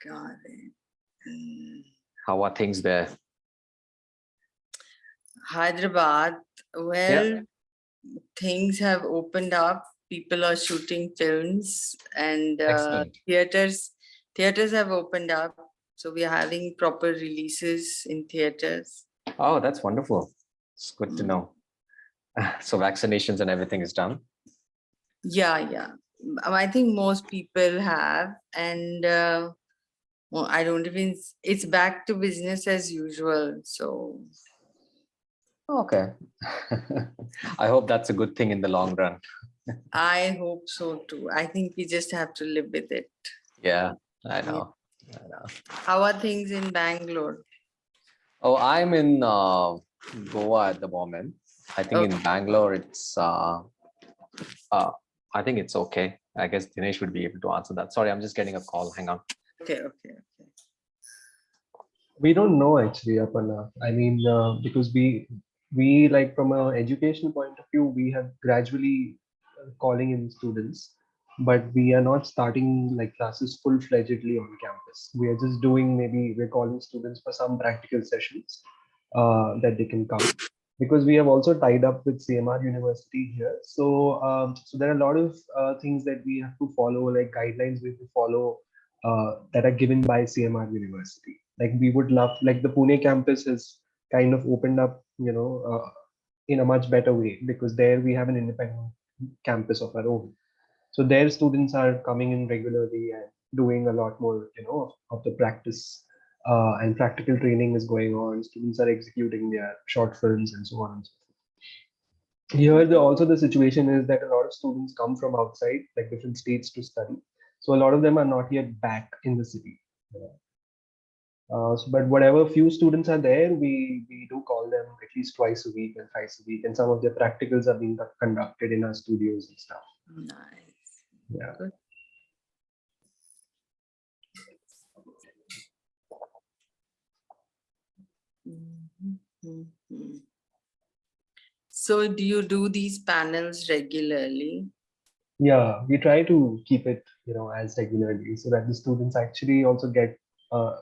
Got it. How are things there? Hyderabad, well, things have opened up. People are shooting films, and theaters have opened up. So we are having proper releases in theaters. Oh, that's wonderful. It's good to know. So vaccinations and everything is done? Yeah. I think most people have, and well, I don't even, it's back to business as usual. So okay. I hope that's a good thing in the long run. I hope so too. I think we just have to live with it. Yeah, I know. How are things in Bangalore? Oh, I'm in Goa at the moment. I think in Bangalore, it's I think it's okay. I guess Dinesh would be able to answer that. Sorry, I'm just getting a call. Hang on. Okay. We don't know actually, Aparna. I mean, because we like from an educational point of view, we have gradually calling in students, but we are not starting like classes full-fledgedly on campus. We are just doing, maybe we're calling students for some practical sessions that they can come, because we have also tied up with CMR University here. So so there are a lot of things that we have to follow, like guidelines we have to follow that are given by CMR University. Like we would love, like the Pune campus has kind of opened up, in a much better way, because there we have an independent campus of our own. So their students are coming in regularly and doing a lot more, of the practice, and practical training is going on. Students are executing their short films and so on and so forth. Here, also the situation is that a lot of students come from outside, like different states, to study. So a lot of them are not yet back in the city. But whatever few students are there, we do call them at least twice a week and thrice a week, and some of their practicals are being conducted in our studios and stuff. Nice. Yeah. Good. So do you do these panels regularly? Yeah, we try to keep it, as regularly, so that the students actually also get a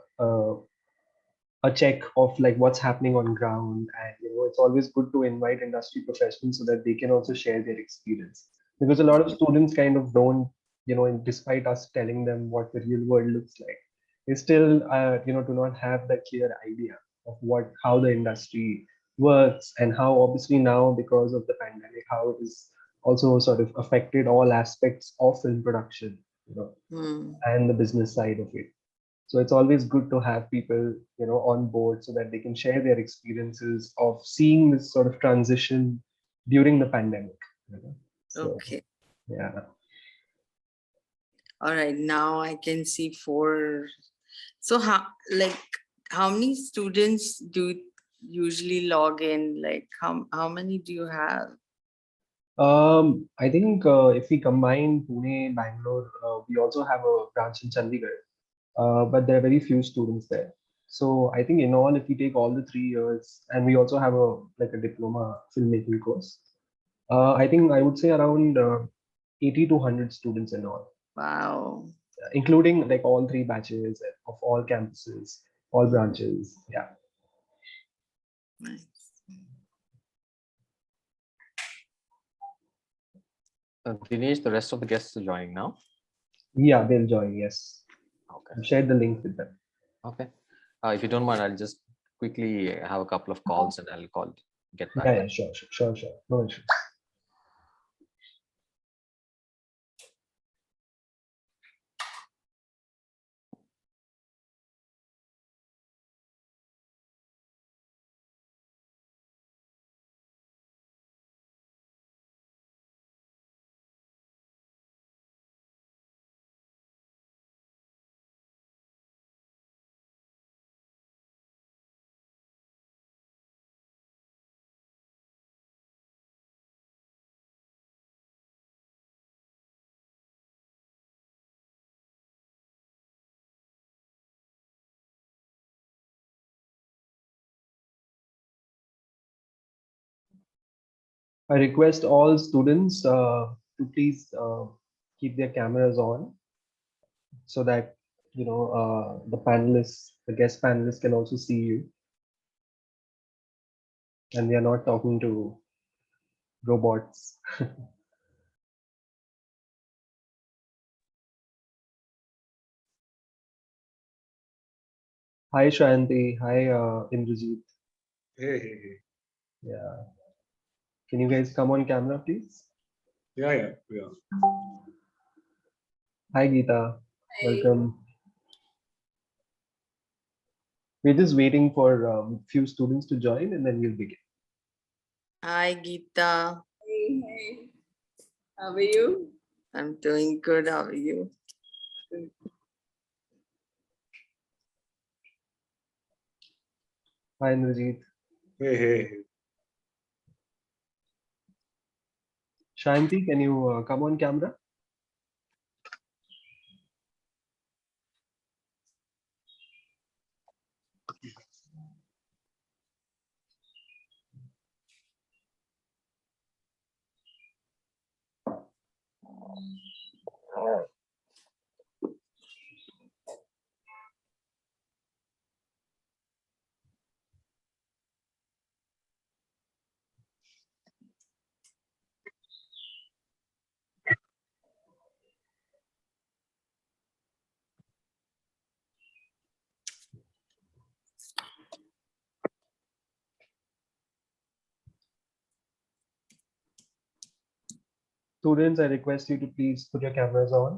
check of like what's happening on ground. And it's always good to invite industry professionals so that they can also share their experience, because a lot of students kind of don't, and despite us telling them what the real world looks like, they still do not have that clear idea of how the industry works, and how obviously now, because of the pandemic, how it is also sort of affected all aspects of film production, and the business side of it. So it's always good to have people, on board, so that they can share their experiences of seeing this sort of transition during the pandemic. So, okay. Yeah. All right. Now I can see 4. So how many students do usually log in? Like how many do you have? I think if we combine Pune, Bangalore, we also have a branch in Chandigarh, but there are very few students there. So I think in all, if we take all the 3 years, and we also have a diploma filmmaking course, I think I would say around 80 to 100 students in all. Wow. Including like all 3 batches of all campuses, all branches. Yeah. Nice. Dinesh, the rest of the guests are joining now? Yeah, they'll join, yes. Okay. I've shared the link with them. Okay. If you don't mind, I'll just quickly have a couple of calls and I'll get back. Yeah, sure. No issues. I request all students to please keep their cameras on, so that the panelists, the guest panelists can also see you. And we are not talking to robots. Hi, Shriyan. Hi, Indrajit. Hey. Yeah. Can you guys come on camera, please? Yeah. Hi, Geeta. Hi. Welcome. We're just waiting for a few students to join and then we'll begin. Hi, Geeta. Hey. How are you? I'm doing good. How are you? Good. Hi, Indrajit. Hey. Shanti, can you come on camera? Students, I request you to please put your cameras on.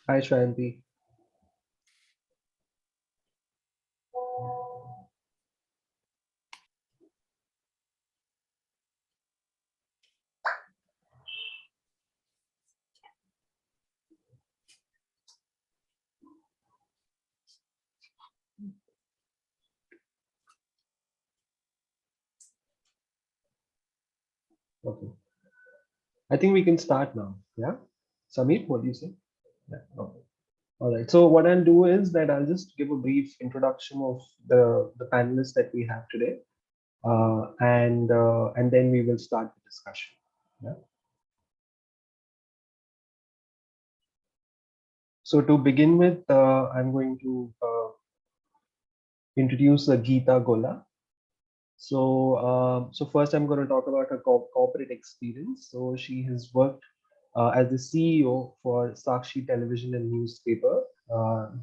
Hi, Shriyan. Okay. I think we can start now. Yeah. Samir, what do you say? Yeah. Okay. All right. So what I'll do is that I'll just give a brief introduction of the panelists that we have today, and then we will start the discussion. Yeah. So to begin with, I'm going to introduce Geeta Gola. So first I'm going to talk about her corporate experience. So she has worked as the CEO for Sakshi Television and Newspaper.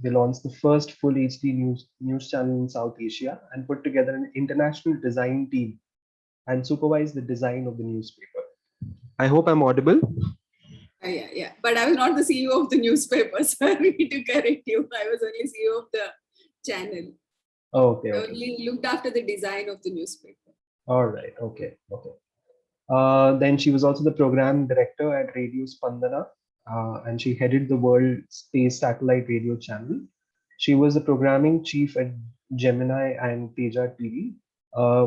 They launched the first full HD news channel in South Asia and put together an international design team and supervised the design of the newspaper. I hope I'm audible. Yeah. But I was not the CEO of the newspaper. Sorry to correct you. I was only CEO of the channel. Okay. I only looked after the design of the newspaper. All right. Okay. Then she was also the program director at Radio Spandana, and she headed the World Space Satellite Radio Channel. She was the programming chief at Gemini and Teja TV,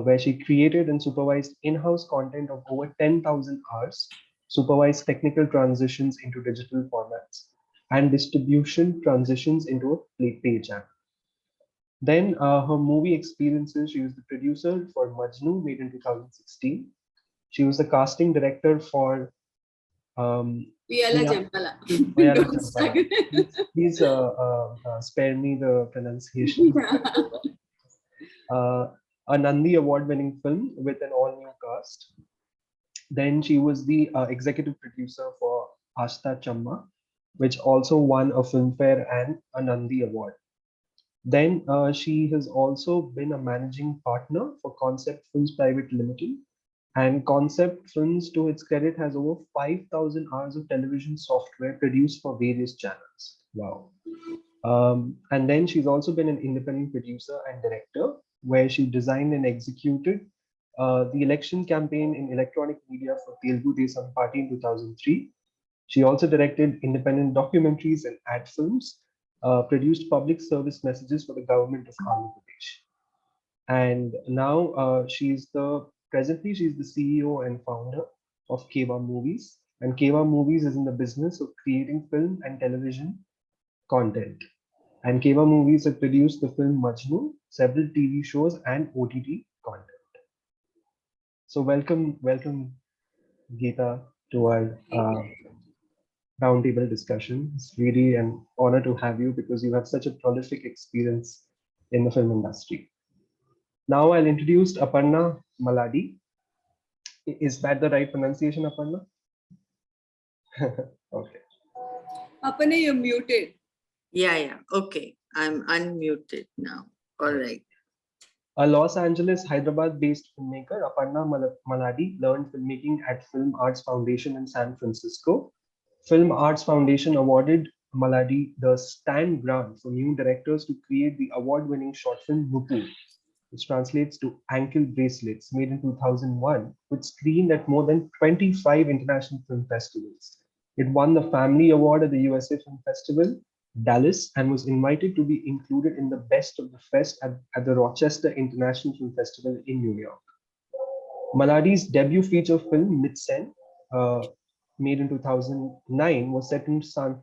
where she created and supervised in-house content of over 10,000 hours, supervised technical transitions into digital formats, and distribution transitions into a page app. Then her movie experiences, she was the producer for Majnu, made in 2016. She was the casting director for Viyala Yeah. Jampala. Mayala Don't Champala. start. Please spare me the pronunciation. A Nandi award-winning film with an all-new cast. Then she was the executive producer for Asta Chamma, which also won a Filmfare and a Nandi award. Then she has also been a managing partner for Concept Films Private Limited. And Concept Films, to its credit, has over 5,000 hours of television software produced for various channels. Wow. And then she's also been an independent producer and director, where she designed and executed the election campaign in electronic media for Telugu Desam Party in 2003. She also directed independent documentaries and ad films, produced public service messages for the government of Andhra Pradesh. And now presently she's the CEO and founder of Keva Movies. And Keva Movies is in the business of creating film and television content. And Keva Movies have produced the film Majnu, several TV shows, and OTT content. So welcome, Geeta, to our roundtable discussion. It's really an honor to have you because you have such a prolific experience in the film industry. Now I'll introduce Aparna Maladi. Is that the right pronunciation, Aparna? Okay. Aparna, you're muted. Yeah. Okay. I'm unmuted now. All right. A Los Angeles, Hyderabad-based filmmaker, Aparna Maladi learned filmmaking at Film Arts Foundation in San Francisco. Film Arts Foundation awarded Maladi the Stan Grant for new directors to create the award-winning short film Nupu, which translates to ankle bracelets, made in 2001, which screened at more than 25 international film festivals. It won the Family Award at the USA Film Festival, Dallas, and was invited to be included in the Best of the Fest at the Rochester International Film Festival in New York. Maladi's debut feature film, Mitsen, made in 2009, was set in San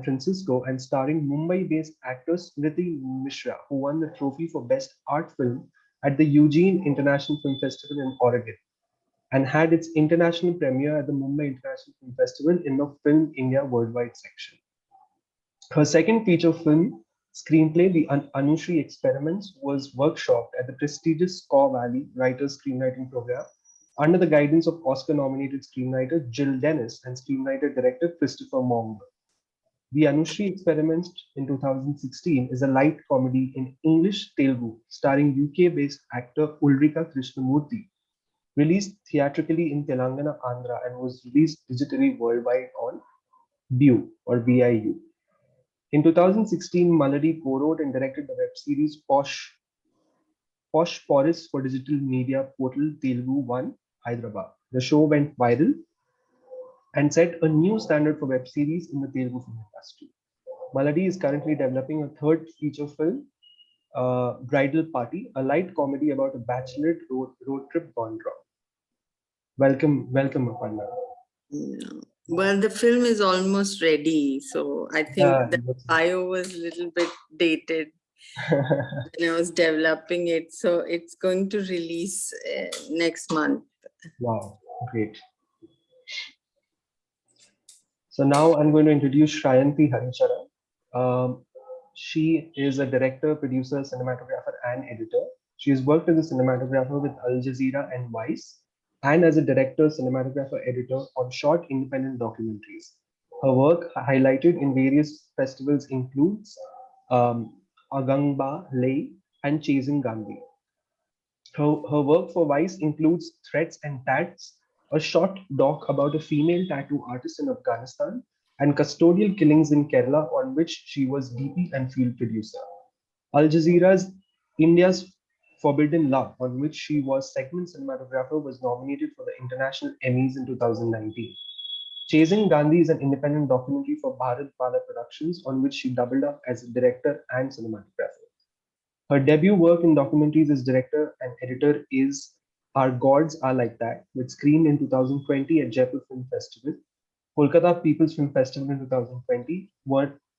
Francisco and starring Mumbai-based actor Smriti Mishra, who won the trophy for Best Art Film at the Eugene International Film Festival in Oregon, and had its international premiere at the Mumbai International Film Festival in the Film India Worldwide section. Her second feature film screenplay, The Annushri Experiments, was workshopped at the prestigious Scaw Valley Writers Screenwriting Program under the guidance of Oscar-nominated screenwriter Jill Dennis and screenwriter-director Christopher Monger. The Annushri Experiments in 2016 is a light comedy in English Telugu starring UK-based actor Ulrika Krishnamurthy, released theatrically in Telangana, Andhra, and was released digitally worldwide on BIU or BIU. In 2016, Maladi co-wrote and directed the web series Posh Porris for digital media portal Telugu One, Hyderabad. The show went viral and set a new standard for web series in the Telugu film industry. Maladi is currently developing a third feature film, Bridal Party, a light comedy about a bachelorette road trip gone wrong. Welcome, Aparna. Well, the film is almost ready, so I think the bio was a little bit dated when I was developing it. So it's going to release next month. Wow, great. So now I'm going to introduce Shriyan P Harishada. She is a director, producer, cinematographer, and editor. She has worked as a cinematographer with Al Jazeera and Vice, and as a director, cinematographer, editor on short independent documentaries. Her work highlighted in various festivals includes Agangba, Lay, and Chasing Gandhi. Her work for Vice includes Threats and Tats, a short doc about a female tattoo artist in Afghanistan, and custodial killings in Kerala, on which she was DP and field producer. Al Jazeera's India's Forbidden Love, on which she was segment cinematographer, was nominated for the International Emmys in 2019. Chasing Gandhi is an independent documentary for Bharat Bala Productions, on which she doubled up as a director and cinematographer. Her debut work in documentaries as director and editor is Our Gods Are Like That, which screened in 2020 at Jaipur Film Festival, Kolkata People's Film Festival in 2020,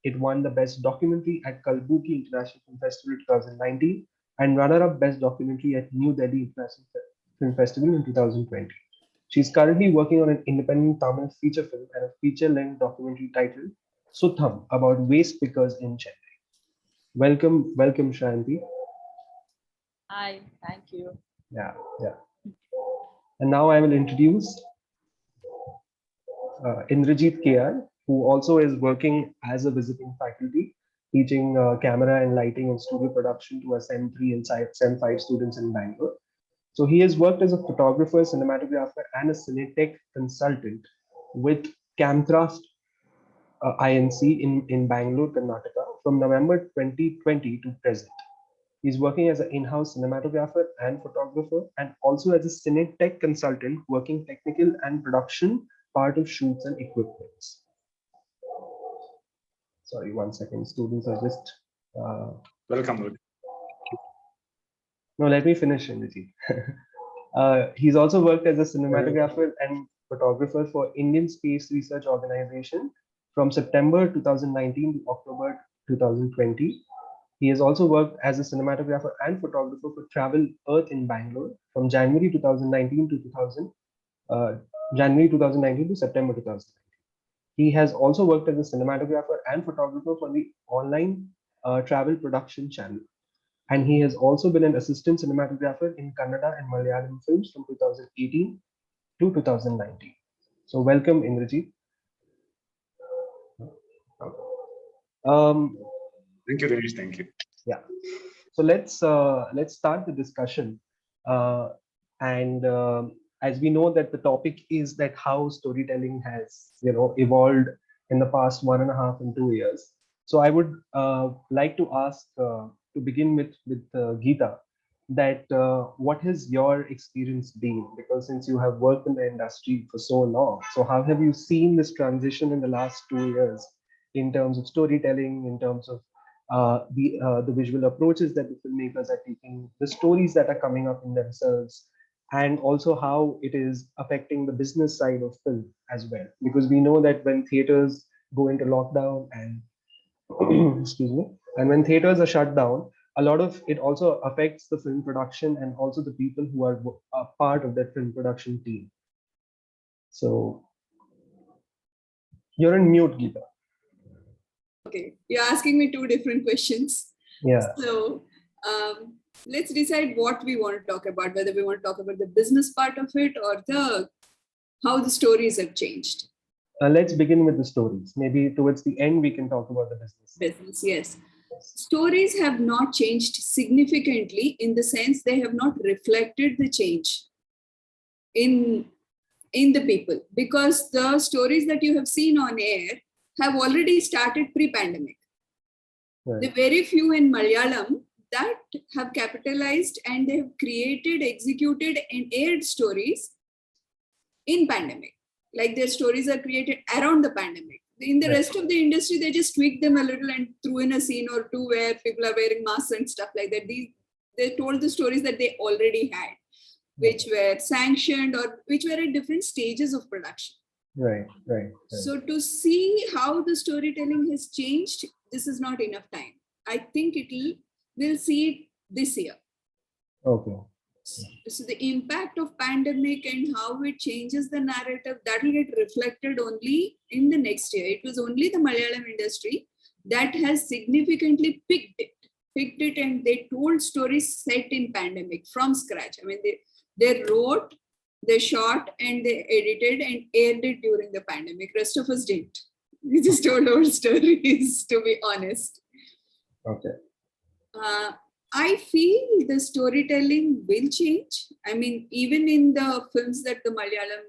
It won the Best Documentary at Kalbuki International Film Festival 2019 and runner-up Best Documentary at New Delhi International Film Festival in 2020. She's currently working on an independent Tamil feature film and a feature-length documentary titled Sutham about waste pickers in Chennai. Welcome, Shriyan P. Hi, thank you. Yeah. And now I will introduce Indrajit KR, who also is working as a visiting faculty, teaching camera and lighting and studio production to our SEM 3 and SEM 5 students in Bangalore. So he has worked as a photographer, cinematographer, and a Cinetech consultant with Camcraft INC in Bangalore, Karnataka from November 2020 to present. He's working as an in-house cinematographer and photographer and also as a Cinetech consultant working technical and production part of shoots and equipments. Sorry, 1 second. Students are just... Welcome. No, let me finish, Indrajit. He's also worked as a cinematographer and photographer for Indian Space Research Organization from September 2019 to October 2020. He has also worked as a cinematographer and photographer for Travel Earth in Bangalore from January 2019 to September 2019. He has also worked as a cinematographer and photographer for the online travel production channel. And he has also been an assistant cinematographer in Kannada and Malayalam films from 2018 to 2019. So welcome, Indrajit. Thank you, Dinesh. Thank you. Yeah. So let's start the discussion. As we know that the topic is that how storytelling has evolved in the past 1.5 and 2 years. So I would like to ask to begin with Geeta, that what has your experience been? Because since you have worked in the industry for so long, so how have you seen this transition in the last 2 years in terms of storytelling, in terms of the visual approaches that the filmmakers are taking, the stories that are coming up in themselves, and also how it is affecting the business side of film as well? Because we know that when theaters go into lockdown and excuse me, and when theaters are shut down, a lot of it also affects the film production and also the people who are part of that film production team. So you're in mute, Geeta. Okay, you're asking me 2 different questions. Yeah. So let's decide what we want to talk about, whether we want to talk about the business part of it or how the stories have changed. Let's begin with the stories. Maybe towards the end, we can talk about the business. Business, yes. Stories have not changed significantly in the sense they have not reflected the change in the people, because the stories that you have seen on air have already started pre-pandemic. Right. The very few in Malayalam that have capitalized and they have created, executed and aired stories in pandemic. Like their stories are created around the pandemic. In the rest of the industry, they just tweaked them a little and threw in a scene or two where people are wearing masks and stuff like that. They told the stories that they already had, which were sanctioned or which were at different stages of production. Right. So to see how the storytelling has changed, this is not enough time. I think we'll see it this year. Okay. So the impact of pandemic and how it changes the narrative, that will get reflected only in the next year. It was only the Malayalam industry that has significantly picked it and they told stories set in pandemic from scratch. I mean, they wrote, they shot and they edited and aired it during the pandemic. Rest of us didn't. We just told our stories, to be honest. Okay. I feel the storytelling will change. I mean, even in the films that the Malayalam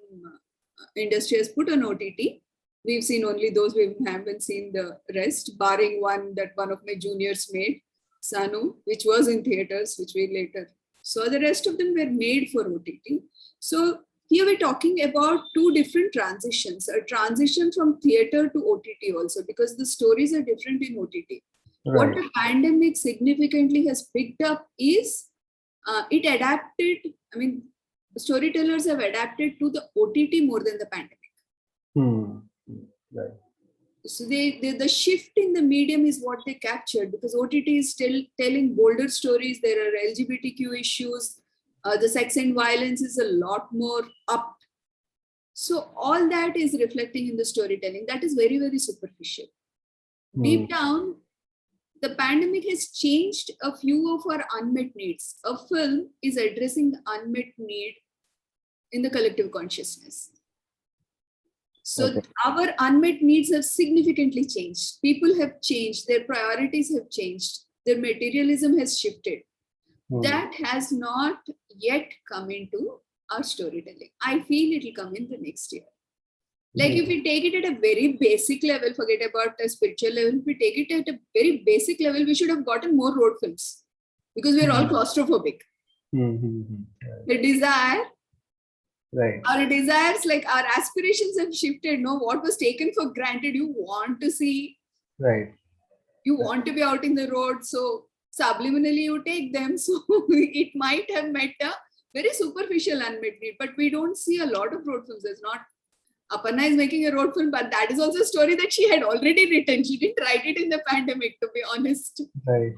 industry has put on OTT, we've seen only those, we haven't seen the rest, barring one that one of my juniors made, Sanu, which was in theaters, which we later saw. The rest of them were made for OTT. So here we're talking about 2 different transitions, a transition from theater to OTT also, because the stories are different in OTT. Right. What the pandemic significantly has picked up is it adapted. I mean, storytellers have adapted to the OTT more than the pandemic. Right. So the shift in the medium is what they captured, because OTT is still telling bolder stories. There are LGBTQ issues. The sex and violence is a lot more up. So all that is reflecting in the storytelling. That is very, very superficial. Deep down, the pandemic has changed a few of our unmet needs. A film is addressing the unmet need in the collective consciousness. So our unmet needs have significantly changed. People have changed. Their priorities have changed. Their materialism has shifted. That has not yet come into our storytelling. I feel it will come in the next year. Like if we take it at a very basic level, forget about a spiritual level, if we take it at a very basic level, we should have gotten more road films, because we're all claustrophobic. The desire, our desires, like our aspirations have shifted. No, what was taken for granted, you want to see, you want to be out in the road. So subliminally you take them. So it might have met a very superficial unmet need, but we don't see a lot of road films. There's not. Aparna is making a road film, but that is also a story that she had already written. She didn't write it in the pandemic, to be honest. Right.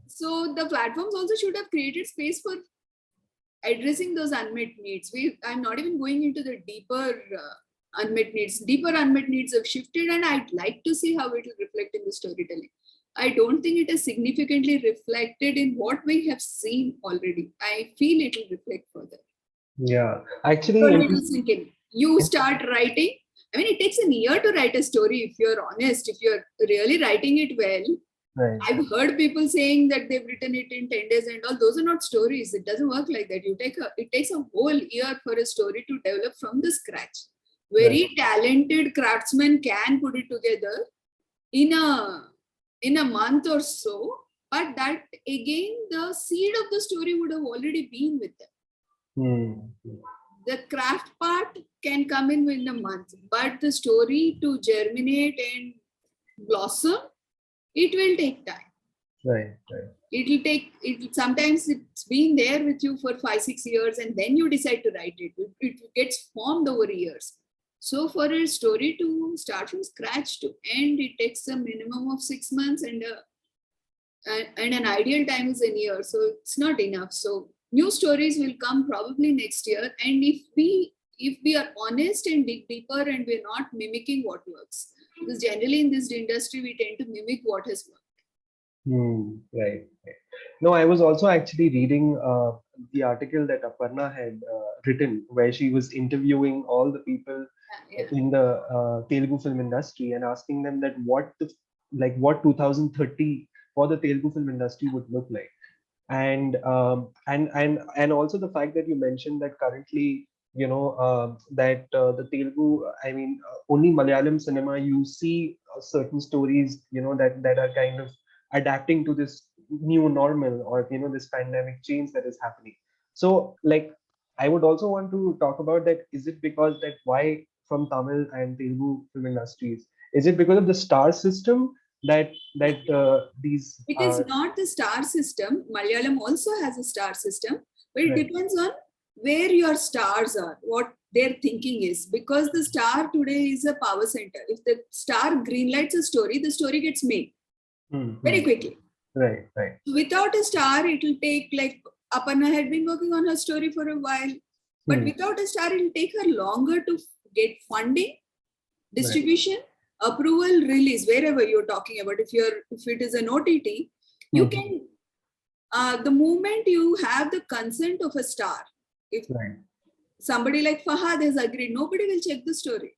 So the platforms also should have created space for addressing those unmet needs. I'm not even going into the deeper unmet needs. Deeper unmet needs have shifted, and I'd like to see how it will reflect in the storytelling. I don't think it is significantly reflected in what we have seen already. I feel it will reflect further. Yeah, actually, you start writing. I mean, it takes a year to write a story, if you're honest, if you're really writing it well. I've heard people saying that they've written it in 10 days and all. Those are not stories. It doesn't work like that. It takes a whole year for a story to develop from the scratch. Very talented craftsmen can put it together in a month or so, but that again, the seed of the story would have already been with them. The craft part can come in within a month, but the story to germinate and blossom, it will take time. Sometimes it's been there with you for 5-6 years, and then you decide to write it. It gets formed over years. So for a story to start from scratch to end, it takes a minimum of 6 months, and an ideal time is a year. So it's not enough. So new stories will come probably next year. And if we are honest and dig deeper, and we're not mimicking what works, because generally in this industry, we tend to mimic what has worked. Right. No, I was also actually reading the article that Aparna had written, where she was interviewing all the people in the Telugu film industry and asking them that what 2030 for the Telugu film industry would look like. And also the fact that you mentioned that currently, that the Telugu, only Malayalam cinema, you see certain stories, that are kind of adapting to this new normal, or this pandemic change that is happening. So like, I would also want to talk about that. Is it because that why from Tamil and Telugu film industries, is it because of the star system that these it is not the star system? Malayalam also has a star system, but it depends on where your stars are, what their thinking is, because the star today is a power center. If the star greenlights a story, the story gets made very quickly. Right. Without a star, it will take, like Aparna had been working on her story for a while, but without a star, it will take her longer to get funding, distribution, approval, release, wherever you're talking about. If it is an OTT, you can, the moment you have the consent of a star, if somebody like Fahad has agreed, nobody will check the story.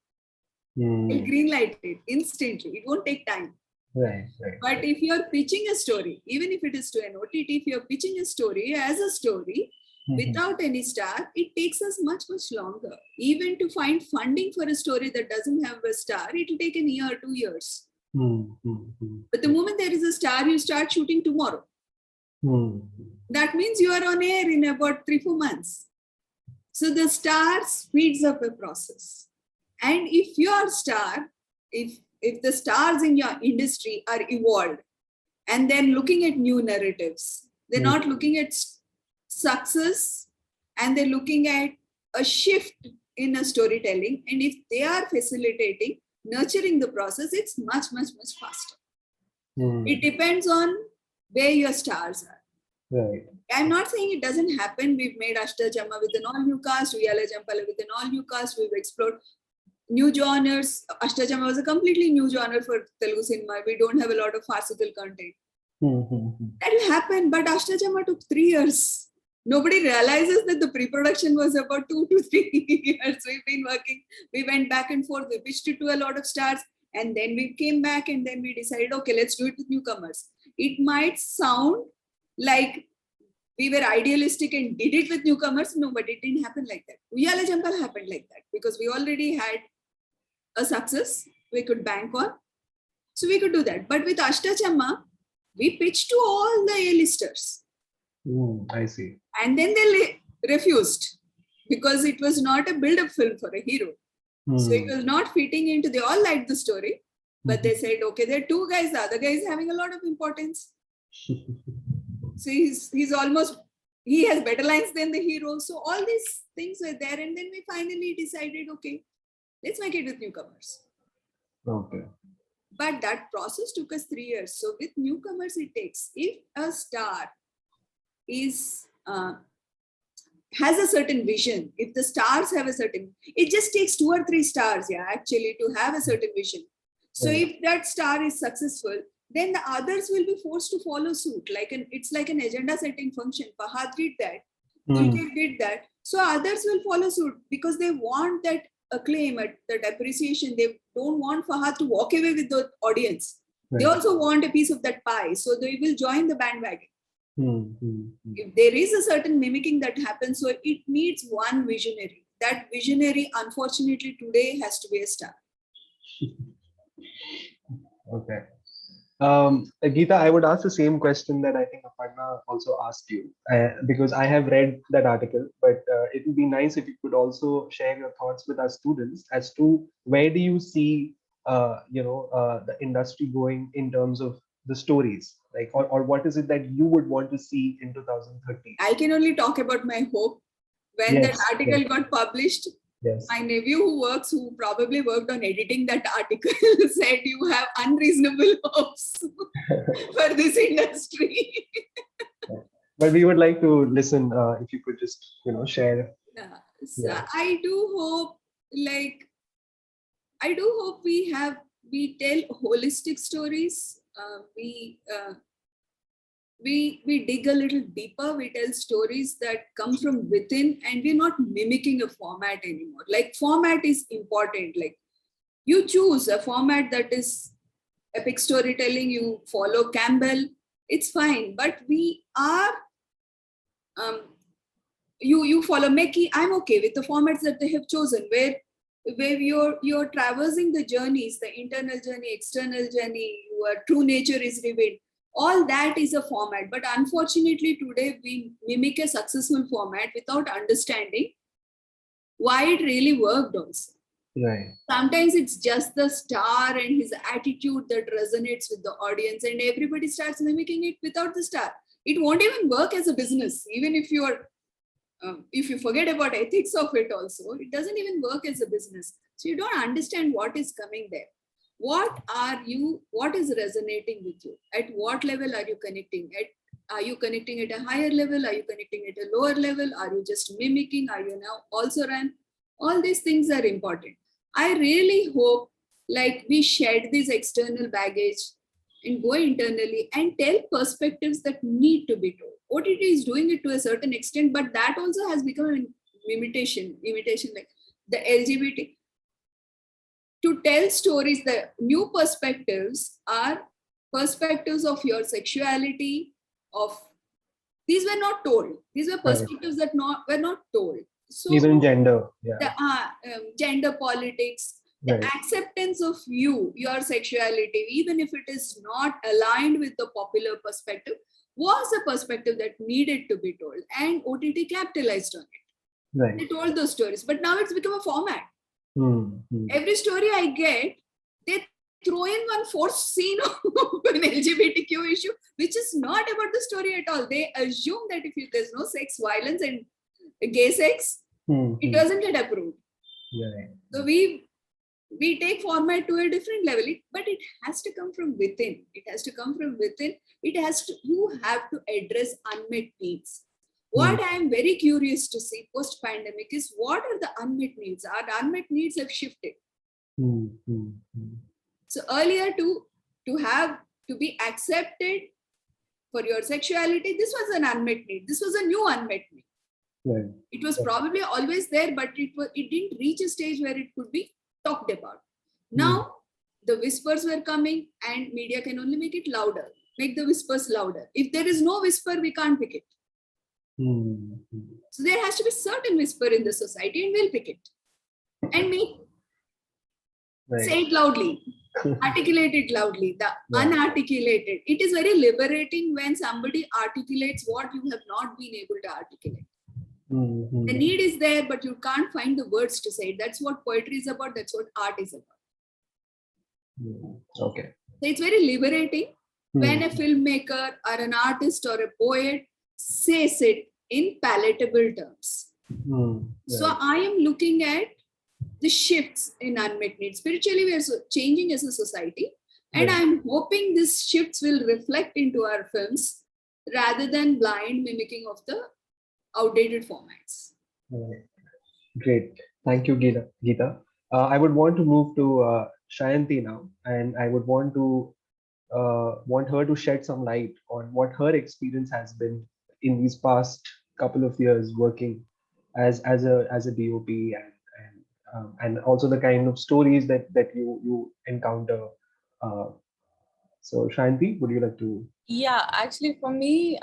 They'll greenlight it instantly. It won't take time. Right. But if you're pitching a story, even if it is to an OTT, if you're pitching a story as a story without any star, it takes us much longer. Even to find funding for a story that doesn't have a star, it will take a year, 2 years. But the moment there is a star, you start shooting tomorrow. That means you are on air in about 3-4 months. So the star speeds up a process. And if your star, if the stars in your industry are evolved and then looking at new narratives, they're not looking at success, and they're looking at a shift in a storytelling. And if they are facilitating, nurturing the process, it's much, much, much faster. Hmm. It depends on where your stars are. Right. I'm not saying it doesn't happen. We've made Ashtajamma with an all-new cast, Uyala Jampala with an all-new cast. We've explored new genres. Ashtajamma was a completely new genre for Telugu cinema. We don't have a lot of farcical content. That'll happen, but Ashtajamma took 3 years. Nobody realizes that the pre-production was about 2 to 3 years. We've been working. We went back and forth. We pitched it to a lot of stars. And then we came back and then we decided, okay, let's do it with newcomers. It might sound like we were idealistic and did it with newcomers. No, but it didn't happen like that. Uyala Jampal happened like that because we already had a success we could bank on. So we could do that. But with Ashtajamma, we pitched to all the A-listers. I see. And then they refused because it was not a build-up film for a hero. So it was not fitting into, they all liked the story, but they said, okay, there are 2 guys, the other guy is having a lot of importance. So he's almost, he has better lines than the hero. So all these things were there. And then we finally decided, okay, let's make it with newcomers. Okay. But that process took us 3 years. So with newcomers, it takes, if a star is, has a certain vision, if the stars have a certain, it just takes 2 or 3 stars, actually, to have a certain vision. So if that star is successful, then the others will be forced to follow suit. It's like an agenda setting function. Fahad did that, Tulke did that. So others will follow suit because they want that acclaim, that appreciation. They don't want Fahad to walk away with the audience. Right. They also want a piece of that pie. So they will join the bandwagon. If there is a certain mimicking that happens, so it needs one visionary. That visionary, unfortunately, today has to be a star. Okay. Geeta, I would ask the same question that I think Aparna also asked you, because I have read that article, but it would be nice if you could also share your thoughts with our students as to where do you see, the industry going in terms of the stories, like, or what is it that you would want to see in 2030? I can only talk about my hope. When that article got published, my nephew who probably worked on editing that article said you have unreasonable hopes for this industry. But we would like to listen, if you could just, share. So I do hope, we tell holistic stories. We dig a little deeper. We tell stories that come from within, and we're not mimicking a format anymore. Like, format is important. Like, you choose a format that is epic storytelling, you follow Campbell, it's fine. But we are, you follow Mackey, I'm okay with the formats that they have chosen, where you're traversing the journeys, the internal journey, external journey, your true nature is revealed. All that is a format. But unfortunately, today we mimic a successful format without understanding why it really worked also. Right. Sometimes it's just the star and his attitude that resonates with the audience, and everybody starts mimicking it without the star. It won't even work as a business. Even if you forget about ethics of it also, it doesn't even work as a business. So you don't understand what is coming there. What is resonating with you? At what level are you connecting? Are you connecting at a higher level? Are you connecting at a lower level? Are you just mimicking? Are you now also run? All these things are important. I really hope we shed this external baggage and go internally and tell perspectives that need to be told. OTT is doing it to a certain extent, but that also has become an imitation like the LGBT. To tell stories, the new perspectives are perspectives of your sexuality, these were not told. These were perspectives that were not told. So even gender, gender politics, the acceptance of your sexuality, even if it is not aligned with the popular perspective, was a perspective that needed to be told, and OTT capitalized on it. Right. They told those stories, but now it's become a format. Every story I get, they throw in one forced scene of an LGBTQ issue, which is not about the story at all. They assume that if there's no sex, violence, and gay sex, it doesn't get approved. Right. So we we take format to a different level, but it has to come from within. It has to come from within. You have to address unmet needs. What I am very curious to see post-pandemic is what are the unmet needs? Our unmet needs have shifted. So earlier to be accepted for your sexuality, this was an unmet need. This was a new unmet need. Right. It was probably always there, but it didn't reach a stage where it could be talked about. Now the whispers were coming, and media can only make it louder, make the whispers louder. If there is no whisper, we can't pick it. So there has to be certain whisper in the society, and we'll pick it and say it loudly, articulate it loudly. The unarticulated. It is very liberating when somebody articulates what you have not been able to articulate. The need is there, but you can't find the words to say it. That's what poetry is about. That's what art is about. Okay. So it's very liberating when a filmmaker or an artist or a poet says it in palatable terms. So I am looking at the shifts in unmet needs. Spiritually, we are changing as a society, and I'm hoping these shifts will reflect into our films rather than blind mimicking of the outdated formats. Great. Thank you, Geeta. I would want to move to Shriyan now, and I would want her to shed some light on what her experience has been in these past couple of years working as a DOP and also the kind of stories that you encounter. So Shriyan, would you like to? Yeah, actually for me,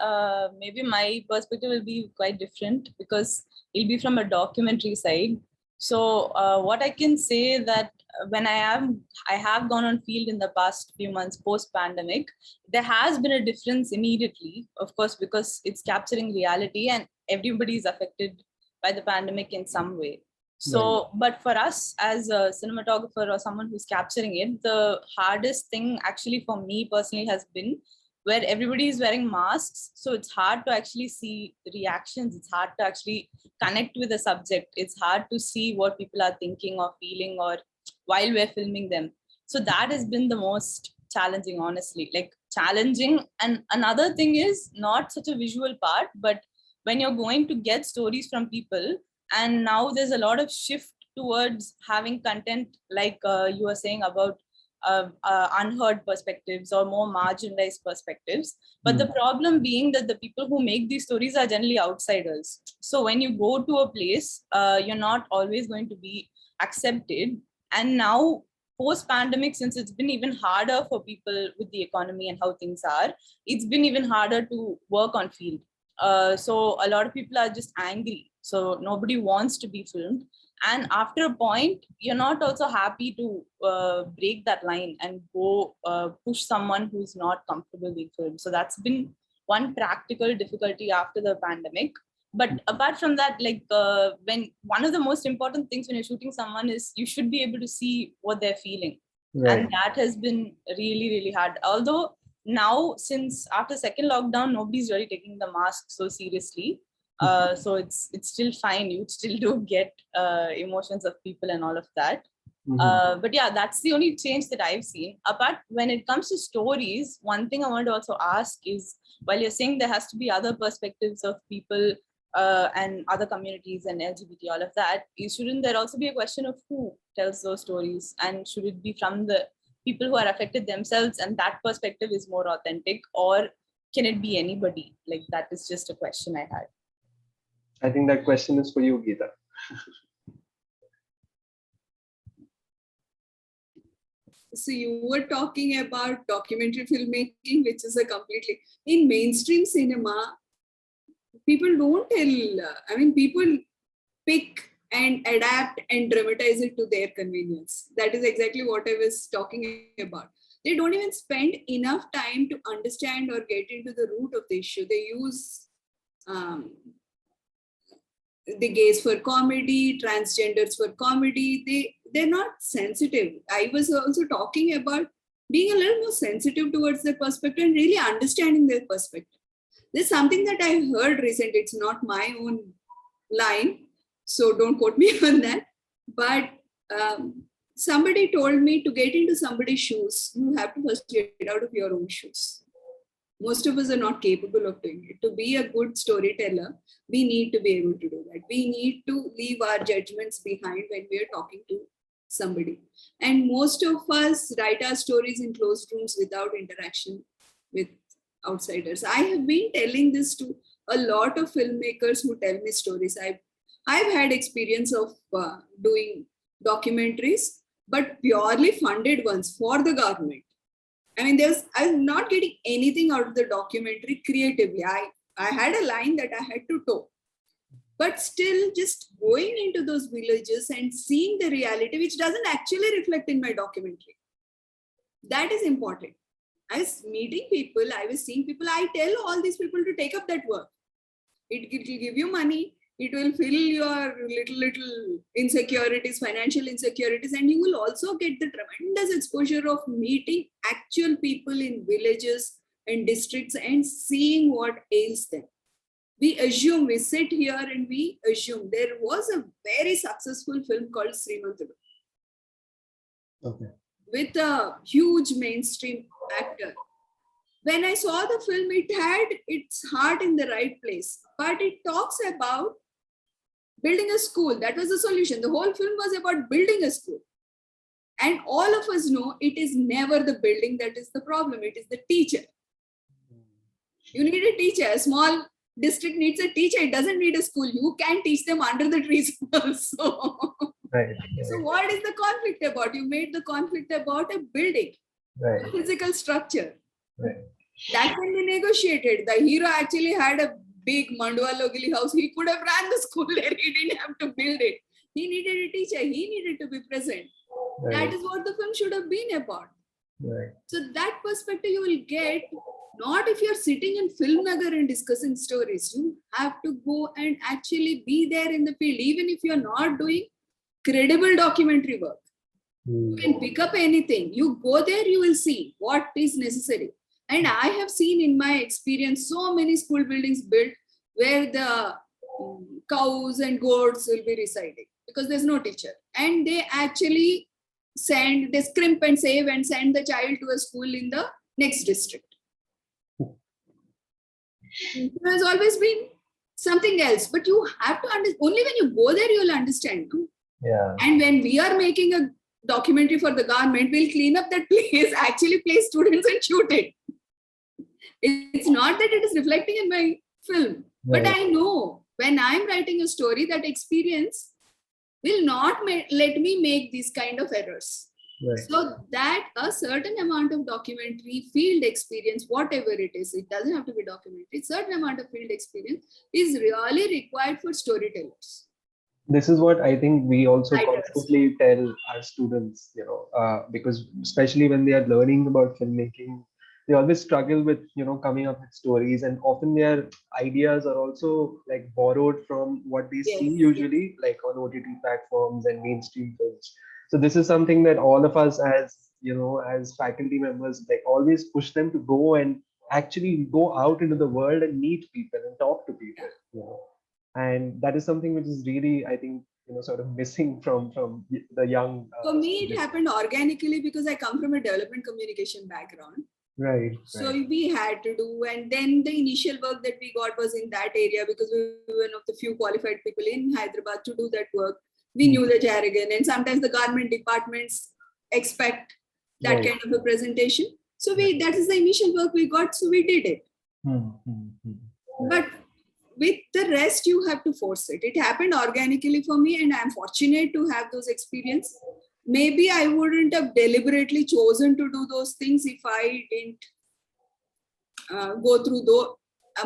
maybe my perspective will be quite different because it'll be from a documentary side. So what I can say that when I have gone on field in the past few months post-pandemic, there has been a difference immediately, of course, because it's capturing reality and everybody is affected by the pandemic in some way. So, but for us as a cinematographer or someone who's capturing it, the hardest thing actually for me personally has been where everybody is wearing masks. So it's hard to actually see reactions. It's hard to actually connect with the subject. It's hard to see what people are thinking or feeling or while we're filming them. So that has been the most challenging, honestly, like challenging. And another thing is not such a visual part, but when you're going to get stories from people, and now there's a lot of shift towards having content like you were saying about unheard perspectives or more marginalized perspectives. But the problem being that the people who make these stories are generally outsiders. So when you go to a place, you're not always going to be accepted. And now post-pandemic, since it's been even harder for people with the economy and how things are, it's been even harder to work on field. So a lot of people are just angry. So nobody wants to be filmed. And after a point, you're not also happy to break that line and go push someone who's not comfortable being filmed. So that's been one practical difficulty after the pandemic. But apart from that, like when one of the most important things when you're shooting someone is you should be able to see what they're feeling. Right. And that has been really, really hard. Although now, since after second lockdown, nobody's really taking the mask so seriously. So it's still fine. You still do get emotions of people and all of that. But yeah, that's the only change that I've seen. Apart, when it comes to stories, one thing I want to also ask is, while you're saying there has to be other perspectives of people and other communities and LGBT, all of that, shouldn't there also be a question of who tells those stories? And should it be from the people who are affected themselves and that perspective is more authentic, or can it be anybody? Like, that is just a question I had. I think that question is for you, Geeta. So you were talking about documentary filmmaking, which is a completely, in mainstream cinema, people don't tell, people pick and adapt and dramatize it to their convenience. That is exactly what I was talking about. They don't even spend enough time to understand or get into the root of the issue. They use the gays for comedy, transgenders for comedy. They're not sensitive. I was also talking about being a little more sensitive towards their perspective and really understanding their perspective. There's something that I heard recently. It's not my own line, so don't quote me on that. But somebody told me to get into somebody's shoes, you have to first get out of your own shoes. Most of us are not capable of doing it. To be a good storyteller, we need to be able to do that. We need to leave our judgments behind when we are talking to somebody. And most of us write our stories in closed rooms without interaction with outsiders. I have been telling this to a lot of filmmakers who tell me stories. I've had experience of doing documentaries, but purely funded ones for the government. I mean, I'm not getting anything out of the documentary creatively. I had a line that I had to toe. But still, just going into those villages and seeing the reality, which doesn't actually reflect in my documentary. That is important. I was meeting people, I was seeing people. I tell all these people to take up that work. It will give you money. It will fill your little insecurities, financial insecurities, and you will also get the tremendous exposure of meeting actual people in villages and districts and seeing what ails them. We assume, we sit here and we assume. There was a very successful film called Shriyan P. Okay. With a huge mainstream actor. When I saw the film, it had its heart in the right place, but it talks about building a school. That was the solution. The whole film was about building a school. And all of us know it is never the building that is the problem. It is the teacher. You need a teacher. A small district needs a teacher. It doesn't need a school. You can teach them under the trees also. Right. So what is the conflict about? You made the conflict about a building, Right. a physical structure. Right. That can be negotiated. The hero actually had a big Mandwa Logili house. He could have ran the school there. He didn't have to build it. He needed a teacher. He needed to be present. Right. That is what the film should have been about. Right. So that perspective you will get not if you're sitting in Film Nagar and discussing stories. You have to go and actually be there in the field. Even if you're not doing credible documentary work, you can pick up anything. You go there, you will see what is necessary. And I have seen in my experience so many school buildings built where the cows and goats will be residing because there's no teacher. And they actually they scrimp and save and send the child to a school in the next district. There has always been something else, but you have to understand. Only when you go there, you'll understand. Yeah. And when we are making a documentary for the government, we'll clean up that place, actually place students and shoot it. It's not that it is reflecting in my film, but I know when I'm writing a story, that experience will not let me make these kind of errors. Right. So that a certain amount of documentary field experience, whatever it is, it doesn't have to be documentary, certain amount of field experience is really required for storytellers. This is what I think we also Writers. constantly tell our students, because especially when they are learning about filmmaking, they always struggle with, coming up with stories, and often their ideas are also like borrowed from what they see usually like on OTT platforms and mainstream films. So this is something that all of us as faculty members, like always push them to go and actually go out into the world and meet people and talk to people, and that is something which is really, I think, sort of missing from the young. For me, it happened organically because I come from a development communication background. Right. So we had to do, and then the initial work that we got was in that area because we were one of the few qualified people in Hyderabad to do that work. We knew the jargon, and sometimes the government departments expect that kind of a presentation. So that is the initial work we got, so we did it. But with the rest, you have to force it. It happened organically for me, and I'm fortunate to have those experiences. Maybe I wouldn't have deliberately chosen to do those things if I didn't go through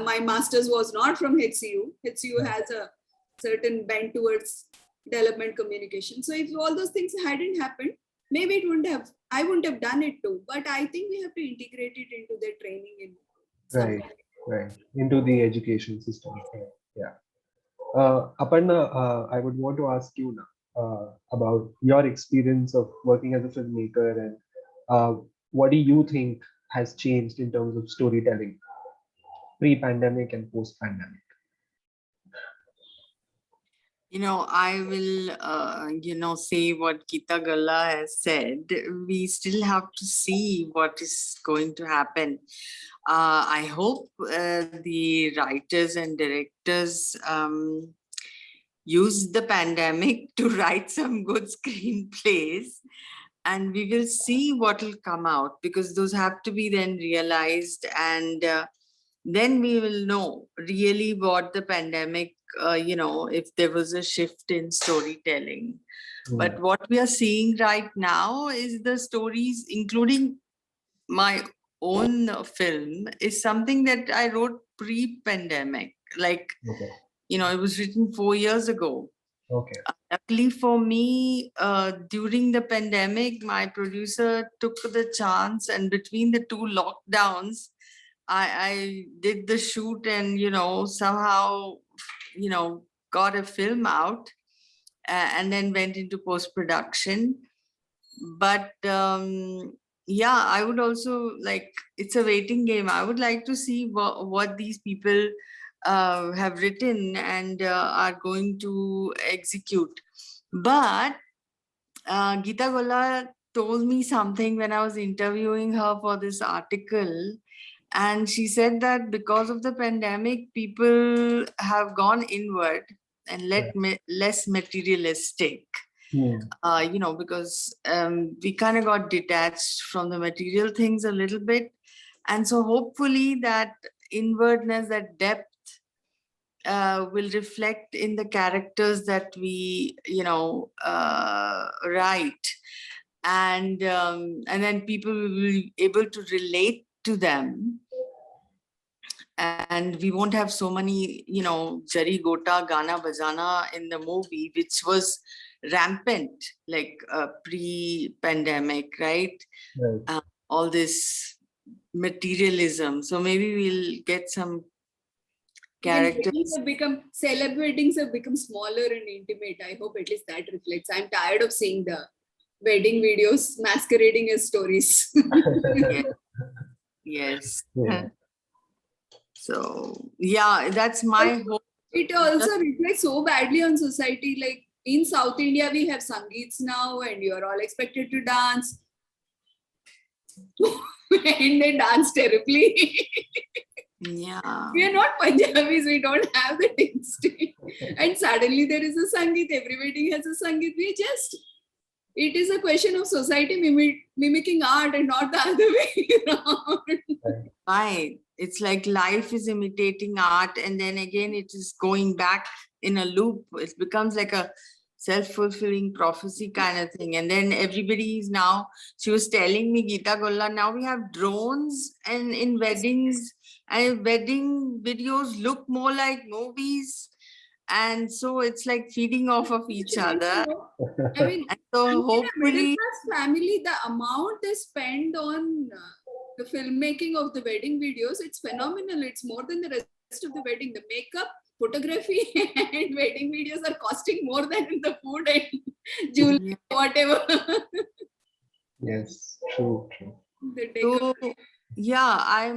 my master's was not from HCU. HCU has a certain bent towards development communication. So if all those things hadn't happened, maybe I wouldn't have done it too. But I think we have to integrate it into their training in right, into the education system. Yeah. Aparna, I would want to ask you now about your experience of working as a filmmaker, and what do you think has changed in terms of storytelling pre-pandemic and post-pandemic? I will, say what Geeta Galla has said. We still have to see what is going to happen. I hope the writers and directors use the pandemic to write some good screenplays, and we will see what will come out, because those have to be then realized, and then we will know really what the pandemic, if there was a shift in storytelling. But what we are seeing right now is the stories, including my own film, is something that I wrote pre-pandemic. Like, Okay. it was written 4 years ago. Okay. Luckily for me, during the pandemic, my producer took the chance, and between the two lockdowns, I did the shoot and, somehow, got a film out, and then went into post-production. But yeah, I would also it's a waiting game. I would like to see what these people have written and are going to execute. But Geeta Golla told me something when I was interviewing her for this article. And she said that because of the pandemic, people have gone inward and less materialistic. Because we kind of got detached from the material things a little bit. And so hopefully that inwardness, that depth will reflect in the characters that we, write. And then people will be able to relate to them. And we won't have so many, Jari Gota, Gana Bajana in the movie, which was rampant, pre-pandemic, right? All this materialism. So maybe we'll get some characters. Weddings have become smaller and intimate. I hope at least that reflects. I'm tired of seeing the wedding videos masquerading as stories. Yes. Yeah. So yeah, that's my hope. It also reflects so badly on society. Like in South India, we have Sangeets now, and you're all expected to dance. And they dance terribly. Yeah. We are not Punjabis, we don't have that instinct. And suddenly there is a Sangeet, every wedding has a Sangeet. It is a question of society mimicking art and not the other way around. Right. It's like life is imitating art, and then again it is going back in a loop. It becomes like a self-fulfilling prophecy kind of thing. And then everybody is now, she was telling me, Geeta Golla, now we have drones and in weddings, and wedding videos look more like movies. And so it's like feeding off of each other. I mean, so hopefully, middle class family, the amount they spend on the filmmaking of the wedding videos, it's phenomenal. It's more than the rest of the wedding. The makeup, photography, and wedding videos are costing more than the food and jewelry, whatever. Yes, true. So yeah, I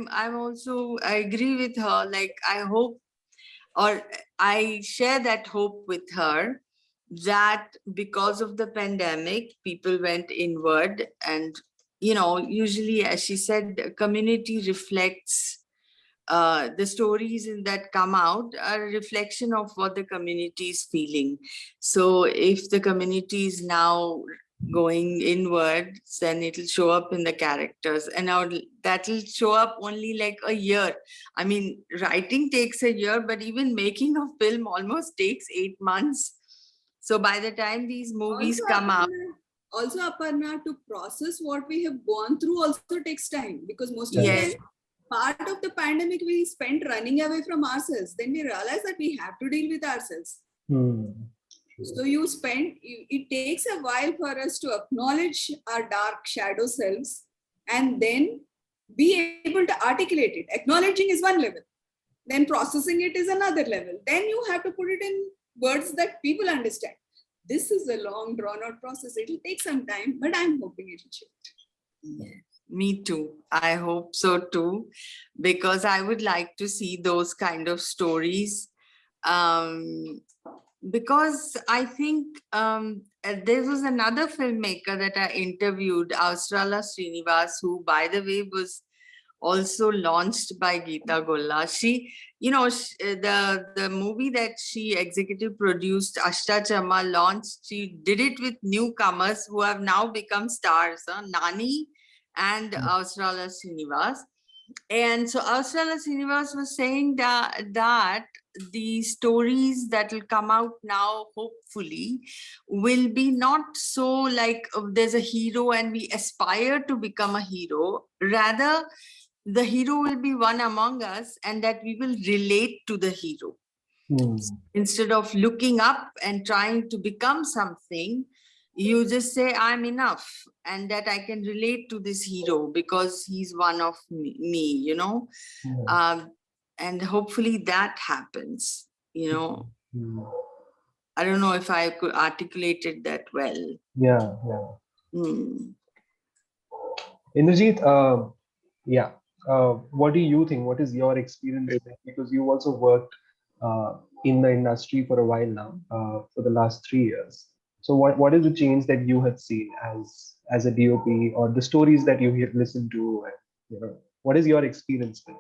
agree with her. Like I hope, or I share that hope with her, that because of the pandemic, people went inward, and usually, as she said, community reflects the stories that come out are a reflection of what the community is feeling. So if the community is now going inwards, then it'll show up in the characters, and now that'll show up only like a year. I mean, writing takes a year, but even making a film almost takes 8 months. So by the time these movies come out, also Aparna, to process what we have gone through also takes time, because most of the time, part of the pandemic we spent running away from ourselves. Then we realized that we have to deal with ourselves. So it takes a while for us to acknowledge our dark shadow selves and then be able to articulate it. Acknowledging is one level. Then processing it is another level. Then you have to put it in words that people understand. This is a long drawn out process. It will take some time, but I'm hoping it will shift. Yes, me too. I hope so too, because I would like to see those kind of stories. because I think there was another filmmaker that I interviewed, Ausrala Srinivas, who, by the way, was also launched by Geeta Golla. She, the movie that she executive produced, Ashta Chama, launched, she did it with newcomers who have now become stars, Nani and Ausrala Srinivas. And so Ausrala Srinivas was saying that the stories that will come out now, hopefully, will be not so like there's a hero and we aspire to become a hero. Rather, the hero will be one among us and that we will relate to the hero. Instead of looking up and trying to become something, you just say, I'm enough, and that I can relate to this hero because he's one of me. And hopefully that happens, I don't know if I could articulate it that well. Yeah. Indrajit, what do you think? What is your experience? Because you also worked in the industry for a while now, for the last 3 years. So what is the change that you have seen as a DOP, or the stories that you have listened to? And, what is your experience been?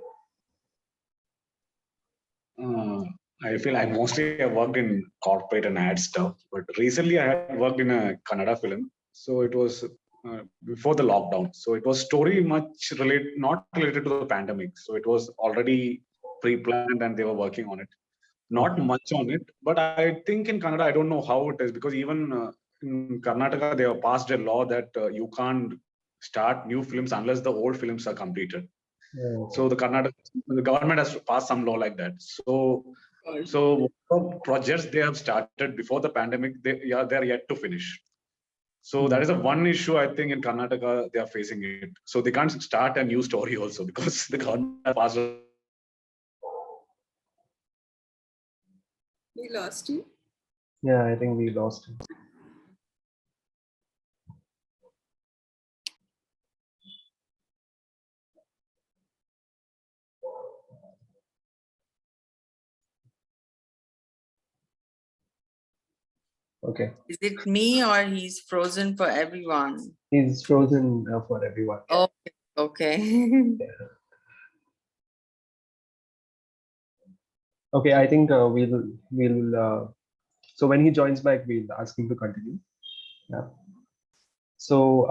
I feel I mostly have worked in corporate and ad stuff, but recently I had worked in a Kannada film. So it was before the lockdown. So it was story much not related to the pandemic. So it was already pre-planned and they were working on it. Not much on it, but I think in Kannada, I don't know how it is, because even in Karnataka, they have passed a law that you can't start new films unless the old films are completed. So the government has passed some law like that. So projects they have started before the pandemic, they are yet to finish. So that is one issue I think in Karnataka they are facing it. So they can't start a new story also because the government has passed. We lost you. Yeah, I think we lost him. Okay. Is it me or he's frozen for everyone? He's frozen for everyone. Okay. Okay, I think we'll so when he joins back, we'll ask him to continue. Yeah. So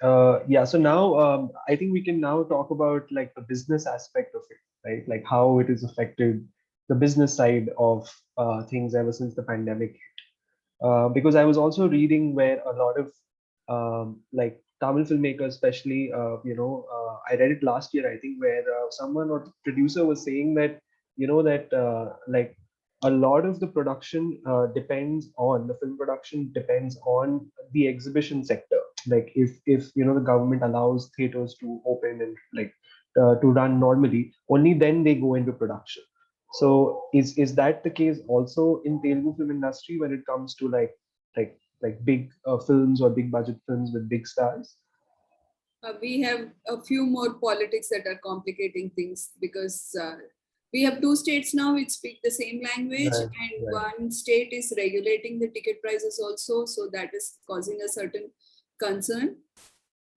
so now I think we can now talk about like the business aspect of it, right? Like how it has affected the business side of things ever since the pandemic hit. Because I was also reading where a lot of like Tamil filmmakers, especially, I read it last year, I think, where someone or the producer was saying that, like a lot of the production the film production depends on the exhibition sector. Like if the government allows theaters to open and like to run normally, only then they go into production. So is that the case also in Telugu film industry when it comes to like big films or big budget films with big stars? We have a few more politics that are complicating things because we have 2 states now which speak the same language, and one state is regulating the ticket prices also. So that is causing a certain concern.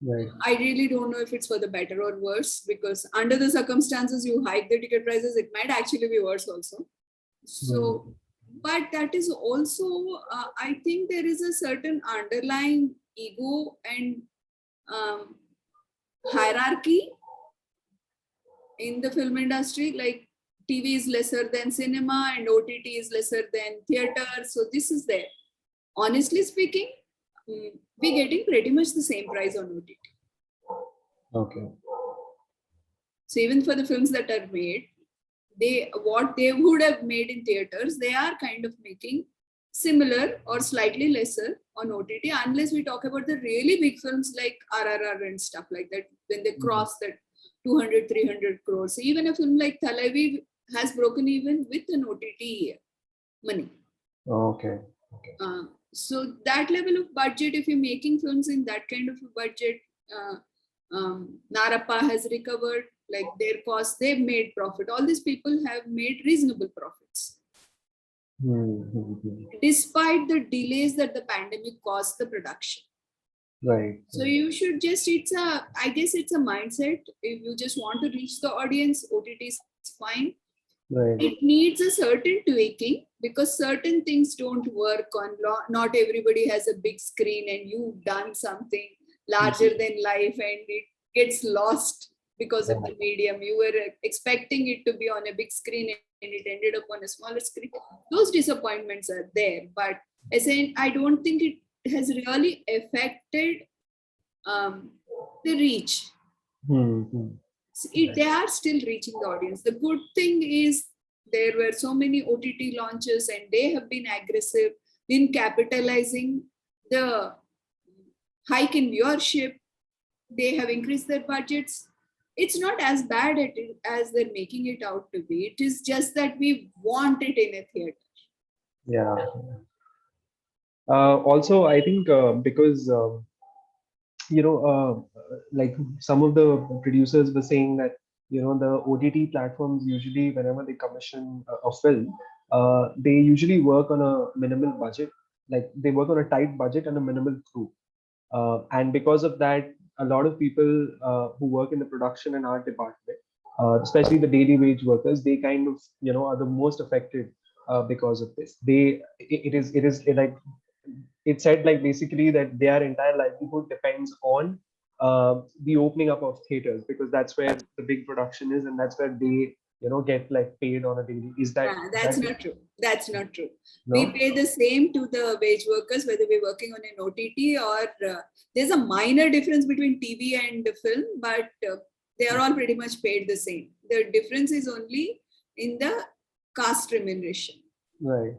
Right. I really don't know if it's for the better or worse, because under the circumstances you hike the ticket prices, it might actually be worse also. So, but that is also, I think there is a certain underlying ego and hierarchy in the film industry. Like TV is lesser than cinema and OTT is lesser than theater. So this is there. Honestly speaking, we're getting pretty much the same price on OTT. Okay. So even for the films that are made, what they would have made in theaters, they are kind of making similar or slightly lesser on OTT, unless we talk about the really big films like RRR and stuff like that, when they cross that 200, 300 crores. So even a film like Thalaivi has broken even with an OTT money. Okay. So that level of budget, if you're making films in that kind of a budget, Narappa has recovered, like their costs, they've made profit. All these people have made reasonable profits. despite the delays that the pandemic caused the production. Right. So you should just, I guess it's a mindset. If you just want to reach the audience, OTT is fine. Right. It needs a certain tweaking because certain things don't work on, not everybody has a big screen and you've done something larger than life and it gets lost because of the medium. You were expecting it to be on a big screen and it ended up on a smaller screen. Those disappointments are there, but I don't think it has really affected the reach. They are still reaching the audience. The good thing is there were so many OTT launches and they have been aggressive in capitalizing the hike in viewership. They have increased their budgets. It's not as bad as they're making it out to be. It is just that we want it in a theater. Yeah. Also, I think because like some of the producers were saying that the OTT platforms usually, whenever they commission a film, they usually work on a minimal budget. Like they work on a tight budget and a minimal crew, and because of that, a lot of people who work in the production and art department, especially the daily wage workers, they kind of are the most affected because of this. It is like it said, like basically that their entire livelihood depends on the opening up of theaters, because that's where the big production is and that's where they get like paid on a daily. Is that that's not true? That's not true. No? We pay the same to the wage workers whether we're working on an OTT or there's a minor difference between TV and film, but they are all pretty much paid the same. The difference is only in the cast remuneration. Right.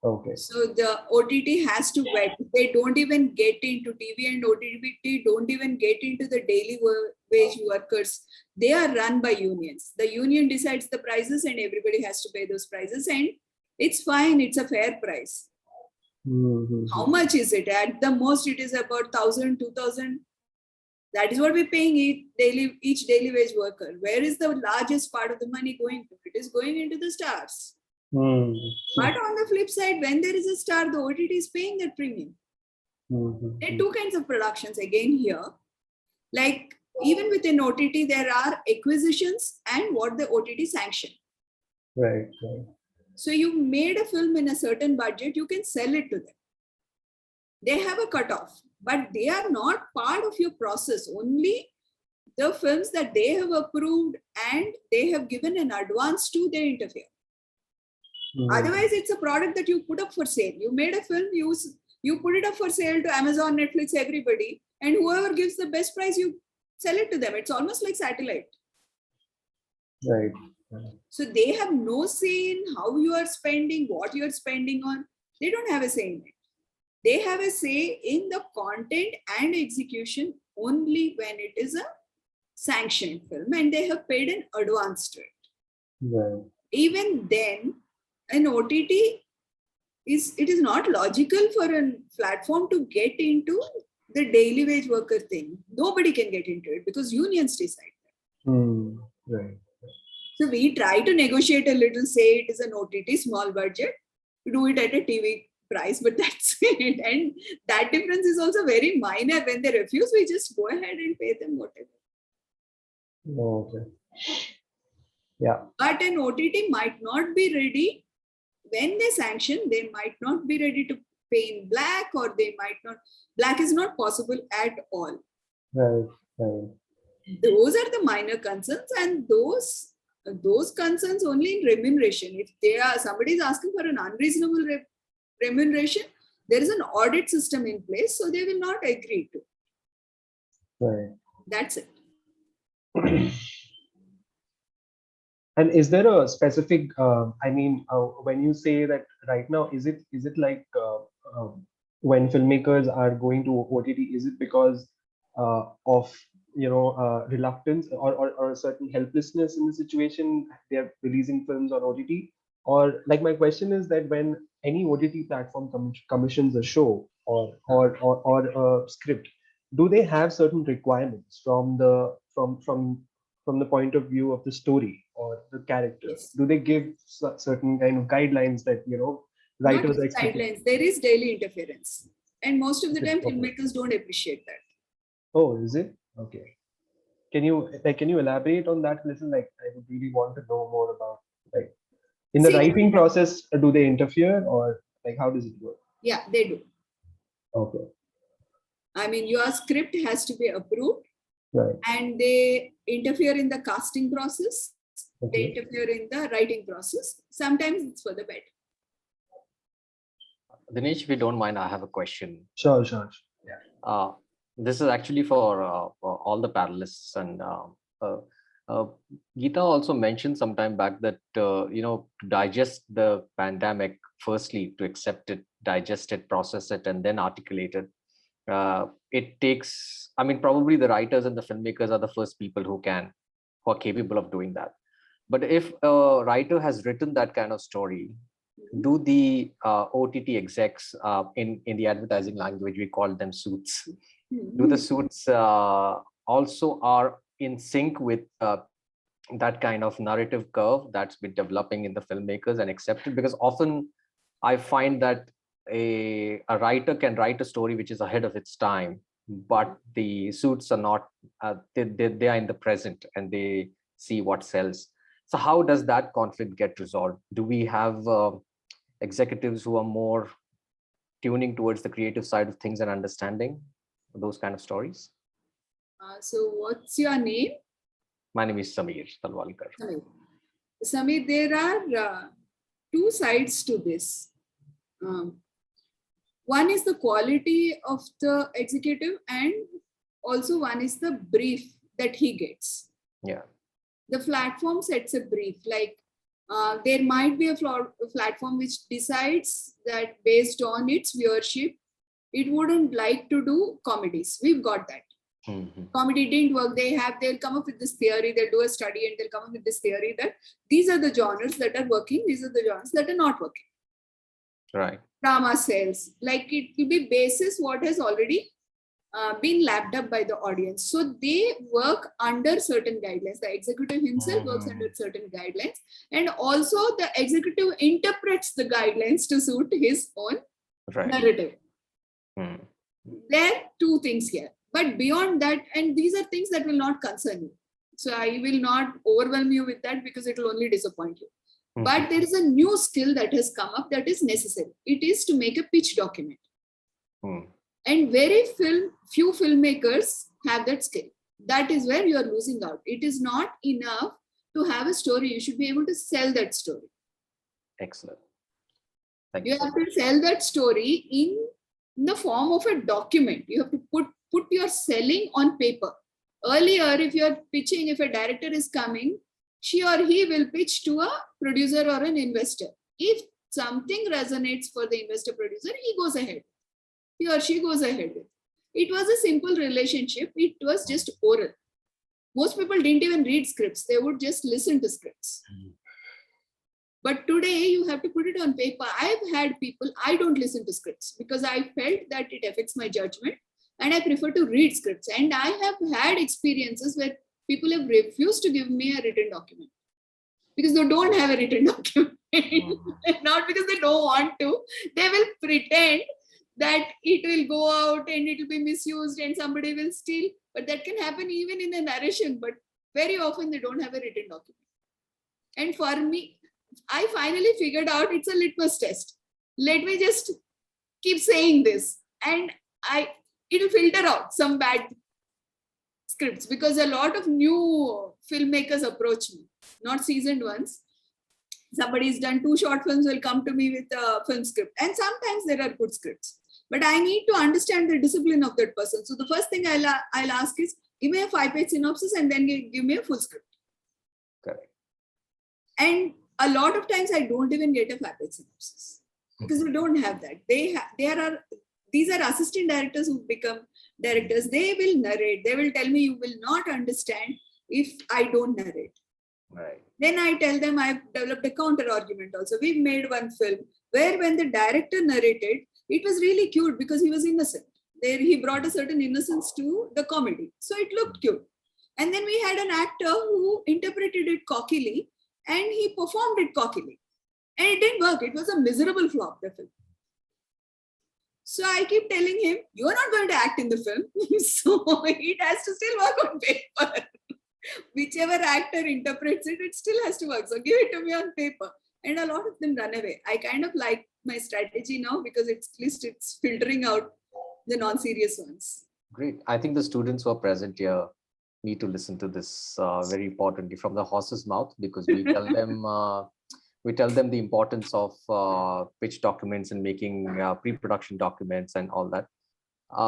Okay. So the OTT has to vet. They don't even get into TV, and OTT don't even get into the daily wage workers. They are run by unions. The union decides the prices and everybody has to pay those prices, and it's fine. It's a fair price. How much is it? At the most, it is about 1,000, 2,000. That is what we're paying each daily wage worker. Where is the largest part of the money going to? It is going into the stars. But on the flip side, when there is a star, the OTT is paying that premium. There are two kinds of productions again here. Like even within OTT, there are acquisitions and what the OTT sanction. Right. So you made a film in a certain budget, you can sell it to them. They have a cutoff, but they are not part of your process. Only the films that they have approved and they have given an advance to, they interfere. Otherwise, it's a product that you put up for sale. You made a film, you put it up for sale to Amazon, Netflix, everybody, and whoever gives the best price, you sell it to them. It's almost like satellite. Right. So they have no say in how you are spending, what you are spending on. They don't have a say in it. They have a say in the content and execution only when it is a sanctioned film and they have paid an advance to it. Right. Even then, an OTT is not logical for a platform to get into the daily wage worker thing. Nobody can get into it because unions decide that. Right. So we try to negotiate a little, say it is an OTT, small budget, do it at a TV price, but that's it. And that difference is also very minor. When they refuse, we just go ahead and pay them whatever. Okay. Yeah. But an OTT might not be ready. When they sanction, they might not be ready to pay in black, or they might not. Black is not possible at all. Right. Those are the minor concerns, and those concerns only in remuneration. If somebody is asking for an unreasonable remuneration, there is an audit system in place, so they will not agree to. Right. That's it. And is there a specific, when you say that right now, is it like when filmmakers are going to OTT, is it because of reluctance or a certain helplessness in the situation, they're releasing films on OTT? Or like my question is that when any OTT platform commissions a show or a script, do they have certain requirements from from the point of view of the story or the character? Yes. Do they give certain kind of guidelines that, Not writers just expect? guidelines, there is daily interference. And most of the Okay, time, okay. filmmakers don't appreciate that. Oh, is it? Okay. Can you elaborate on that a little? Like, I would really want to know more about, like, in the See, writing process, do they interfere, or like how does it work? Yeah, they do. Okay. I mean, your script has to be approved, Right. and they interfere in the casting process. They Okay. interfere in the writing process. Sometimes it's for the better. Dinesh, if you don't mind, I have a question. Sure. This is actually for all the panelists, and Geeta also mentioned some time back that to digest the pandemic, firstly to accept it, digest it, process it, and then articulate it. It takes, I mean, probably the writers and the filmmakers are the first people who are capable of doing that. But if a writer has written that kind of story, do the OTT execs, in the advertising language, we call them suits, do the suits also are in sync with that kind of narrative curve that's been developing in the filmmakers and accepted? Because often I find that a writer can write a story which is ahead of its time, but the suits are not, they are in the present and they see what sells. So how does that conflict get resolved? Do we have executives who are more tuning towards the creative side of things and understanding those kind of stories? So what's your name? My name is Samir Talwalkar. Samir, there are two sides to this. One is the quality of the executive, and also one is the brief that he gets. Yeah. The platform sets a brief, like there might be a platform which decides that based on its viewership, it wouldn't like to do comedies. We've got that. Comedy didn't work. They'll come up with this theory, they'll do a study and they'll come up with this theory that these are the genres that are working, these are the genres that are not working. Right. Drama sells. Like, it will be basis what has already been lapped up by the audience. So they work under certain guidelines. The executive himself works under certain guidelines, and also the executive interprets the guidelines to suit his own narrative. There are two things here. But beyond that, and these are things that will not concern you. So I will not overwhelm you with that because it will only disappoint you. But there is a new skill that has come up that is necessary. It is to make a pitch document. And very few filmmakers have that skill. That is where you are losing out. It is not enough to have a story. You should be able to sell that story. Excellent. Thank you have to sell that story in the form of a document. You have to put your selling on paper. Earlier, if you're pitching, if a director is coming, she or he will pitch to a producer or an investor. If something resonates for the investor producer, he goes ahead. He or she goes ahead with. It was a simple relationship. It was just oral. Most people didn't even read scripts. They would just listen to scripts. But today you have to put it on paper. I've had people, I don't listen to scripts because I felt that it affects my judgment and I prefer to read scripts. And I have had experiences where people have refused to give me a written document because they don't have a written document. Not because they don't want to. They will pretend that it will go out and it will be misused and somebody will steal. But that can happen even in a narration. But very often they don't have a written document. And for me, I finally figured out it's a litmus test. Let me just keep saying this and it'll filter out some bad scripts because a lot of new filmmakers approach me, not seasoned ones. Somebody's done 2 short films will come to me with a film script. And sometimes there are good scripts. But I need to understand the discipline of that person. So the first thing I'll ask is, give me a 5-page synopsis and then give me a full script. Correct. And a lot of times I don't even get a 5-page synopsis because we don't have that. These are assistant directors who become directors. They will narrate. They will tell me you will not understand if I don't narrate. Right. Then I tell them I've developed a counter argument also. We've made one film where when the director narrated, it was really cute because he was innocent. He brought a certain innocence to the comedy. So it looked cute. And then we had an actor who interpreted it cockily and he performed it cockily. And it didn't work. It was a miserable flop, the film. So I keep telling him, you're not going to act in the film. So it has to still work on paper. Whichever actor interprets it, it still has to work. So give it to me on paper. And a lot of them run away. I kind of like my strategy now because at least it's filtering out the non-serious ones. Great. I think the students who are present here need to listen to this very importantly from the horse's mouth, because we tell them the importance of pitch documents and making pre-production documents and all that.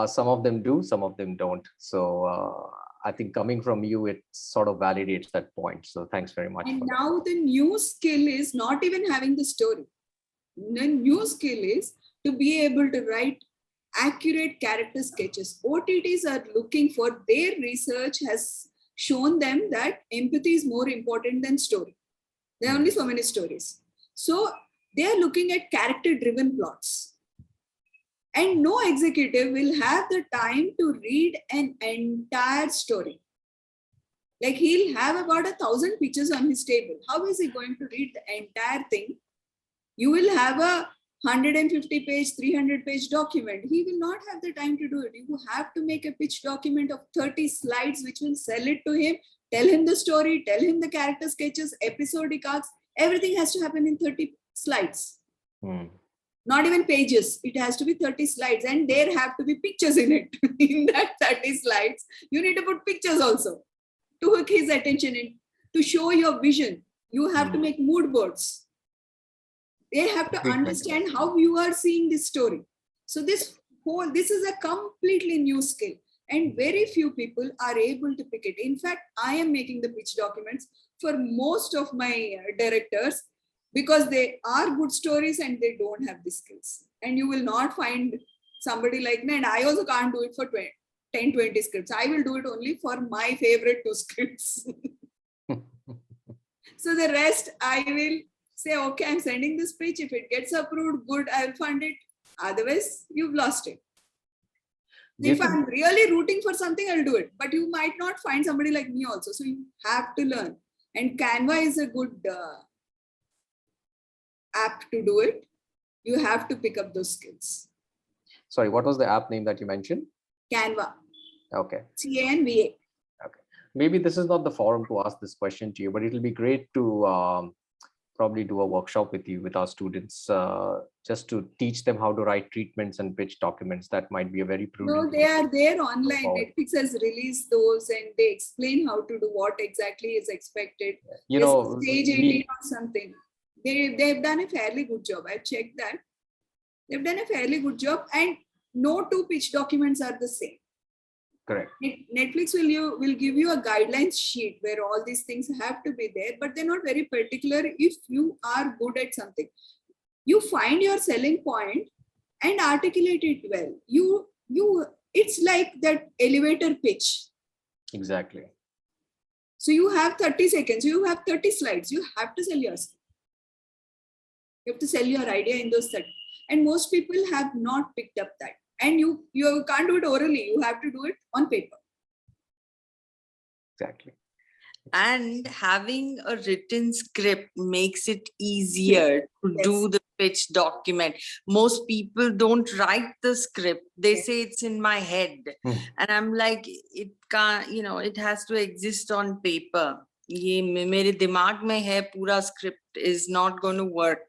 Some of them do, some of them don't. So I think coming from you, it sort of validates that point. So thanks very much. And now the new skill is not even having the story. The new skill is to be able to write accurate character sketches. OTTs are looking for, their research has shown them that empathy is more important than story. There are only so many stories. So they are looking at character-driven plots. And no executive will have the time to read an entire story. Like he'll have about 1,000 pictures on his table. How is he going to read the entire thing? You will have a 150-page, 300-page document. He will not have the time to do it. You have to make a pitch document of 30 slides, which will sell it to him, tell him the story, tell him the character sketches, episodic arcs. Everything has to happen in 30 slides. Not even pages. It has to be 30 slides. And there have to be pictures in it. In that 30 slides, you need to put pictures also to hook his attention in, to show your vision. You have to make mood boards. They have to understand how you are seeing this story. So this is a completely new skill, and very few people are able to pick it. In fact, I am making the pitch documents for most of my directors because they are good stories and they don't have the skills. And you will not find somebody like me, and I also can't do it for 10, 20 scripts. I will do it only for my favorite 2 scripts. So the rest I will say, okay, I'm sending this pitch. If it gets approved, good, I'll fund it. Otherwise, you've lost it. If I'm really rooting for something, I'll do it. But you might not find somebody like me also. So you have to learn. And Canva is a good app to do it. You have to pick up those skills. Sorry, what was the app name that you mentioned? Canva. Okay. CANVA. Okay. Maybe this is not the forum to ask this question to you, but it'll be great to probably do a workshop with you, with our students, just to teach them how to write treatments and pitch documents. That might be a very prudent. No, they are there online. Netflix has released those and they explain how to do what exactly is expected. You know, stage 18 or something. They've done a fairly good job. I've checked that. They've done a fairly good job, and no 2 pitch documents are the same. Correct. Netflix will give you a guidelines sheet where all these things have to be there, but they're not very particular. If you are good at something, you find your selling point and articulate it well. It's like that elevator pitch. Exactly. So you have 30 seconds, you have 30 slides, you have to sell yourself. You have to sell your idea in those 30. And most people have not picked up that. And you can't do it orally. You have to do it on paper. Exactly. And having a written script makes it easier to do the pitch document. Most people don't write the script. They say it's in my head. And I'm like, it can't, it has to exist on paper. ये मेरे दिमाग में है पूरा script is not going to work.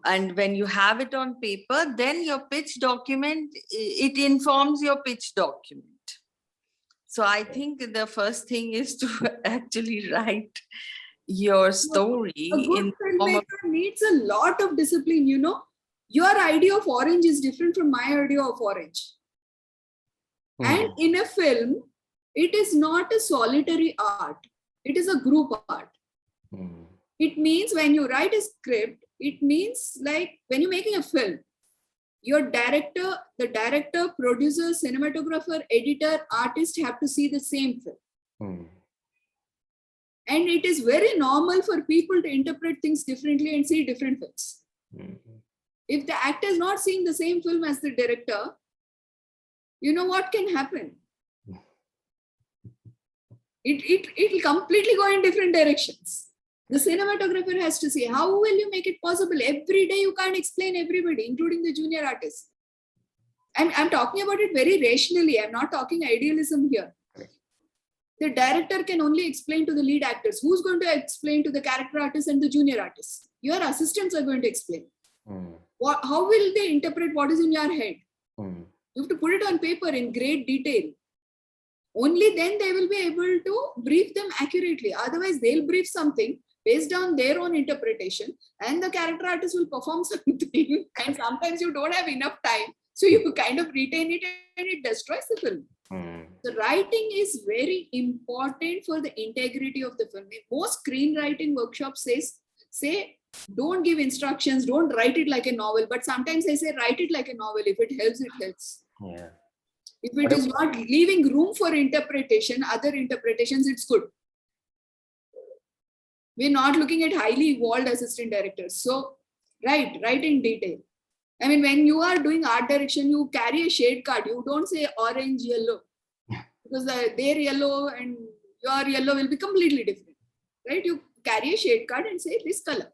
And when you have it on paper, then your pitch document, it informs your pitch document. So I think the first thing is to actually write your story. A good filmmaker needs a lot of discipline. Your idea of orange is different from my idea of orange. And in a film, it is not a solitary art. It is a group art. It means when you write a script, it means like when you're making a film, your director, the director, producer, cinematographer, editor, artist have to see the same film. And it is very normal for people to interpret things differently and see different films. If the actor is not seeing the same film as the director, you know what can happen? It will completely go in different directions. The cinematographer has to see, how will you make it possible? Every day you can't explain everybody, including the junior artists. I'm talking about it very rationally. I'm not talking idealism here. The director can only explain to the lead actors. Who's going to explain to the character artists and the junior artists? Your assistants are going to explain. How will they interpret what is in your head? You have to put it on paper in great detail. Only then they will be able to brief them accurately. Otherwise, they'll brief something based on their own interpretation, and the character artist will perform something. And sometimes you don't have enough time, so you kind of retain it and it destroys the film. The writing is very important for the integrity of the film. Most screenwriting workshops say don't give instructions, don't write it like a novel, but sometimes I say write it like a novel. If it helps, it helps. Yeah. If it is not leaving room for interpretation, other interpretations, it's good. We're not looking at highly evolved assistant directors. So write in detail. I mean, when you are doing art direction, you carry a shade card. You don't say orange, yellow, because their yellow and your yellow will be completely different, right? You carry a shade card and say this color.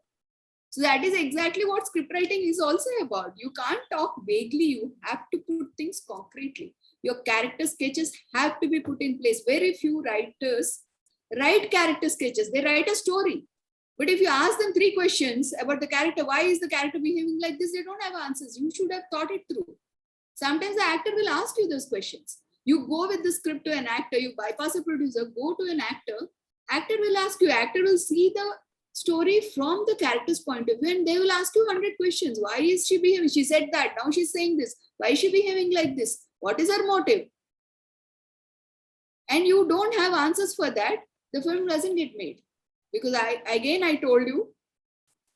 So that is exactly what script writing is also about. You can't talk vaguely. You have to put things concretely. Your character sketches have to be put in place. Very few writers write character sketches. They write a story. But if you ask them 3 questions about the character, why is the character behaving like this? They don't have answers. You should have thought it through. Sometimes the actor will ask you those questions. You go with the script to an actor, you bypass a producer, go to an actor. Actor will ask you, actor will see the story from the character's point of view, and they will ask you 100 questions. Why is she behaving? She said that, now she's saying this. Why is she behaving like this? What is her motive? And you don't have answers for that, the film doesn't get made. Because I told you,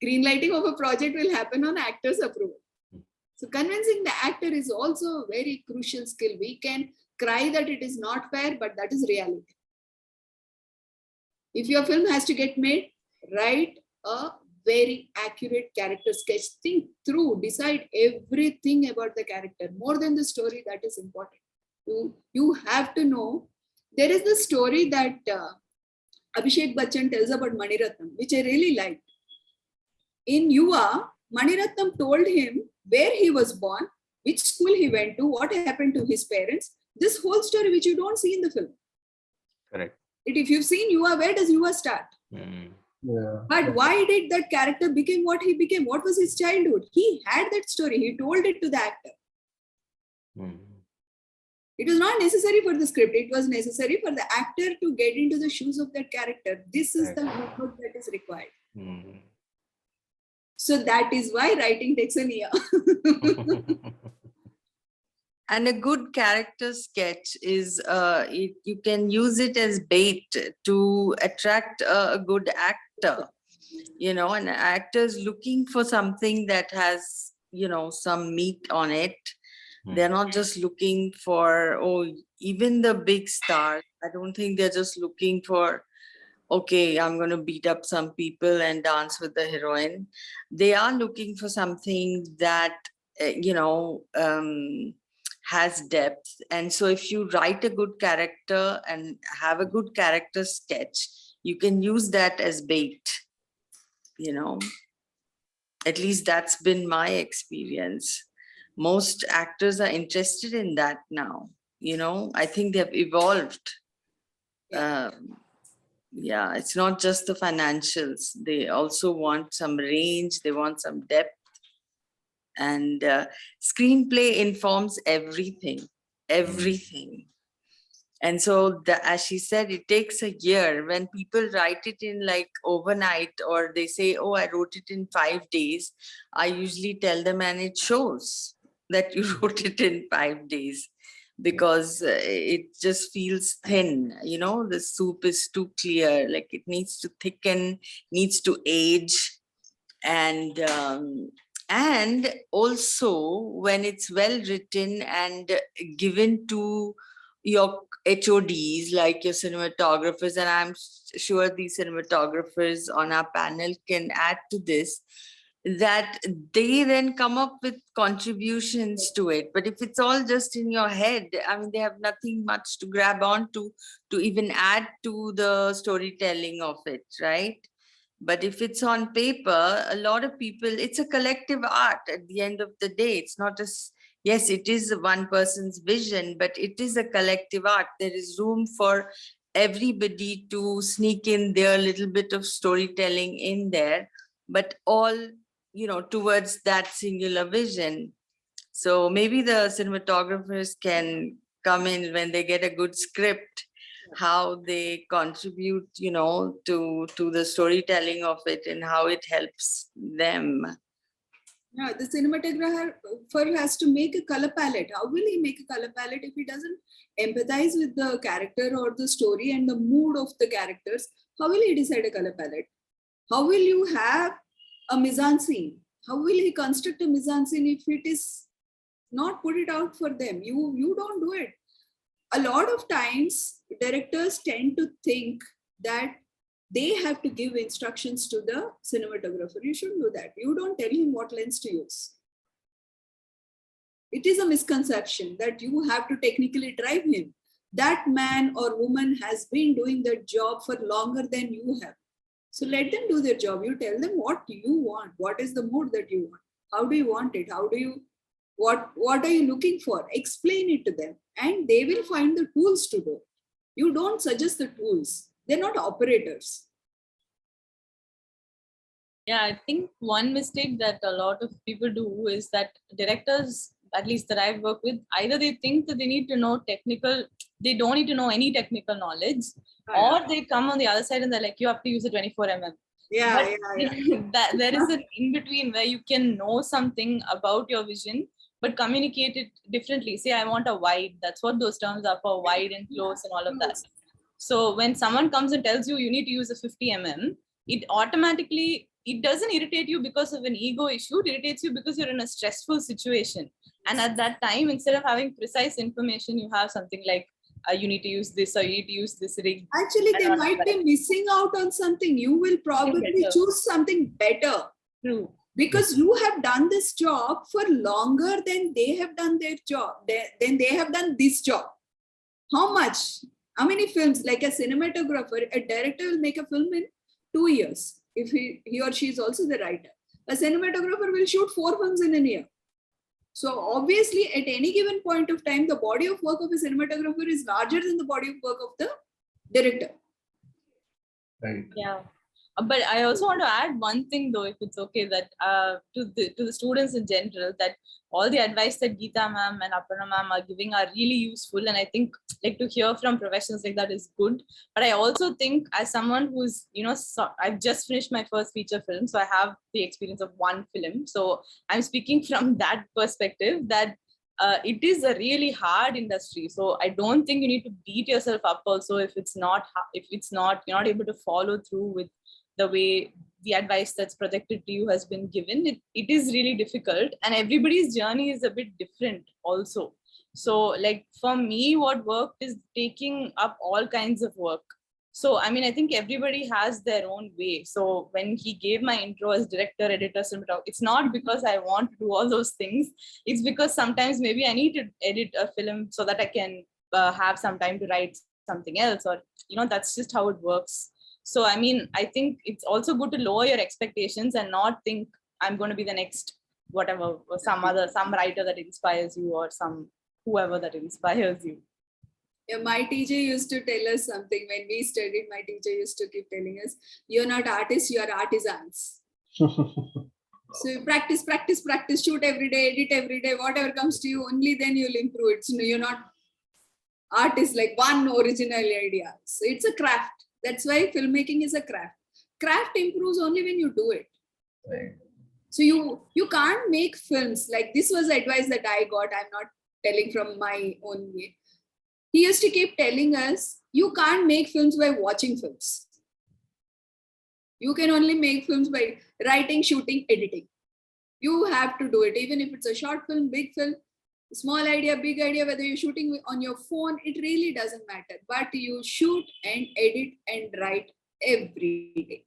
greenlighting of a project will happen on actor's approval. So convincing the actor is also a very crucial skill. We can cry that it is not fair, but that is reality. If your film has to get made, write a very accurate character sketch. Think through, decide everything about the character. More than the story, that is important. You have to know. There is the story that Abhishek Bachchan tells about Maniratnam, which I really liked. In Yuva, Maniratnam told him where he was born, which school he went to, what happened to his parents. This whole story, which you don't see in the film. Correct. If you've seen Yuva, where does Yuva start? Yeah. But why did that character become what he became? What was his childhood? He had that story. He told it to the actor. It was not necessary for the script. It was necessary for the actor to get into the shoes of that character. This is the method that is required. So that is why writing takes a year. And a good character sketch is, you can use it as bait to attract a good actor. You know, an actor is looking for something that has, you know, some meat on it. They're not just looking for, even the big stars. I don't think they're just looking for, okay, I'm going to beat up some people and dance with the heroine. They are looking for something that, has depth. And so if you write a good character and have a good character sketch, you can use that as bait, you know. At least that's been my experience. Most actors are interested in that now, you know. I think they've evolved. Yeah, it's not just the financials. They also want some range, they want some depth. And screenplay informs everything. And so, as she said, it takes a year. When people write it in like overnight, or they say, oh, I wrote it in 5 days, I usually tell them, and it shows that you wrote it in 5 days, because it just feels thin. You know, the soup is too clear, like it needs to thicken, needs to age. And also when it's well written and given to your HODs, like your cinematographers, and I'm sure these cinematographers on our panel can add to this, that they then come up with contributions to it. But if it's all just in your head, I mean, they have nothing much to grab onto to even add to the storytelling of it, right? But if it's on paper, a lot of people, it's a collective art at the end of the day. It's not as, yes, it is one person's vision, but it is a collective art. There is room for everybody to sneak in their little bit of storytelling in there, but all, towards that singular vision. So maybe the cinematographers can come in when they get a good script, how they contribute, to the storytelling of it and how it helps them. Yeah, the cinematographer has to make a color palette. How will he make a color palette if he doesn't empathize with the character or the story and the mood of the characters? How will he decide a color palette? How will you have a mise-en-scene? How will he construct a mise-en-scene if it is not put it out for them? You don't do it. A lot of times, directors tend to think that they have to give instructions to the cinematographer. You shouldn't do that. You don't tell him what lens to use. It is a misconception that you have to technically drive him. That man or woman has been doing their job for longer than you have. So let them do their job. You tell them what you want. What is the mood that you want? How do you want it? What are you looking for? Explain it to them and they will find the tools to do it. You don't suggest the tools. They're not operators. Yeah, I think one mistake that a lot of people do is that directors, at least that I've worked with, either they think that they need to know they don't need to know any technical knowledge, or they come on the other side and they're like, you have to use a 24 mm. Yeah. That there is an in between where you can know something about your vision, but communicate it differently. Say, I want a wide. That's what those terms are for, wide and close and all of that. So when someone comes and tells you you need to use a 50 mm, it doesn't irritate you because of an ego issue. It irritates you because you're in a stressful situation. And at that time, instead of having precise information, you have something like, you need to use this or you need to use this rig. Actually, they might be missing out on something. You will probably choose something better. True. Because you have done this job for longer than they have done their job. Then they have done this job. How much? How many films? Like a cinematographer, a director will make a film in 2 years. If he or she is also the writer. A cinematographer will shoot 4 films in a year. So obviously, at any given point of time, the body of work of a cinematographer is larger than the body of work of the director. Right. Yeah. But I also want to add one thing, though, if it's okay, that to the students in general, that all the advice that Geeta ma'am and Aparna ma'am are giving are really useful. And I think like to hear from professionals like that is good. But I also think as someone who's, I've just finished my first feature film. So I have the experience of one film. So I'm speaking from that perspective that it is a really hard industry. So I don't think you need to beat yourself up also if you're not able to follow through with the way the advice that's projected to you has been given. It is really difficult, and everybody's journey is a bit different also. So like for me, what worked is taking up all kinds of work. So I mean, I think everybody has their own way. So when he gave my intro as director, editor, cinematographer, it's not because I want to do all those things. It's because sometimes maybe I need to edit a film so that I can have some time to write something else, or that's just how it works. So, I mean, I think it's also good to lower your expectations and not think I'm going to be the next whatever, or some writer that inspires you, or some whoever that inspires you. Yeah, my teacher used to tell us something when we studied. My teacher used to keep telling us, you're not artists, you are artisans. So you practice, shoot every day, edit every day, whatever comes to you, only then you'll improve it. So you're not artists like one original idea. So it's a craft. That's why filmmaking is a craft. Craft improves only when you do it. Right. So you can't make films like this was advice that I got. I'm not telling from my own way. He used to keep telling us, you can't make films by watching films. You can only make films by writing, shooting, editing. You have to do it, even if it's a short film, big film, small idea, big idea, whether you're shooting on your phone, it really doesn't matter. But you shoot and edit and write every day.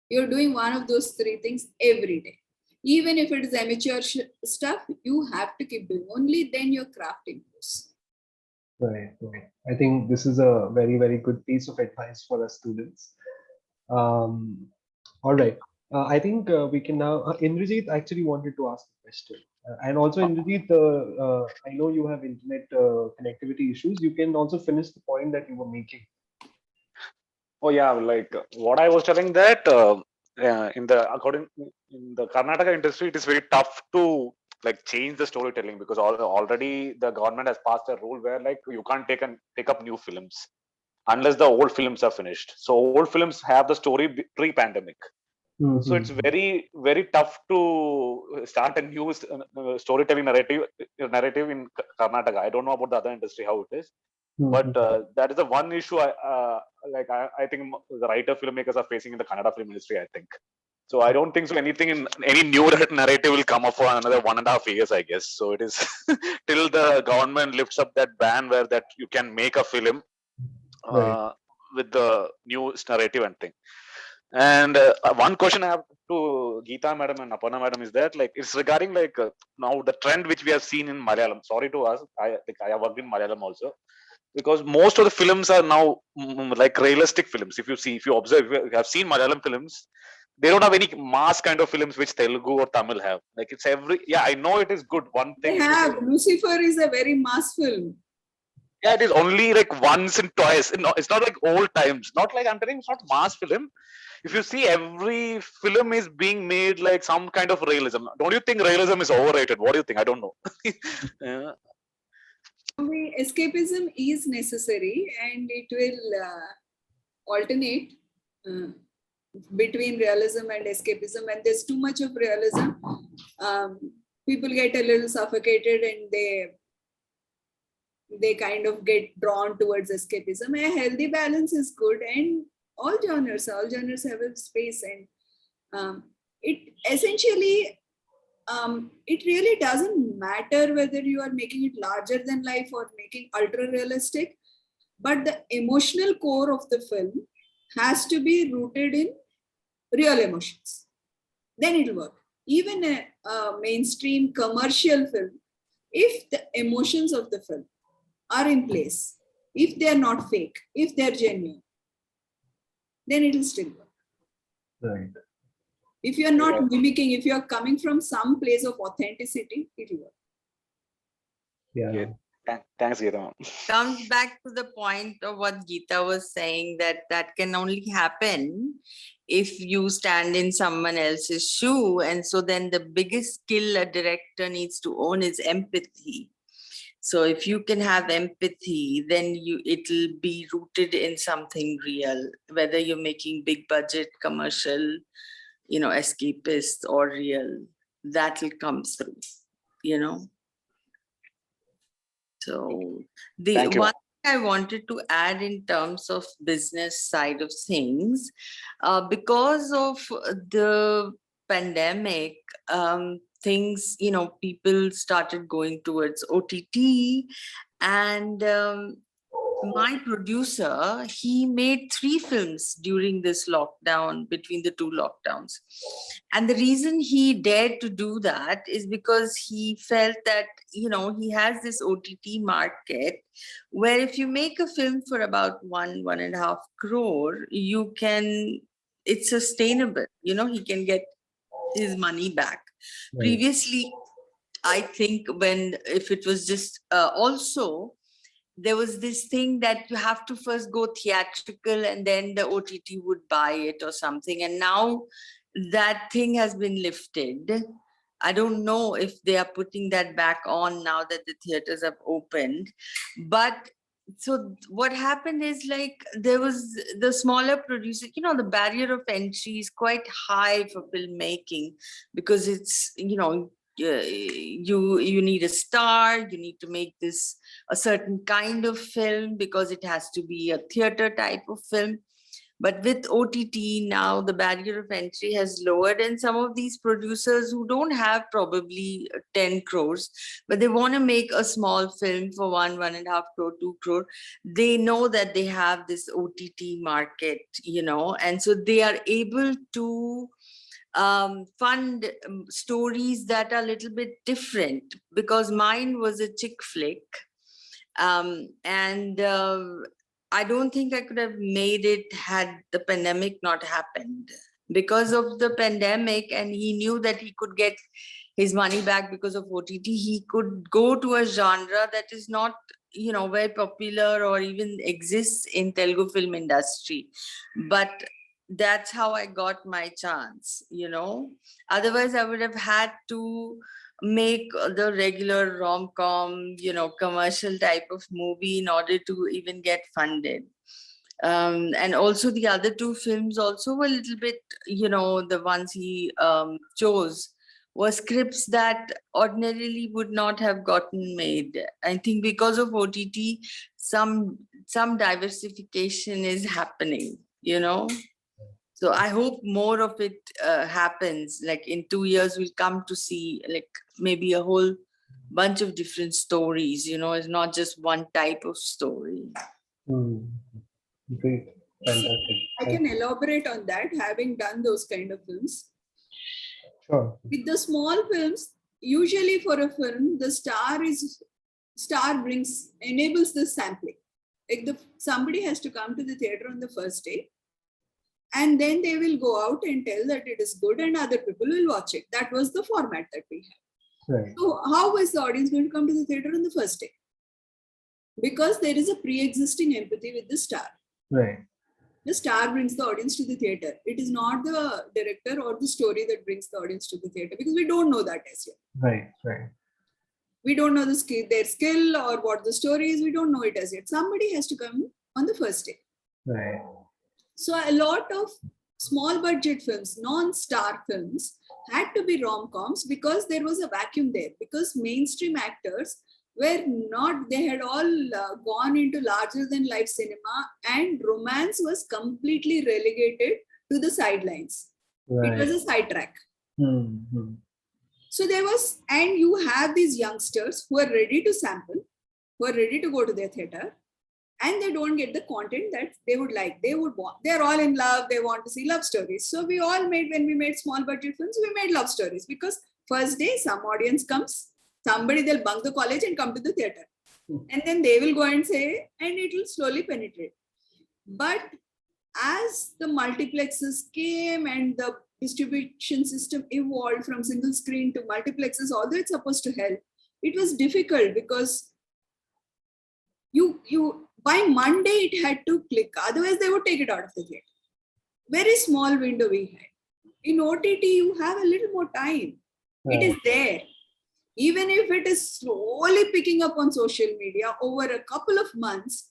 You're doing one of those 3 things every day. Even if it is amateur stuff, you have to keep doing. Only then your craft improves. Right. I think this is a very, very good piece of advice for us students. All right. I think we can now. Indrajit actually wanted to ask a question. And also, Indrajit, I know you have internet connectivity issues. You can also finish the point that you were making. Oh yeah, like what I was telling that in the Karnataka industry, it is very tough to like change the storytelling because already the government has passed a rule where like you can't take up new films unless the old films are finished. So old films have the story pre-pandemic. So it's very, very tough to start a new storytelling narrative in Karnataka. I don't know about the other industry how it is, but that is the one issue I think the writer filmmakers are facing in the Kannada film industry. I think so. I don't think so. Any new narrative will come up for another 1.5 years, I guess. So it is till the government lifts up that ban where that you can make a film with the new narrative and thing. And one question I have to Geeta madam and Aparna madam is that like it's regarding like now the trend which we have seen in Malayalam. Sorry to ask, I have worked in Malayalam also, because most of the films are now like realistic films. If you observe, if you have seen Malayalam films, they don't have any mass kind of films which Telugu or Tamil have. Like it's I know it is good. One thing They have Lucifer is a very mass film. Yeah, it is only like once and twice. It's not like old times. Not like I'm telling you, it's not mass film. If you see, every film is being made like some kind of realism. Don't you think realism is overrated? What do you think? I don't know. Yeah. Escapism is necessary, and it will alternate between realism and escapism. When there's too much of realism, people get a little suffocated and they kind of get drawn towards escapism. A healthy balance is good, and all genres have a space, and it essentially it really doesn't matter whether you are making it larger than life or making ultra realistic, but the emotional core of the film has to be rooted in real emotions. Then it'll work. Even a mainstream commercial film, if the emotions of the film are in place, if they are not fake, if they are genuine, then it will still work. Right. If you are not mimicking, if you are coming from some place of authenticity, it will work. Yeah. Thanks, Geeta. Comes back to the point of what Geeta was saying, that can only happen if you stand in someone else's shoe. And so then the biggest skill a director needs to own is empathy. So if you can have empathy, then it'll be rooted in something real, whether you're making big budget commercial, escapist or real, that'll come through, So the one thing I wanted to add in terms of business side of things, because of the pandemic, things, people started going towards OTT, and my producer, he made 3 films during this lockdown, between the 2 lockdowns. And the reason he dared to do that is because he felt that, he has this OTT market where if you make a film for about 1.5 crore, it's sustainable, he can get his money back. Right. Previously, I think if it was just also, there was this thing that you have to first go theatrical and then the OTT would buy it or something. And now that thing has been lifted. I don't know if they are putting that back on now that the theaters have opened. But so what happened is, like, there was the smaller producers, the barrier of entry is quite high for filmmaking because it's, you need a star, you need to make this a certain kind of film because it has to be a theater type of film. But with OTT now, the barrier of entry has lowered, and some of these producers who don't have probably 10 crores, but they want to make a small film for 1.5 crore, 2 crore, they know that they have this OTT market, and so they are able to fund stories that are a little bit different, because mine was a chick flick. And I don't think I could have made it had the pandemic not happened. Because of the pandemic, and he knew that he could get his money back because of OTT, he could go to a genre that is not, very popular or even exists in Telugu film industry. But that's how I got my chance, Otherwise, I would have had to make the regular rom-com, commercial type of movie in order to even get funded. And also the other two films also were a little bit, the ones he chose were scripts that ordinarily would not have gotten made. I think because of OTT, some diversification is happening, So I hope more of it happens. Like in 2 years, we'll come to see like maybe a whole bunch of different stories, it's not just one type of story. Great. Fantastic. I can elaborate on that, having done those kind of films. Sure. With the small films, usually for a film, the star enables the sampling. Like somebody has to come to the theater on the first day, and then they will go out and tell that it is good and other people will watch it. That was the format that we had. Right. So how is the audience going to come to the theater on the first day? Because there is a pre-existing empathy with the star. Right. The star brings the audience to the theater. It is not the director or the story that brings the audience to the theater, because we don't know that as yet. Right. We don't know their skill or what the story is. We don't know it as yet. Somebody has to come on the first day. Right. So a lot of small budget films, non-star films, had to be rom-coms because there was a vacuum there. Because mainstream actors were not, they had all gone into larger than life cinema, and romance was completely relegated to the sidelines. Right. It was a sidetrack. Mm-hmm. So there was, and you have these youngsters who are ready to sample, who are ready to go to their theater, and they don't get the content that they would like. They would want, they're all in love, they want to see love stories. So we all made, when we made small budget films, we made love stories, because first day some audience comes, somebody, they'll bunk the college and come to the theater. And then they will go and say, and it will slowly penetrate. But as the multiplexes came and the distribution system evolved from single screen to multiplexes, although it's supposed to help, it was difficult because you by Monday it had to click, otherwise they would take it out of the theater. Very small window we had. In OTT, you have a little more time. It is there. Even if it is slowly picking up on social media over a couple of months,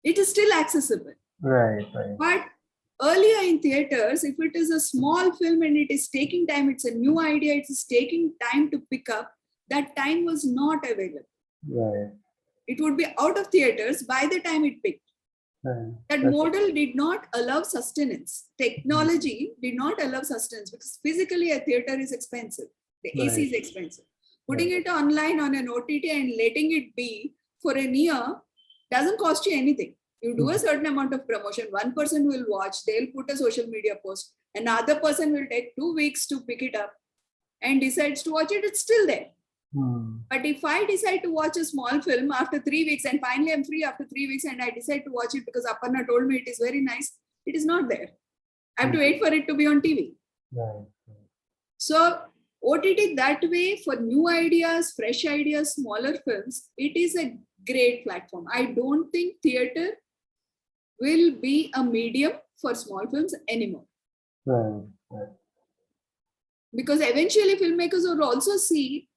it is still accessible. Right. But earlier in theaters, if it is a small film and it is taking time, it's a new idea, it is taking time to pick up, that time was not available. Right. It would be out of theaters by the time it picked. Right. That model did not allow sustenance. Technology did not allow sustenance, because physically a theater is expensive. The AC is expensive. Putting it online on an OTT and letting it be for a year doesn't cost you anything. You do a certain amount of promotion. One person will watch, they'll put a social media post. Another person will take 2 weeks to pick it up and decides to watch it. It's still there. But if I decide to watch a small film after 3 weeks, and finally I'm free after 3 weeks, and I decide to watch it because Aparna told me it is very nice, it is not there. I have to wait for it to be on TV. Right. So OTT that way, for new ideas, fresh ideas, smaller films, it is a great platform. I don't think theater will be a medium for small films anymore. Right. Because eventually filmmakers will also see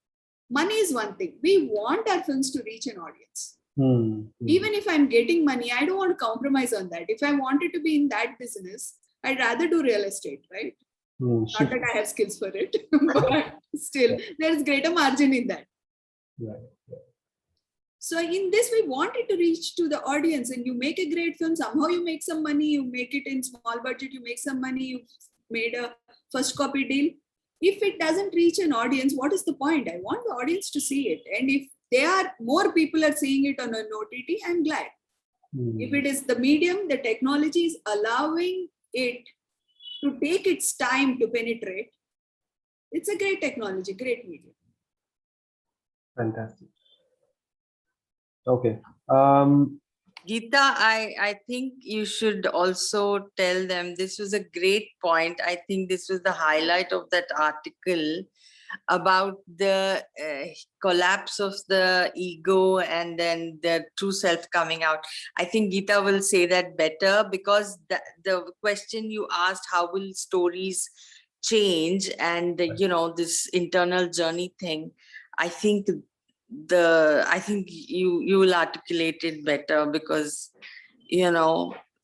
money is one thing. We want our films to reach an audience. Even if I'm getting money, I don't want to compromise on that. If I wanted to be in that business, I'd rather do real estate, right? Not that I have skills for it, but still, there's greater margin in that. Right. So in this, we wanted to reach to the audience, and you make a great film, somehow you make some money, you make it in small budget, you make some money, you made a first copy deal. If it doesn't reach an audience, what is the point? I want the audience to see it. And if more people are seeing it on an OTT, I'm glad. If it is the medium, the technology is allowing it to take its time to penetrate, it's a great technology, great medium. Fantastic. Okay. Geeta, I think you should also tell them, this was a great point. I think this was the highlight of that article about the collapse of the ego and then the true self coming out. I think Geeta will say that better, because the question you asked, how will stories change, and this internal journey thing, I think you will articulate it better, because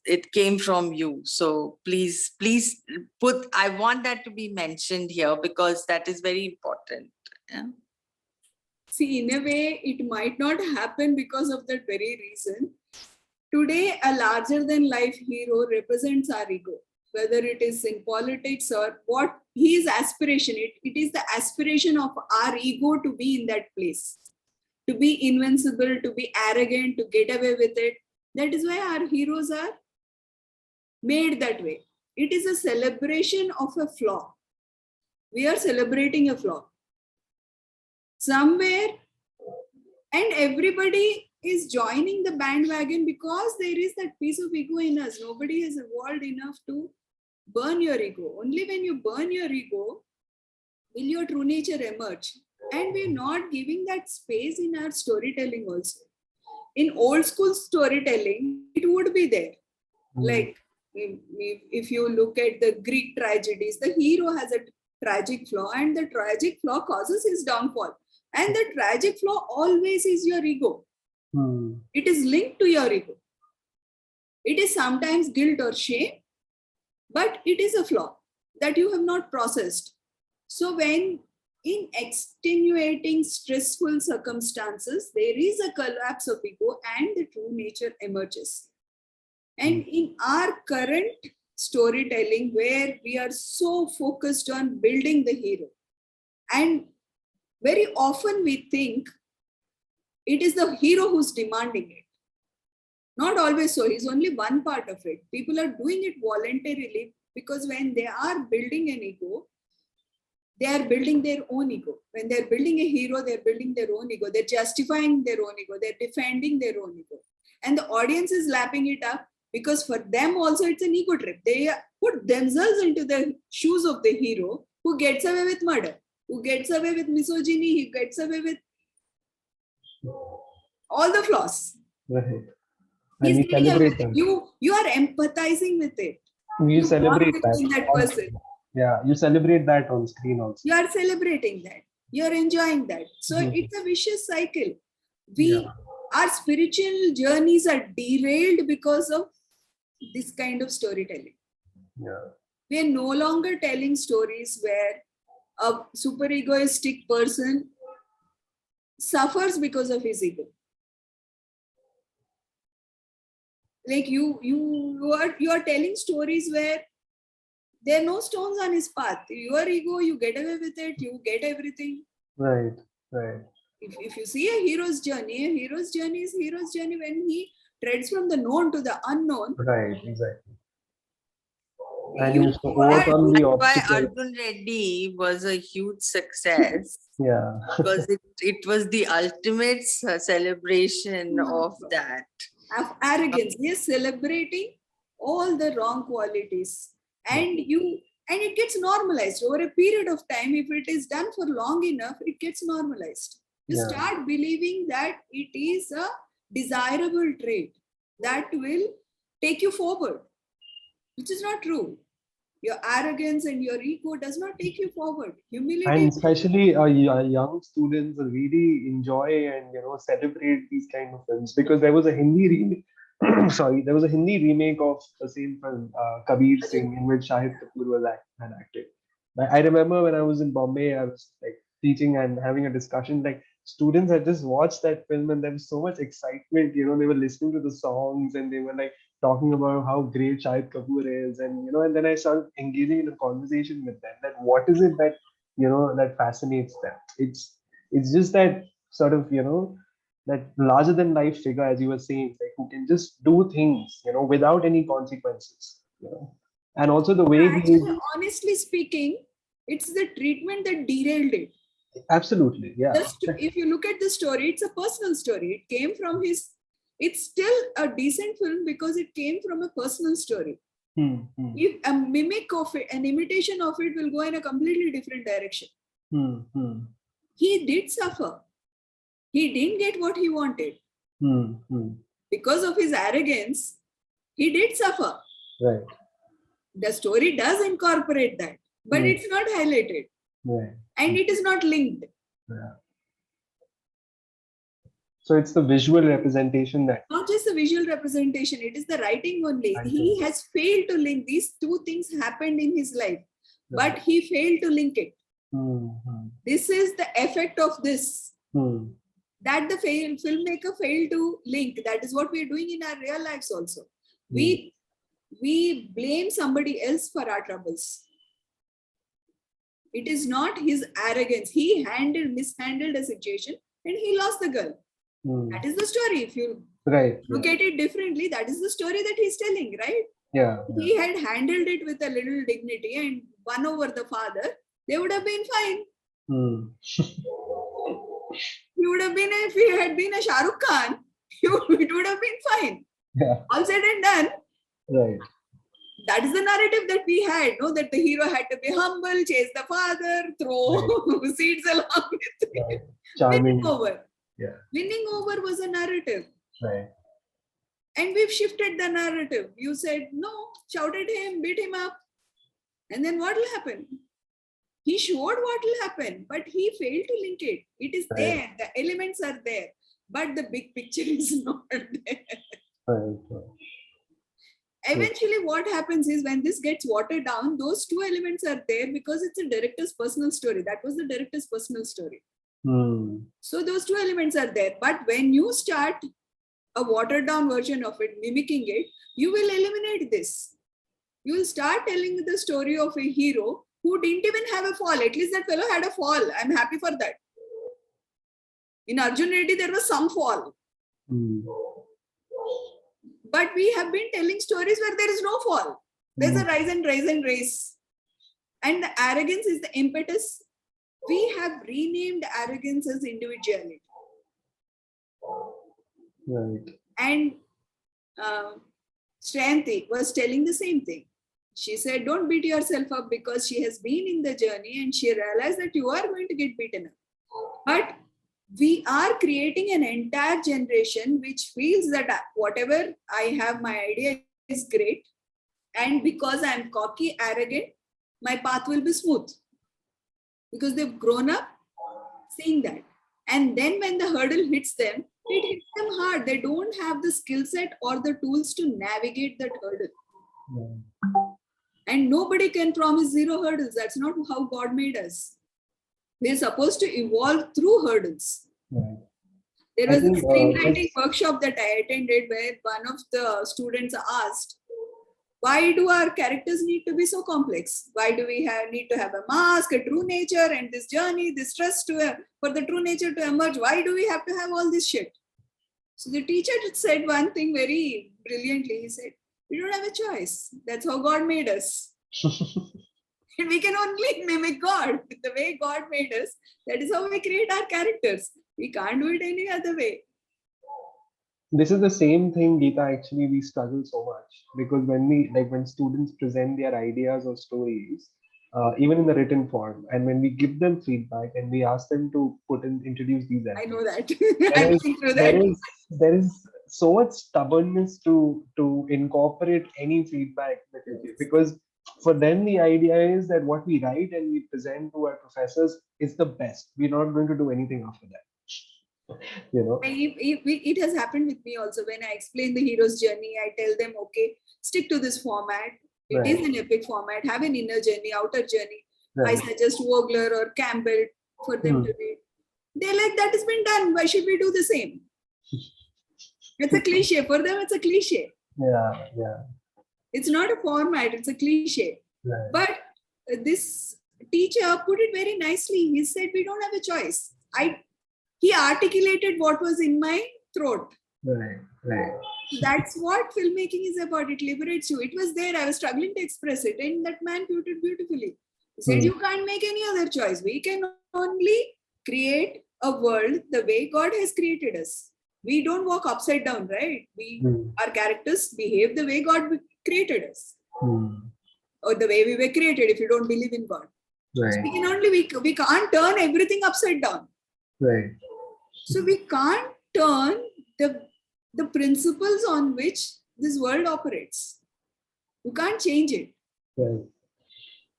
it came from you. So please I want that to be mentioned here, because that is very important. Yeah. See, in a way, it might not happen because of that very reason. Today, a larger than life hero represents our ego, whether it is in politics or what his aspiration. It is the aspiration of our ego to be in that place, to be invincible, to be arrogant, to get away with it. That is why our heroes are made that way. It is a celebration of a flaw. We are celebrating a flaw. Somewhere, and everybody is joining the bandwagon because there is that piece of ego in us. Nobody has evolved enough to burn your ego. Only when you burn your ego will your true nature emerge. And we're not giving that space in our storytelling also. In old school storytelling, it would be there. Like if you look at the Greek tragedies, the hero has a tragic flaw, and the tragic flaw causes his downfall. And the tragic flaw always is your ego. It is linked to your ego. It is sometimes guilt or shame, but it is a flaw that you have not processed. So when in extenuating stressful circumstances, there is a collapse of ego and the true nature emerges. And in our current storytelling, where we are so focused on building the hero, and very often we think it is the hero who's demanding it. Not always so. He's only one part of it. People are doing it voluntarily, because when they are building an ego, they are building their own ego. When they're building a hero, they're building their own ego. They're justifying their own ego. They're defending their own ego. And the audience is lapping it up, because for them also it's an ego trip. They put themselves into the shoes of the hero who gets away with murder, who gets away with misogyny, he gets away with all the flaws. Right. He's And we getting away. celebrate that. You are empathizing with it. You celebrate want to be that person. Yeah, you celebrate that on screen also. You are celebrating that. You are enjoying that. So it's a vicious cycle. Our spiritual journeys are derailed because of this kind of storytelling. We are no longer telling stories where a super egoistic person suffers because of his ego. Like you are telling stories where there are no stones on his path. Your ego, you get away with it, you get everything. Right. If you see a hero's journey is hero's journey when he treads from the known to the unknown. Right, exactly. And you overcome the obstacles. That's why Arjun Reddy was a huge success. Because it was the ultimate celebration of that. Of arrogance. He is celebrating all the wrong qualities. And it gets normalized over a period of time. If it is done for long enough, it gets normalized. You start believing that it is a desirable trait that will take you forward, which is not true. Your arrogance and your ego does not take you forward. Humility. And especially young students really enjoy and celebrate these kind of films, because there was a Hindi remake. There was a Hindi remake of the same film, Kabir Singh, in which Shahid Kapoor had acted. I remember when I was in Bombay, I was like teaching and having a discussion. Like students had just watched that film, and there was so much excitement. They were listening to the songs, and they were like talking about how great Shahid Kapoor is, and and then I started engaging in a conversation with them. That what is it that that fascinates them? It's just that sort of that larger than life figure, as you were saying, like who can just do things without any consequences. And also the way actually, honestly speaking, it's the treatment that derailed it. Absolutely, yeah. Just if you look at the story, it's a personal story. It came from his. It's still a decent film because it came from a personal story. If a mimic of it, an imitation of it, will go in a completely different direction. He did suffer. He didn't get what he wanted. Because of his arrogance, he did suffer. Right. The story does incorporate that, but it's not highlighted. Right. And it is not linked. Yeah. So it's the visual representation that. Not just the visual representation, it is the writing only. He has failed to link. These two things happened in his life, but he failed to link it. This is the effect of this. That the filmmaker failed to link. That is what we are doing in our real lives also. We blame somebody else for our troubles. It is not his arrogance. He mishandled a situation and he lost the girl. That is the story. If you look at it differently, that is the story that he's telling, right? Yeah. He had handled it with a little dignity and won over the father, they would have been fine. He would have been, if he had been a Shah Rukh Khan, it would have been fine. Yeah. All said and done. Right. That is the narrative that we had, no? That the hero had to be humble, chase the father, throw seeds along with it. Charming. Winning over. Yeah. Winning over was a narrative. Right. And we've shifted the narrative. You said, no, shouted him, beat him up. And then what will happen? He showed what will happen, but he failed to link it. It is there. The elements are there. But the big picture is not there. Right. Eventually, what happens is when this gets watered down, those two elements are there because it's a director's personal story. That was the director's personal story. So those two elements are there. But when you start a watered down version of it, mimicking it, you will eliminate this. You will start telling the story of a hero who didn't even have a fall. At least that fellow had a fall. I'm happy for that. In Arjun Reddy, there was some fall. But we have been telling stories where there is no fall. There's a rise and rise and rise. And the arrogance is the impetus. We have renamed arrogance as individuality. Right. And Shriyan was telling the same thing. She said, don't beat yourself up because she has been in the journey and she realized that you are going to get beaten up. But we are creating an entire generation which feels that whatever I have, my idea is great. And because I'm cocky, arrogant, my path will be smooth. Because they've grown up seeing that. And then when the hurdle hits them, it hits them hard. They don't have the skill set or the tools to navigate that hurdle. And nobody can promise zero hurdles. That's not how God made us. We're supposed to evolve through hurdles. There was a screenwriting workshop that I attended where one of the students asked, why do our characters need to be so complex? Why do we need to have a mask, a true nature, and this journey, this trust for the true nature to emerge? Why do we have to have all this shit? So the teacher said one thing very brilliantly. He said, we don't have a choice. That's how God made us. And we can only mimic God. The way God made us, that is how we create our characters. We can't do it any other way. This is the same thing, Geeta, actually we struggle so much because when students present their ideas or stories, even in the written form, and when we give them feedback and we ask them to introduce these elements. I know that. There is so much stubbornness to incorporate any feedback that you give, because for them the idea is that what we write and we present to our professors is the best. We're not going to do anything after that. You know, it has happened with me also. When I explain the hero's journey, I tell them, okay, stick to this format. It is an epic format. Have an inner journey, outer journey. I suggest Vogler or Campbell for them to read. They're like, that has been done. Why should we do the same? It's a cliche. For them, it's a cliche. Yeah. It's not a format. It's a cliche. Right. But this teacher put it very nicely. He said, we don't have a choice. He articulated what was in my throat. Right. that's what filmmaking is about. It liberates you. It was there. I was struggling to express it, and that man put it beautifully. He said, "You can't make any other choice. We can only create a world the way God has created us. We don't walk upside down, right? Our characters behave the way God created us, or the way we were created. If you don't believe in God, Right. so we can't turn everything upside down. Right. So we can't turn the principles on which this world operates. You can't change it. Right.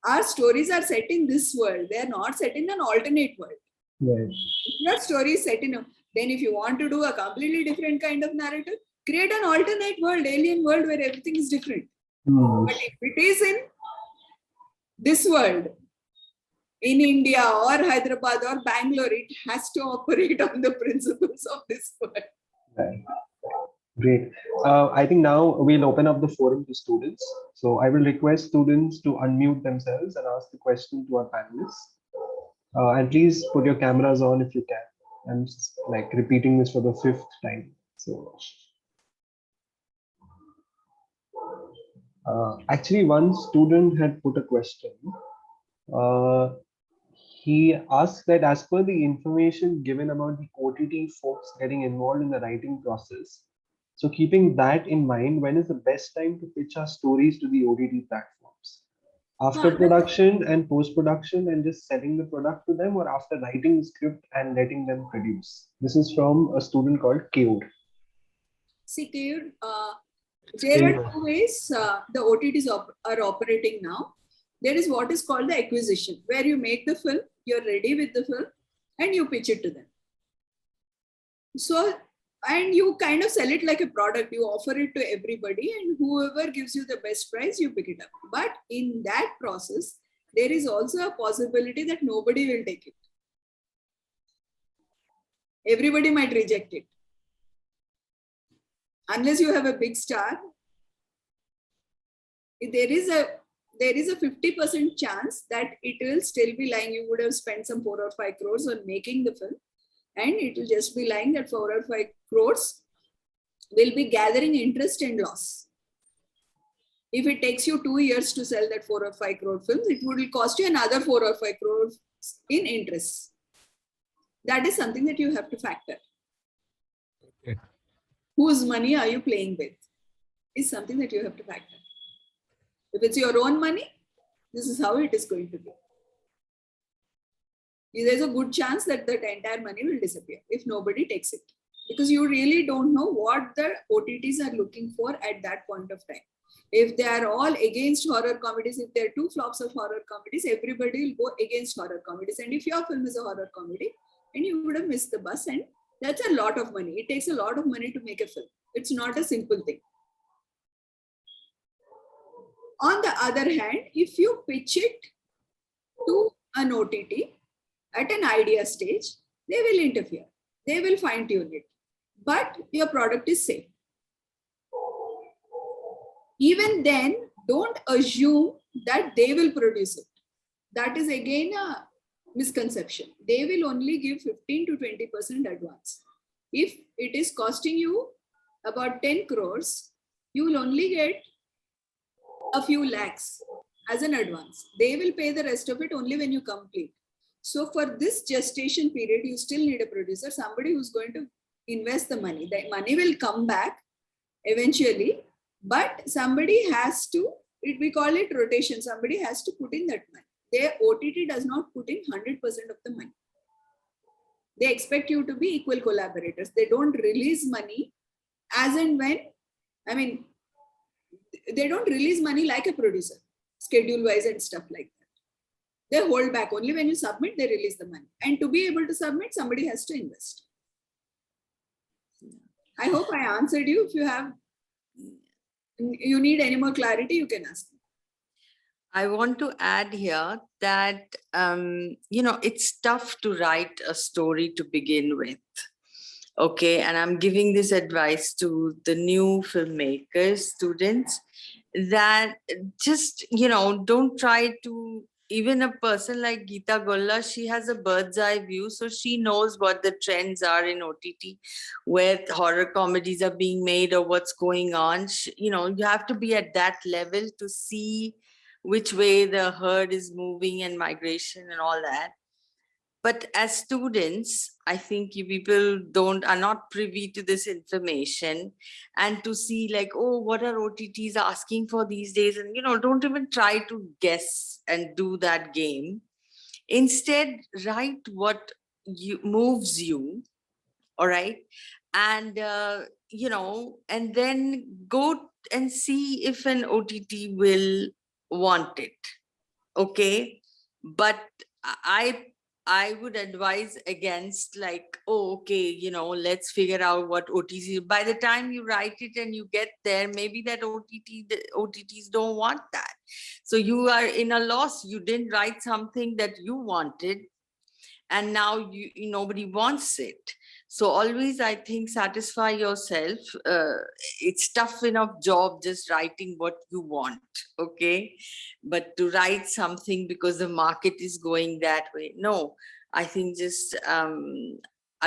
Our stories are set in this world. They are not set in an alternate world. Right. If your story is set in then if you want to do a completely different kind of narrative, create an alternate world, alien world where everything is different. But if it is in this world, in India or Hyderabad or Bangalore, it has to operate on the principles of this world. Right. Great. I think now we'll open up the forum to students. So I will request students to unmute themselves and ask the question to our panelists. And please put your cameras on if you can. I'm just like repeating this for the 5th time. So actually, one student had put a question. He asked that as per the information given about the OTT folks getting involved in the writing process, so keeping that in mind, when is the best time to pitch our stories to the OTT platforms? After production and post-production and just selling the product to them, or after writing the script and letting them produce? This is from a student called Keyur. See, Keyur, there are 2 ways the OTTs are operating now. There is what is called the acquisition, where you make the film, you're ready with the film, and you pitch it to them. So, and you kind of sell it like a product. You offer it to everybody, and whoever gives you the best price, you pick it up. But in that process, there is also a possibility that nobody will take it. Everybody might reject it. Unless you have a big star, there is a 50% chance that it will still be lying. You would have spent some 4 or 5 crores on making the film, and it will just be lying that 4 or 5 crores will be gathering interest and loss. If it takes you 2 years to sell that 4 or 5 crore films, it would cost you another 4 or 5 crores in interest. That is something that you have to factor. Okay. Whose money are you playing with? Is something that you have to factor. If it's your own money, this is how it is going to be. There's a good chance that that entire money will disappear if nobody takes it. Because you really don't know what the OTTs are looking for at that point of time. If they are all against horror comedies, if there are 2 flops of horror comedies, everybody will go against horror comedies. And if your film is a horror comedy, and you would have missed the bus, and that's a lot of money. It takes a lot of money to make a film. It's not a simple thing. On the other hand, if you pitch it to an OTT at an idea stage, they will interfere. They will fine tune it. But your product is safe. Even then, don't assume that they will produce it. That is again a misconception. They will only give 15 to 20% advance. If it is costing you about 10 crores, you will only get a few lakhs as an advance. They will pay the rest of it only when you complete. So for this gestation period, you still need a producer, somebody who's going to invest the money. The money will come back eventually, but somebody has to, we call it rotation. Somebody has to put in that money. Their OTT does not put in 100% of the money. They expect you to be equal collaborators. They don't release money as and when, they don't release money like a producer, schedule wise and stuff like that. They hold back. Only when you submit, they release the money. And to be able to submit, somebody has to invest. I hope I answered you. If you need any more clarity, you can ask me. I want to add here that, it's tough to write a story to begin with. Okay, and I'm giving this advice to the new filmmakers, students, that just, don't try to even a person like Geeta Golla, she has a bird's eye view. So she knows what the trends are in OTT, where horror comedies are being made or what's going on. You know, you have to be at that level to see which way the herd is moving and migration and all that. But as students, I think you people are not privy to this information, and to see like, oh, what are OTTs asking for these days? And, you know, don't even try to guess and do that game. Instead, write what moves you, all right? And, you know, and then go and see if an OTT will want it, okay? But I would advise against like, oh, okay, you know, let's figure out what OTT. By the time you write it and you get there, maybe that the OTTs don't want that. So you are in a loss. You didn't write something that you wanted, and now nobody wants it. So always, I think, satisfy yourself. It's tough enough job just writing what you want, okay? But to write something because the market is going that way, no. I think just I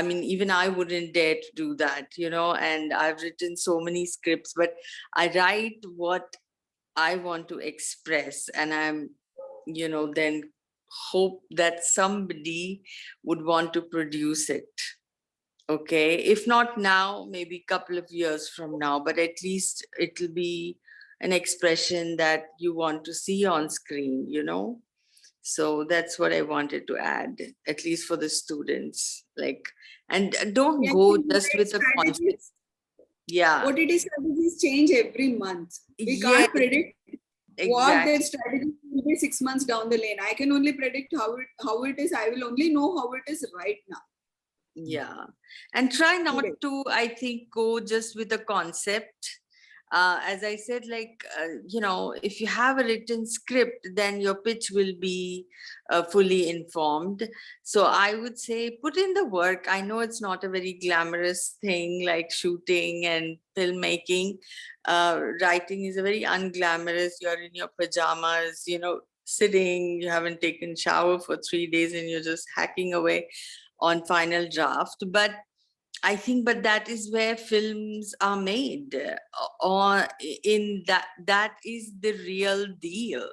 mean, even I wouldn't dare to do that, you know. And I've written so many scripts, but I write what I want to express, and I'm, you know, then hope that somebody would want to produce it. Okay, if not now, maybe a couple of years from now, but at least it'll be an expression that you want to see on screen, you know. So that's what I wanted to add, at least for the students. Like, and don't Yeah, go I think just with a concept. strategies, Yeah. OTT strategies change every month. We Yes, can't predict what their exactly. strategy will be 6 months down the lane. I can only predict how it is. I will only know how it is right now. Yeah, and try not Today. to, I think, go just with a concept. As I said, like, you know, if you have a written script, then your pitch will be fully informed. So I would say put in the work. I know it's not a very glamorous thing like shooting and filmmaking. Writing is a very unglamorous. You're in your pajamas, you know, sitting, you haven't taken shower for 3 days and you're just hacking away on final draft. But I think, but that is where films are made, or in that is the real deal.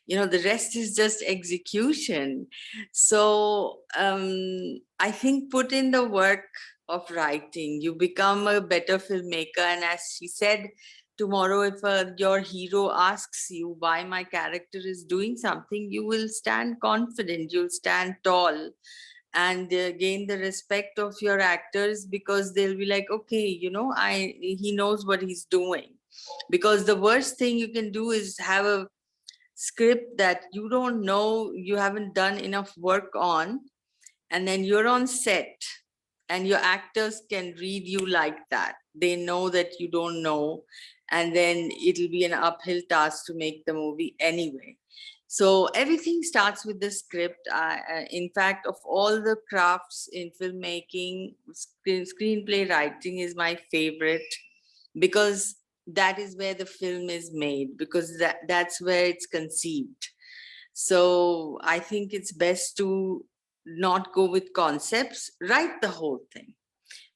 You know, the rest is just execution. So I think put in the work of writing, you become a better filmmaker. And as she said, tomorrow if your hero asks you why my character is doing something, you will stand confident, you'll stand tall, and gain the respect of your actors, because they'll be like, okay, you know, he knows what he's doing. Because the worst thing you can do is have a script that you don't know, you haven't done enough work on, and then you're on set and your actors can read you like that. They know that you don't know, and then it'll be an uphill task to make the movie anyway. So everything starts with the script. In fact, of all the crafts in filmmaking, screenplay writing is my favorite, because that is where the film is made, because that's where it's conceived. So I think it's best to not go with concepts, write the whole thing.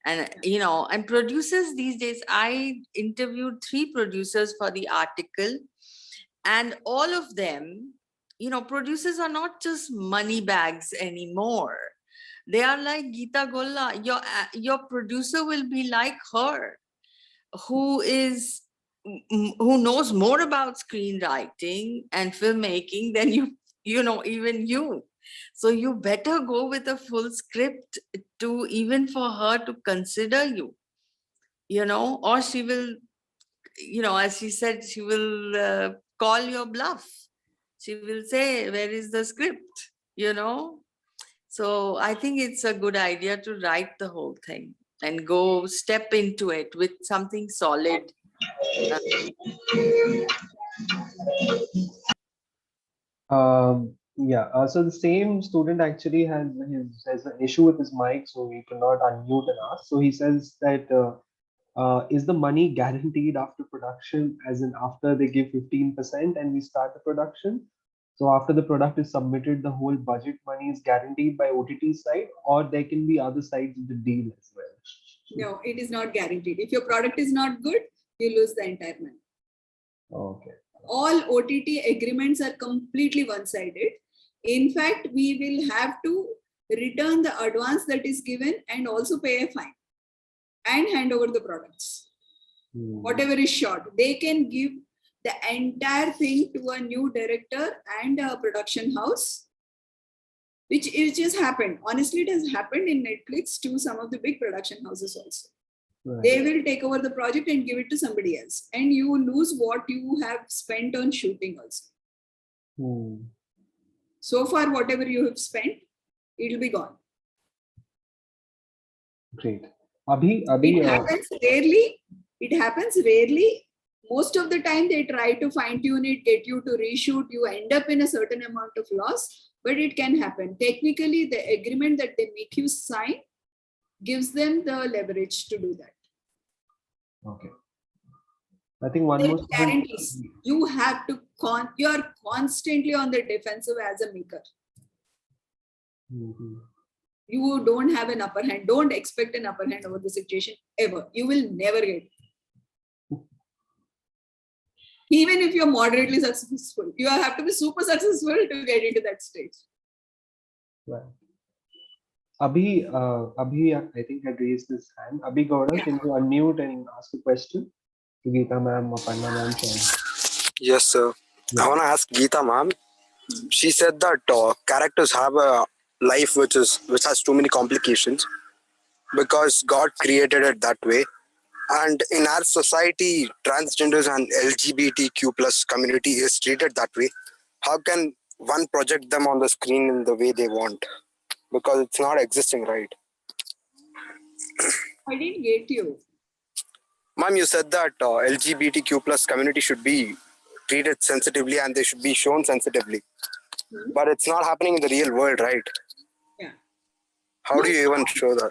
And, you know, and producers these days, I interviewed 3 producers for the article, and all of them, you know, producers are not just money bags anymore. They are like Geeta Golla. Your producer will be like her, who is who knows more about screenwriting and filmmaking than you know, even you. So you better go with a full script to, even for her to consider you, you know, or she will, you know, as she said, she will call your bluff. She will say, where is the script, you know? So I think it's a good idea to write the whole thing and go step into it with something solid. Yeah, so the same student actually has an issue with his mic, so he cannot unmute and ask. So he says that is the money guaranteed after production, as in after they give 15% and we start the production, So after the product is submitted, the whole budget money is guaranteed by OTT side, or there can be other sides of the deal as well. No, it is not guaranteed. If your product is not good, you lose the entire money. Okay. All OTT agreements are completely one-sided. In fact, we will have to return the advance that is given and also pay a fine and hand over the products. Whatever is short, they can give the entire thing to a new director and a production house, which it just happened. Honestly, it has happened in Netflix to some of the big production houses also. Right. They will take over the project and give it to somebody else, and you lose what you have spent on shooting also. So far, whatever you have spent, it will be gone. Great. It happens rarely. It happens rarely. Most of the time, they try to fine tune it, get you to reshoot. You end up in a certain amount of loss, but it can happen. Technically, the agreement that they make you sign gives them the leverage to do that. Okay. I think one more guarantees. You have to you are constantly on the defensive as a maker. You don't have an upper hand. Don't expect an upper hand over the situation ever. You will never get it. Even if you're moderately successful, you have to be super successful to get into that stage. Right. Abhi, I think had raised this hand. Abhi Gowda, can you unmute and ask a question to Geeta ma'am, Aparna ma'am? Yes, sir. Yeah. I want to ask Geeta ma'am. She said that characters have a life which has too many complications because God created it that way. And in our society, transgenders and LGBTQ plus community is treated that way. How can one project them on the screen in the way they want? Because it's not existing, right? I didn't get you. Ma'am, you said that LGBTQ plus community should be treated sensitively and they should be shown sensitively. But it's not happening in the real world, right? Yeah. How do you even show that?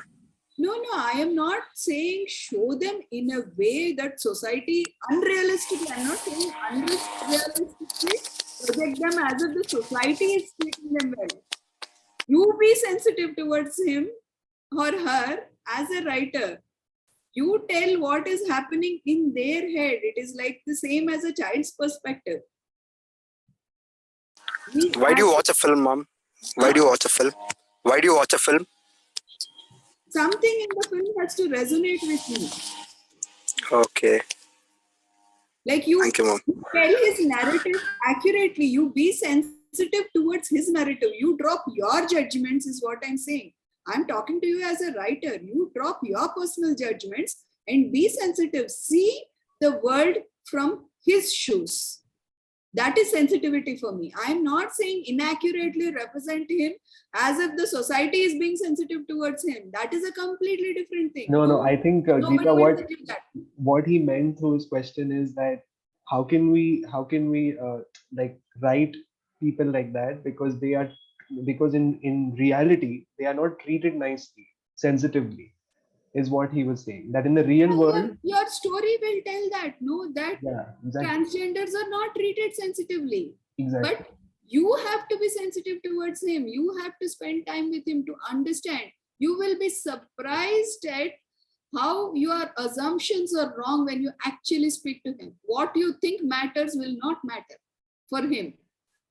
No, I am not saying show them in a way that society unrealistically. I'm not saying unrealistically project them as if the society is treating them well. You be sensitive towards him or her as a writer. You tell what is happening in their head. It is like the same as a child's perspective. Why do you watch a film, ma'am? Why do you watch a film? Why do you watch a film? Something in the film has to resonate with me. Okay. Like you, thank you, ma'am. Tell his narrative accurately. You be sensitive towards his narrative. You drop your judgments is what I'm saying. I'm talking to you as a writer. You drop your personal judgments and be sensitive. See the world from his shoes. That is sensitivity for me. I'm not saying inaccurately represent him as if the society is being sensitive towards him. That is a completely different thing. No, I think Geeta, what he meant through his question is that how can we like write people like that because in reality they are not treated nicely, sensitively. Is what he was saying, that in the real world your story will tell that exactly. Transgenders are not treated sensitively. Exactly. But you have to be sensitive towards him. You have to spend time with him to understand. You will be surprised at how your assumptions are wrong when you actually speak to him. What you think matters will not matter for him.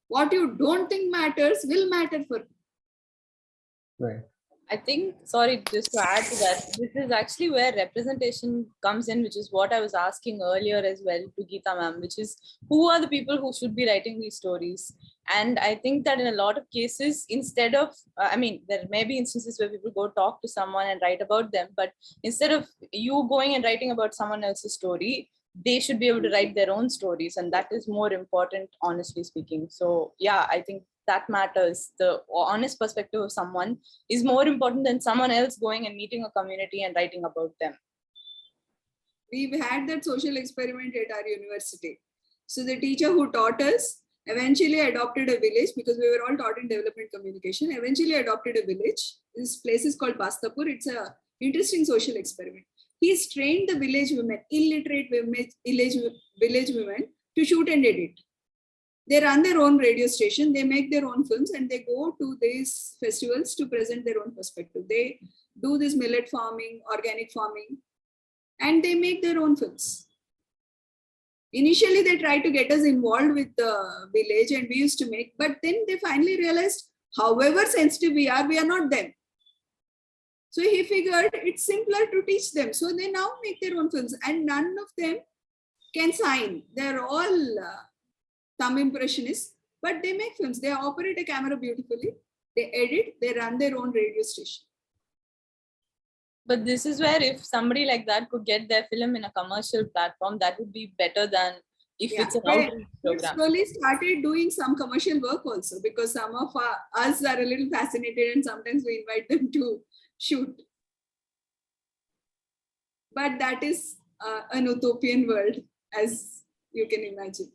What you don't think matters will matter for him. Right. I think, sorry, just to add to that, this is actually where representation comes in, which is what I was asking earlier as well to Geeta ma'am, which is who are the people who should be writing these stories? And I think that in a lot of cases, instead of, there may be instances where people go talk to someone and write about them, but instead of you going and writing about someone else's story, they should be able to write their own stories. And that is more important, honestly speaking. So yeah, I think that matters. The honest perspective of someone is more important than someone else going and meeting a community and writing about them. We've had that social experiment at our university. So the teacher who taught us eventually adopted a village, because we were all taught in development communication, eventually adopted a village. This place is called Bastapur. It's an interesting social experiment. He's trained the village women, illiterate village women, to shoot and edit. They run their own radio station, they make their own films, and they go to these festivals to present their own perspective. They do this millet farming, organic farming, and they make their own films. Initially, they tried to get us involved with the village, and we used to make, but then they finally realized, however sensitive we are not them. So he figured it's simpler to teach them. So they now make their own films, and none of them can sign. They're all thumb impressionists, but they make films. They operate a camera beautifully. They edit, they run their own radio station. But this is where if somebody like that could get their film in a commercial platform, that would be better than if it's an outreach program. We slowly started doing some commercial work also, because some of us are a little fascinated and sometimes we invite them to shoot. But that is an utopian world, as you can imagine.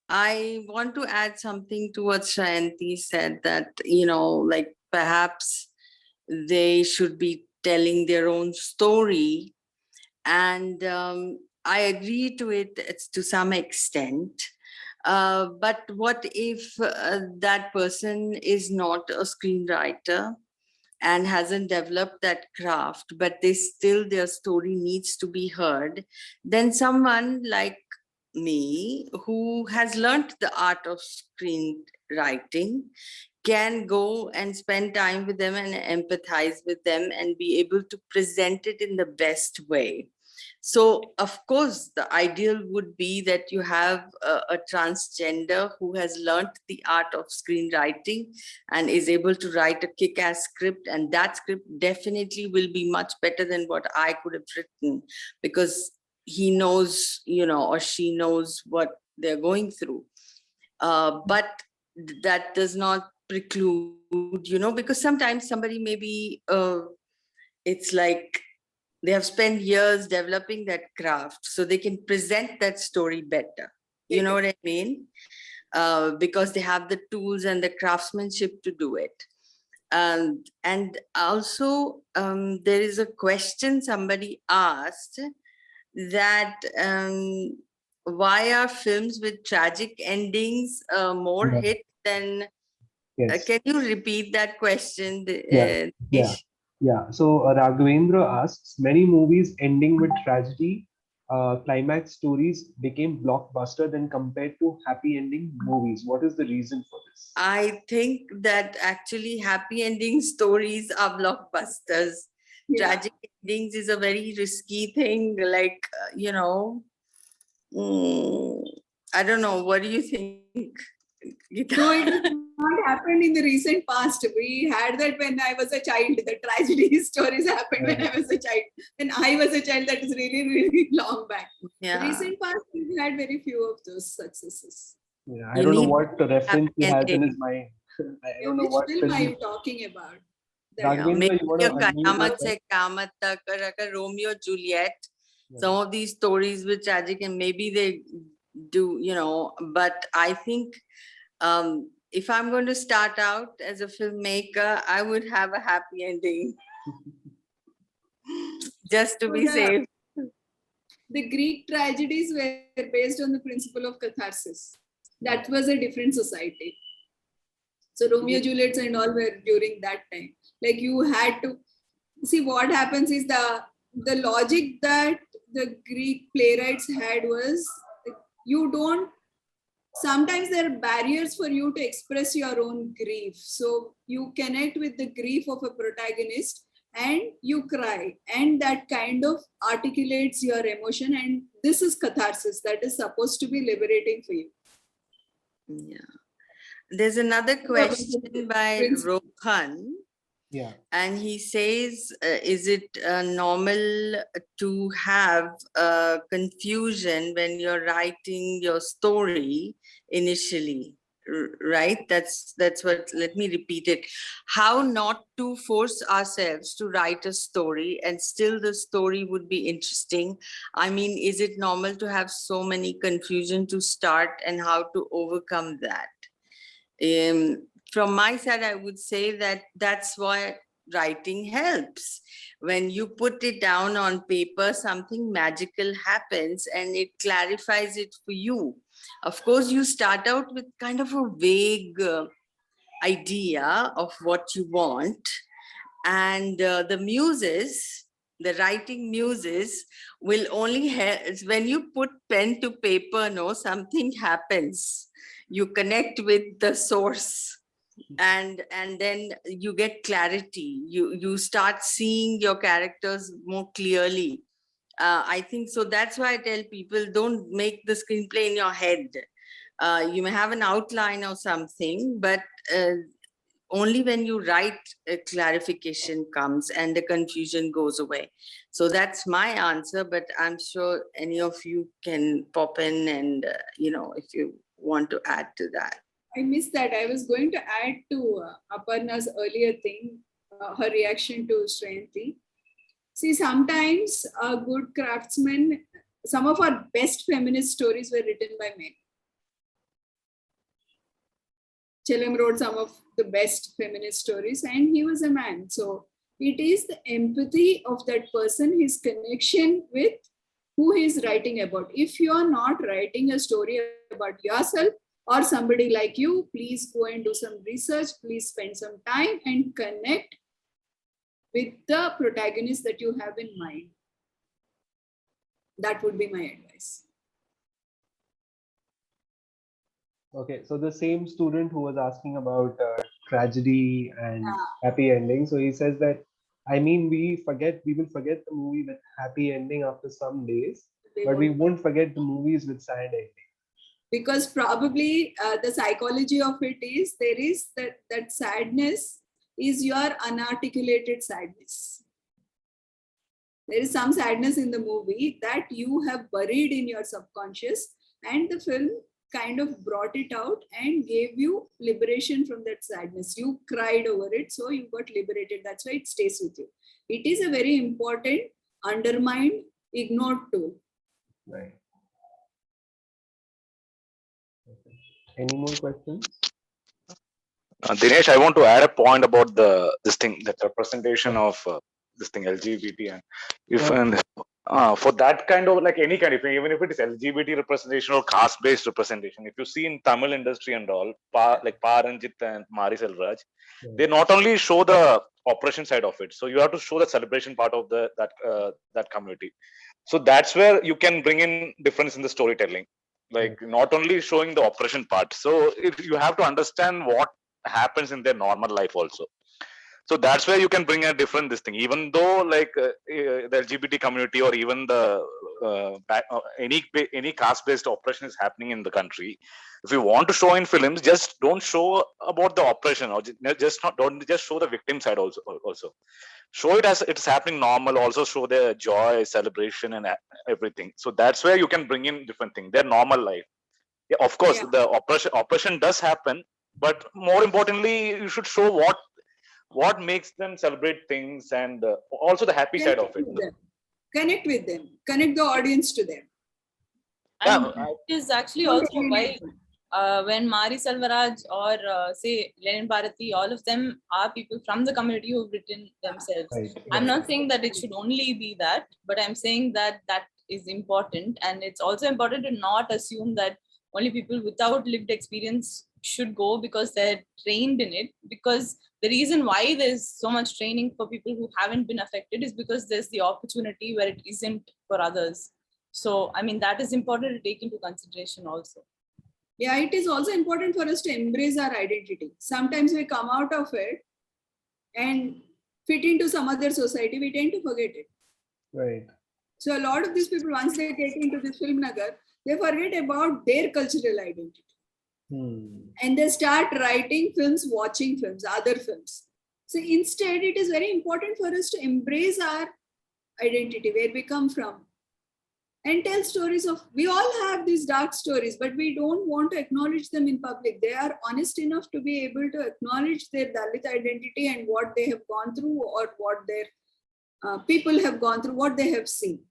I want to add something to what Shriyan said, that, you know, like perhaps they should be telling their own story. And I agree to it to some extent. But what if that person is not a screenwriter and hasn't developed that craft, but their story needs to be heard? Then someone like me, who has learned the art of screenwriting, can go and spend time with them and empathize with them and be able to present it in the best way. So, of course, the ideal would be that you have a transgender who has learned the art of screenwriting and is able to write a kick-ass script, and that script definitely will be much better than what I could have written, because he knows, you know, or she knows what they're going through. But that does not preclude, you know, because sometimes somebody maybe, it's like they have spent years developing that craft so they can present that story better. You know what I mean? Because they have the tools and the craftsmanship to do it. And also, there is a question somebody asked, that why are films with tragic endings more hit than... Can you repeat that question? Yeah. So Raghavendra asks, many movies ending with tragedy, climax stories became blockbuster than compared to happy ending movies. What is the reason for this? I think that actually happy ending stories are blockbusters. Tragic endings is a very risky thing. Like, you know, I don't know. What do you think, Geeta? No, it has not happened in the recent past. We had that when I was a child. The tragedy stories happened when I was a child. When I was a child, that is really, really long back. Yeah. The recent past, we've had very few of those successes. Yeah, I don't know what reference he has in his mind. I don't know Which what film are you talking about? Raghavendra, you want to Kayamat Se Kamat Tak, Romeo Juliet. Some of these stories with tragic, and maybe they do, you know, but I think if I'm going to start out as a filmmaker, I would have a happy ending just to be safe. The Greek tragedies were based on the principle of catharsis. That was a different society. So Romeo Juliet and all were during that time. Like, you had to see what happens is the logic that the Greek playwrights had was, you don't, sometimes there are barriers for you to express your own grief. So you connect with the grief of a protagonist and you cry, and that kind of articulates your emotion, and this is catharsis that is supposed to be liberating for you. Yeah. There's another question by Rohan. Yeah. And he says, is it normal to have confusion when you're writing your story initially? Right? That's what, let me repeat it. How not to force ourselves to write a story and still the story would be interesting. I mean, is it normal to have so many confusion to start, and how to overcome that? From my side, I would say that that's why writing helps. When you put it down on paper, something magical happens and it clarifies it for you. Of course, you start out with kind of a vague idea of what you want, and the muses, the writing muses, will only help when you put pen to paper. No, something happens. You connect with the source, and then you get clarity. You start seeing your characters more clearly. I think so. That's why I tell people, don't make the screenplay in your head. You may have an outline or something, but only when you write, a clarification comes and the confusion goes away. So that's my answer, but I'm sure any of you can pop in and, if you want to add to that. I missed that. I was going to add to Aparna's earlier thing, her reaction to Shriyan P. See, sometimes a good craftsman, some of our best feminist stories were written by men. Chellam wrote some of the best feminist stories, and he was a man. So it is the empathy of that person, his connection with who he's writing about. If you are not writing a story about yourself or somebody like you, please go and do some research. Please spend some time and connect with the protagonist that you have in mind. That would be my advice. Okay, so the same student who was asking about tragedy and happy ending. So he says that, I mean, we will forget the movie with happy ending after some days, but we won't forget the movies with sad ending. Because probably the psychology of it is, there is that sadness is your unarticulated sadness. There is some sadness in the movie that you have buried in your subconscious, and the film kind of brought it out and gave you liberation from that sadness. You cried over it, so you got liberated. That's why it stays with you. It is a very important, undermined, ignored tool. Right. Okay. Any more questions? Dinesh, I want to add a point about this thing, that representation of this thing LGBT, and if for that kind of, like any kind of, even if it is LGBT representation or caste-based representation, if you see in Tamil industry and all, like Paranjit and Mari Selvaraj, they not only show the oppression side of it, so you have to show the celebration part of that community. So that's where you can bring in difference in the storytelling, like not only showing the oppression part. So if you have to understand what happens in their normal life also. So that's where you can bring a different this thing, even though like the LGBT community or even the any caste-based oppression is happening in the country. If you want to show in films, just don't show about the oppression, or don't just show the victim side also. Show it as it's happening normal. Also show the joy, celebration, and everything. So that's where you can bring in different things, their normal life. Yeah, of course, the oppression does happen, but more importantly, you should show what makes them celebrate things, and also the happy side of it. Connect with them. Connect the audience to them. And it is actually also why when Mari Selvaraj or say Lenin Bharati, all of them are people from the community who've written themselves. I'm not saying that it should only be that, but I'm saying that is important. And it's also important to not assume that only people without lived experience should go because they're trained in it. Because the reason why there's so much training for people who haven't been affected is because there's the opportunity where it isn't for others. So, I mean, that is important to take into consideration also. Yeah, it is also important for us to embrace our identity. Sometimes we come out of it and fit into some other society, we tend to forget it. Right. So a lot of these people, once they get into this film nagar, they forget about their cultural identity. And they start writing films, watching films, other films. So instead, it is very important for us to embrace our identity, where we come from, and tell stories of, we all have these dark stories, but we don't want to acknowledge them in public. They are honest enough to be able to acknowledge their Dalit identity and what they have gone through, or what their people have gone through, what they have seen.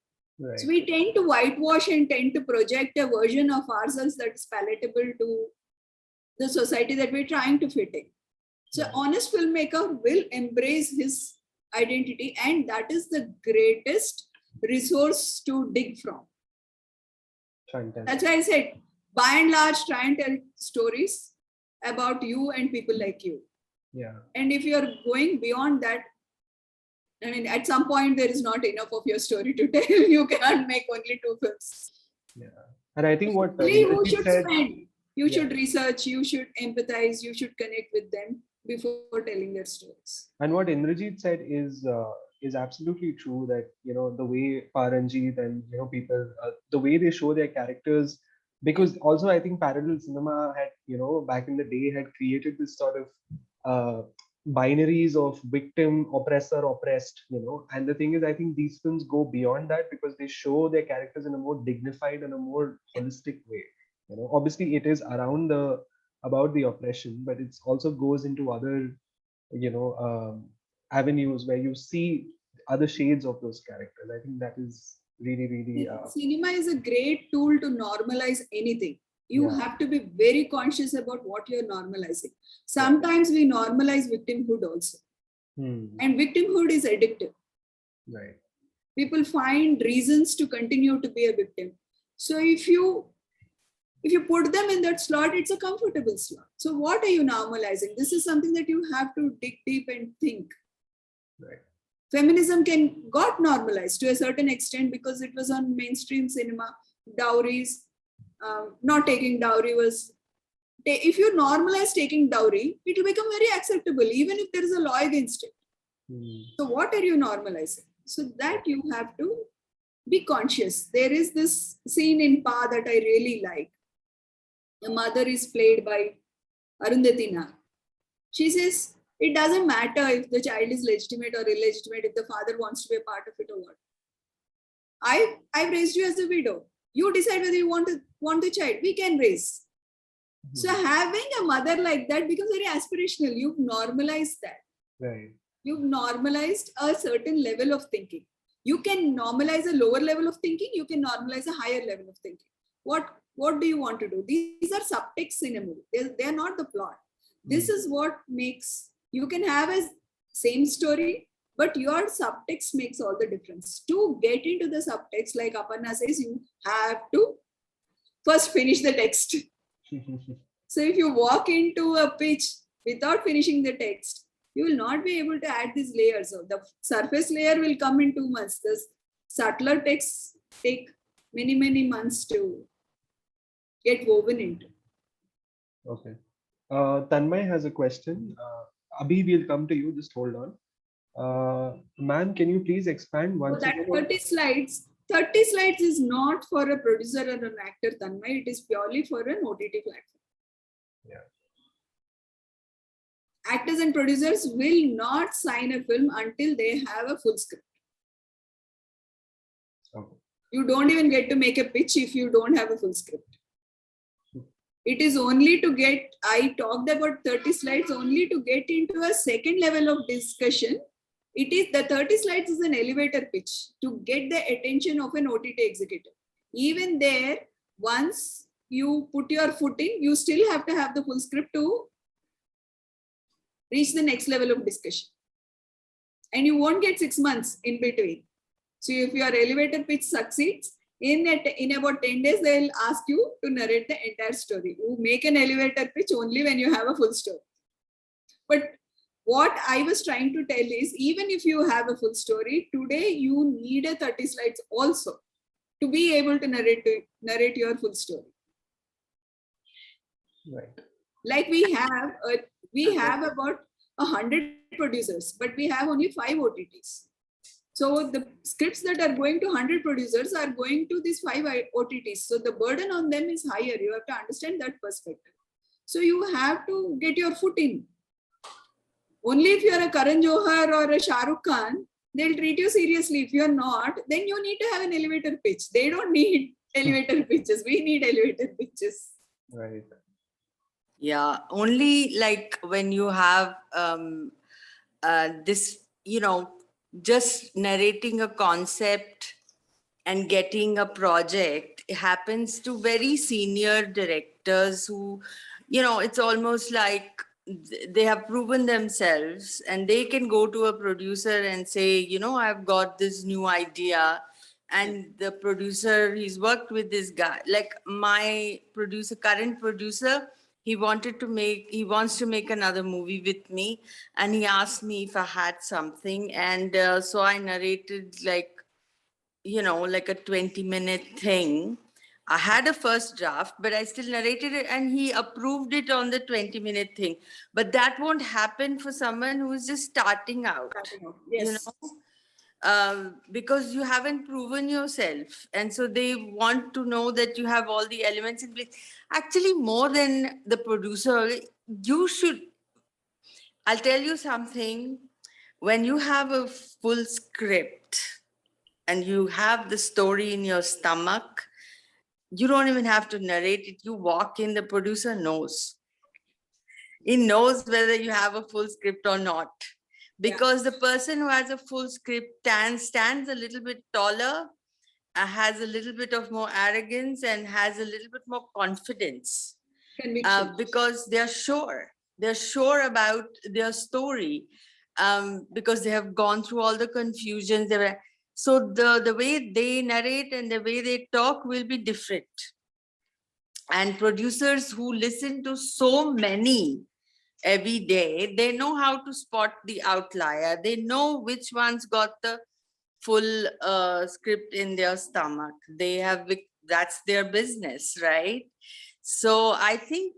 Right. So we tend to whitewash and tend to project a version of ourselves that is palatable to the society that we're trying to fit in. So honest filmmaker will embrace his identity, and that is the greatest resource to dig from. Fantastic. That's why I said, by and large try and tell stories about you and people like you. Yeah. And if you're going beyond that, I mean, at some point there is not enough of your story to tell. You cannot make only 2 films. Yeah. And I think what Who Indrajit should said, spend? You yeah. should research, you should empathize, you should connect with them before telling their stories. And what Indrajit said is absolutely true, that, you know, the way Paranjit and, you know, people, the way they show their characters, because also I think parallel cinema had, you know, back in the day had created this sort of binaries of victim, oppressor, oppressed, you know. And the thing is, I think these films go beyond that because they show their characters in a more dignified and a more holistic way. You know, obviously it is about the oppression, but it also goes into other, you know, avenues where you see other shades of those characters. I think that is really Cinema is a great tool to normalize anything. You have to be very conscious about what you're normalizing. Sometimes we normalize victimhood also. And victimhood is addictive. Right. People find reasons to continue to be a victim. So if you put them in that slot, it's a comfortable slot. So what are you normalizing? This is something that you have to dig deep and think. Right. Feminism got normalized to a certain extent because it was on mainstream cinema. Dowries, not taking dowry was, if you normalize taking dowry, it will become very acceptable, even if there is a law against it. So what are you normalizing? So that you have to be conscious. There is this scene in Pa that I really like. The mother is played by Arundhati Nag. She says, it doesn't matter if the child is legitimate or illegitimate, if the father wants to be a part of it or what. I've raised you as a widow. You decide whether you want the child. We can raise. So having a mother like that becomes very aspirational. You've normalized that. Right. You've normalized a certain level of thinking. You can normalize a lower level of thinking. You can normalize a higher level of thinking. What do you want to do? These are subtext in a movie. They are not the plot. This is what makes, you can have a same story, but your subtext makes all the difference. To get into the subtext, like Aparna says, you have to first finish the text. So if you walk into a pitch without finishing the text, you will not be able to add these layers. So the surface layer will come in 2 months. The subtler texts take many, many months to get woven into. Okay. Tanmay has a question. Abhi, we'll come to you. Just hold on. Ma'am, can you please expand once So that again? 30 slides. 30 slides is not for a producer or an actor, Tanmay. It is purely for an OTT platform. Yeah. Actors and producers will not sign a film until they have a full script. Okay. You don't even get to make a pitch if you don't have a full script. It is only to get, I talked about 30 slides only to get into a second level of discussion. It is the 30 slides is an elevator pitch to get the attention of an OTT executive. Even there, once you put your foot in, you still have to have the full script to reach the next level of discussion. And you won't get 6 months in between. So if your elevator pitch succeeds, in about 10 days, they'll ask you to narrate the entire story. You make an elevator pitch only when you have a full story. But what I was trying to tell is, even if you have a full story, today you need a 30 slides also to be able to narrate your full story. Right. Like we have about 100 producers, but we have only 5 OTTs. So the scripts that are going to 100 producers are going to these 5 OTTs. So the burden on them is higher. You have to understand that perspective. So you have to get your foot in. Only if you're a Karan Johar or a Shah Rukh Khan, they'll treat you seriously. If you're not, then you need to have an elevator pitch. They don't need elevator pitches. We need elevator pitches. Right. Yeah, only like when you have this, just narrating a concept and getting a project, it happens to very senior directors who, it's almost like they have proven themselves and they can go to a producer and say, I've got this new idea. And the producer, he's worked with this guy, like my current producer, he wants to make another movie with me, and he asked me if I had something, and so I narrated like a 20-minute thing. I had a first draft, but I still narrated it, and he approved it on the 20-minute thing. But that won't happen for someone who is just starting out. Yes. Because you haven't proven yourself, and so they want to know that you have all the elements in place. Actually, more than the producer, I'll tell you something. When you have a full script and you have the story in your stomach, you don't even have to narrate it. You walk in, the producer knows. He knows whether you have a full script or not. Because the person who has a full script stands a little bit taller, has a little bit of more arrogance, and has a little bit more confidence. Because they're sure. They're sure about their story, because they have gone through all the confusions. So the way they narrate and the way they talk will be different. And producers who listen to so many every day, they know how to spot the outlier. They know which ones got the full script in their stomach. That's their business, right? So I think,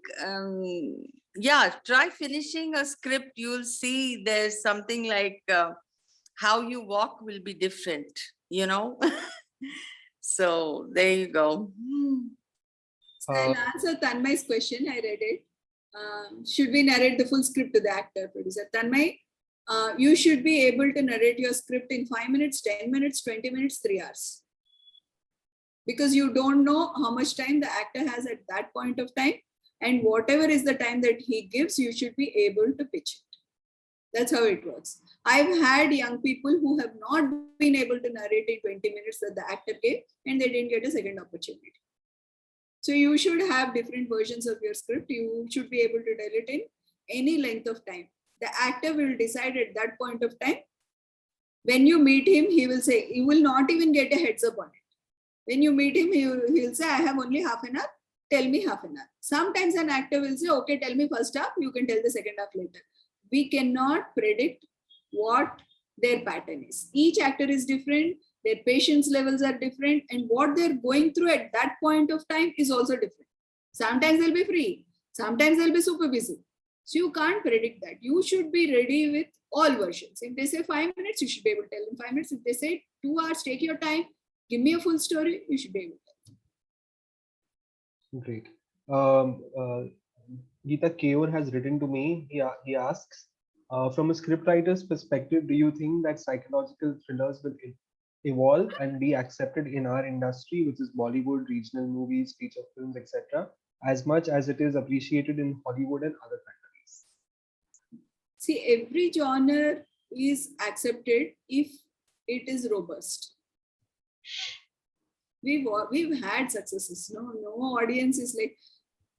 try finishing a script. You'll see there's something like how you walk will be different, So there you go. I'll answer Tanmay's question. I read it. Should we narrate the full script to the actor, producer? Tanmay, you should be able to narrate your script in 5 minutes, 10 minutes, 20 minutes, 3 hours. Because you don't know how much time the actor has at that point of time, and whatever is the time that he gives, you should be able to pitch it. That's how it works. I've had young people who have not been able to narrate in 20 minutes that the actor gave, and they didn't get a second opportunity. So you should have different versions of your script. You should be able to tell it in any length of time. The actor will decide at that point of time. When you meet him, he will say, you will not even get a heads up on it. When you meet him, he'll say, I have only half an hour, tell me half an hour. Sometimes an actor will say, okay, tell me first half, you can tell the second half later. We cannot predict what their pattern is. Each actor is different, their patience levels are different, and what they're going through at that point of time is also different. Sometimes they'll be free, sometimes they'll be super busy. So you can't predict that. You should be ready with all versions. If they say 5 minutes, you should be able to tell them 5 minutes. If they say 2 hours, take your time, give me a full story, you should be able to tell them. Great. Geeta Keor has written to me. He asks, from a scriptwriter's perspective, do you think that psychological thrillers will evolve and be accepted in our industry, which is Bollywood, regional movies, feature films, etc., as much as it is appreciated in Hollywood and other countries? See, every genre is accepted if it is robust. We've had successes. No audience is like,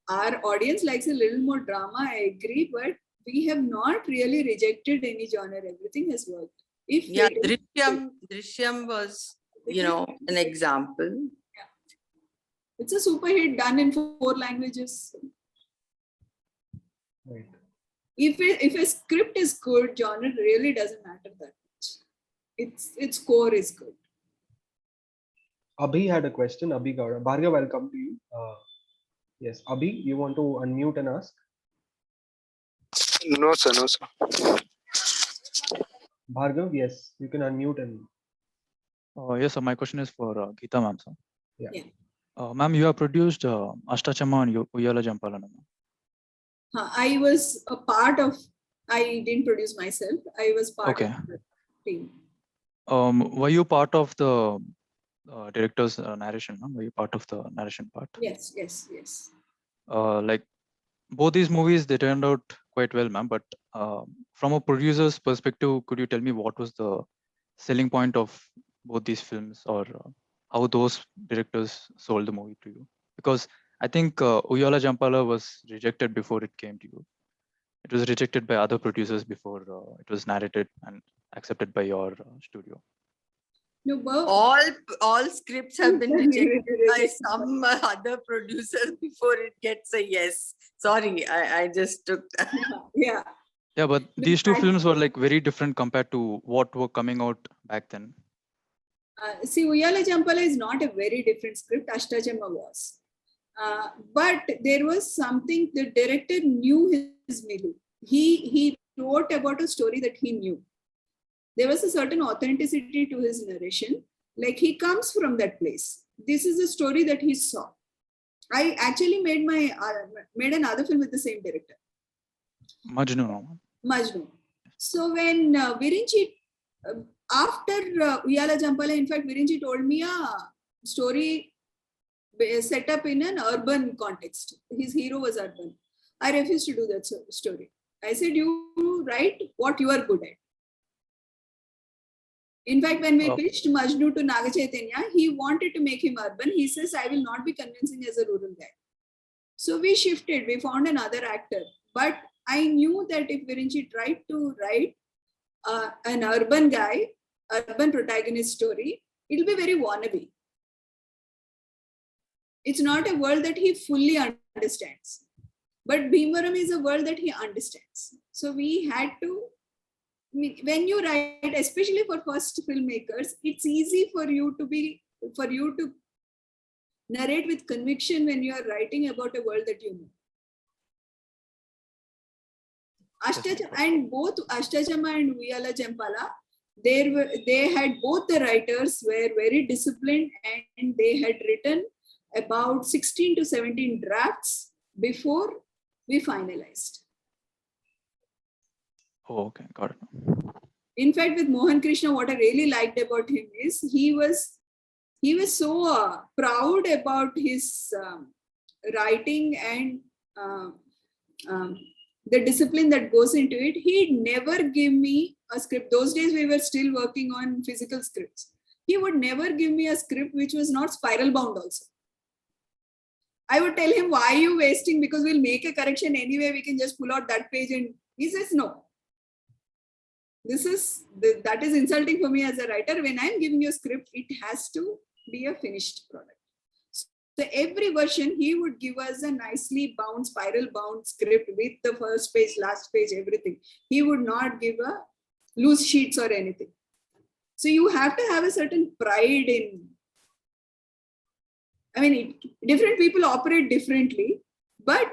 our audience likes a little more drama, I agree, but we have not really rejected any genre. Everything has worked. Drishyam was, an example. Yeah. It's a super hit done in 4 languages. Right. If a script is good, genre really doesn't matter that much. Its core is good. Abhi had a question. Abhi Gaura. Bhargav, I'll come to you. Yes, Abhi, you want to unmute and ask? No, sir. Bhargav, yes, you can unmute and. Yes, sir. My question is for Geeta ma'am, sir. Yeah. Ma'am, you have produced Ashtachama and Uyala Jampala. I was a part of. I didn't produce myself. I was part of the team. Were you part of the director's narration? No? Were you part of the narration part? Yes. Like both these movies, they turned out quite well, ma'am. But from a producer's perspective, could you tell me what was the selling point of both these films, or how those directors sold the movie to you? Because I think Uyala Jampala was rejected before it came to you. It was rejected by other producers before it was narrated and accepted by your studio. No, all scripts have been rejected by some other producers before it gets a yes. Sorry, I just took that. Yeah. Yeah, but these two films were like very different compared to what were coming out back then. See, Uyala Champala is not a very different script. Ashtachama was. But there was something the director knew his Milu. He wrote about a story that he knew. There was a certain authenticity to his narration. Like he comes from that place. This is a story that he saw. I actually made another film with the same director. Majnu. So when Virinchi, after Uyala Champala, in fact, Virinchi told me a story set up in an urban context. His hero was urban. I refused to do that story. I said, you write what you are good at. In fact, when we pitched Majnu to Naga Chaitanya, he wanted to make him urban. He says, I will not be convincing as a rural guy. So we shifted. We found another actor. But I knew that if Virinchi tried to write an urban guy, urban protagonist story, it'll be very wannabe. It's not a world that he fully understands. But Bhimvaram is a world that he understands. So we had to, when you write, especially for first filmmakers, it's easy for you to narrate with conviction when you are writing about a world that you know. And both Ashtachama and Uyala Champala, they had both the writers were very disciplined and they had written about 16 to 17 drafts before we finalized. Oh, okay, got it. In fact, with Mohan Krishna, what I really liked about him is he was so proud about his writing and the discipline that goes into it. He'd never give me a script. Those days we were still working on physical scripts. He would never give me a script which was not spiral bound also. I would tell him, why are you wasting? Because we'll make a correction anyway. We can just pull out that page. And he says, no. That is insulting for me as a writer. When I'm giving you a script, it has to be a finished product. So every version, he would give us a nicely bound, spiral bound script with the first page, last page, everything. He would not give a loose sheets or anything. So you have to have a certain pride in, different people operate differently, but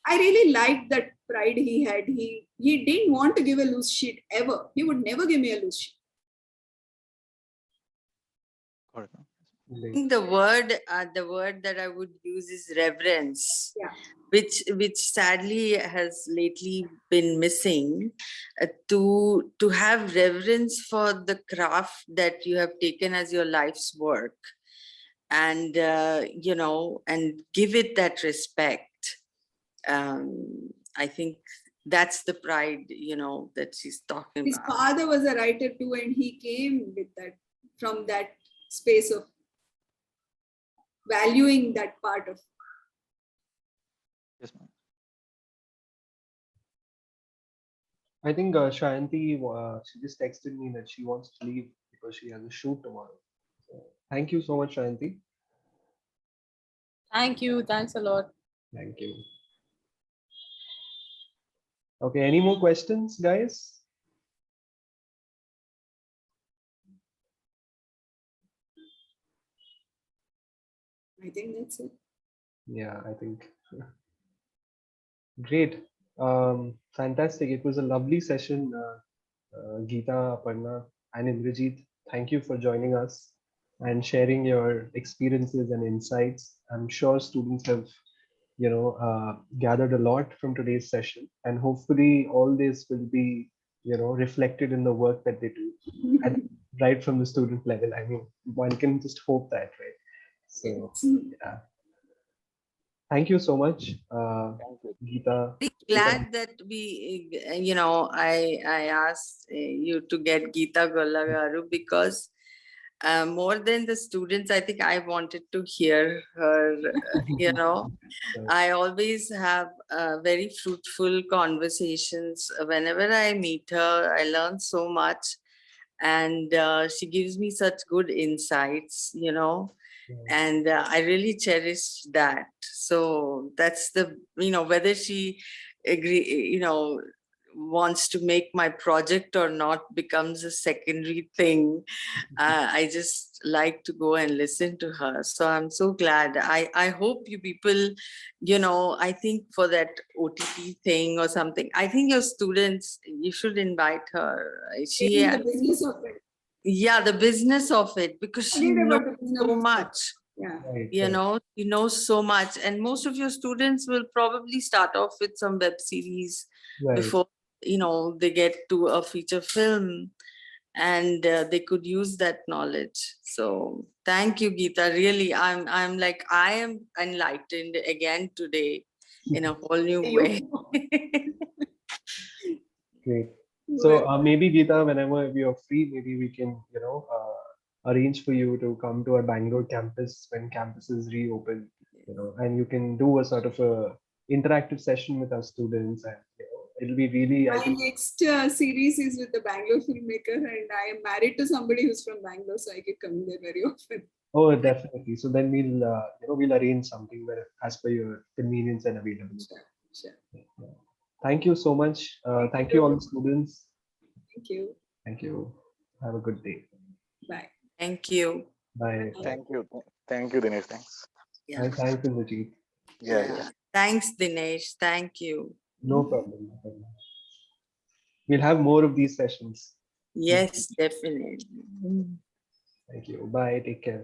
I really liked that pride he had. He didn't want to give a loose sheet ever. He would never give me a loose sheet. I think the word that I would use is reverence, which sadly has lately been missing. To have reverence for the craft that you have taken as your life's work, and and give it that respect. I think that's the pride, that she's talking His about. His father was a writer too, and he came with that from that space of valuing that part of. Yes, ma'am. I think Shriyanti, she just texted me that she wants to leave because she has a shoot tomorrow. So, thank you so much, Shriyanti. Thank you. Thanks a lot. Thank you. Okay, any more questions, guys? I think that's it. Yeah, I think. Great. Fantastic. It was a lovely session. Geeta, Aparna, and Indrajit, thank you for joining us and sharing your experiences and insights. I'm sure students have, gathered a lot from today's session, and hopefully all this will be, reflected in the work that they do, and right from the student level. I mean, one can just hope that, right? So, yeah. Thank you so much, Geeta. Glad that I asked you to get Geeta Gollagaru because more than the students, I think I wanted to hear her, I always have very fruitful conversations. Whenever I meet her, I learn so much. and she gives me such good insights, you know, and I really cherish that. So that's the, you know, whether she agree, you know, wants to make my project or not becomes a secondary thing. I just like to go and listen to her. So I'm so glad. I hope you people, you know, I think for that OTT thing or something, I think your students, you should invite her. She In the business of it. Yeah, the business of it, because she knows so much. Yeah. You know, she knows so much. And most of your students will probably start off with some web series before, you know, they get to a feature film, and they could use that knowledge. So thank you, Geeta. Really, I'm like, I am enlightened again today in a whole new way. Great. So maybe Geeta, whenever we are free, maybe we can, you know, arrange for you to come to our Bangalore campus when campuses reopen, you know, and you can do a sort of a interactive session with our students, and you know, it'll be really. My next series is with the Bangalore filmmaker, and I am married to somebody who's from Bangalore, so I get coming there very often. Oh, definitely. So then we'll, you know, we'll arrange something where, as per your convenience and availability. Sure. Yeah. Thank you so much. Thank you all the students. Thank you. Thank you. Have a good day. Bye. Thank you. Bye. Thank you. Thank you, Dinesh. Thanks. Yeah. Thanks, Indrajit. Yeah. Thanks, Dinesh. Thank you. No problem. No problem. We'll have more of these sessions. Yes, definitely. Thank you. Bye. Take care.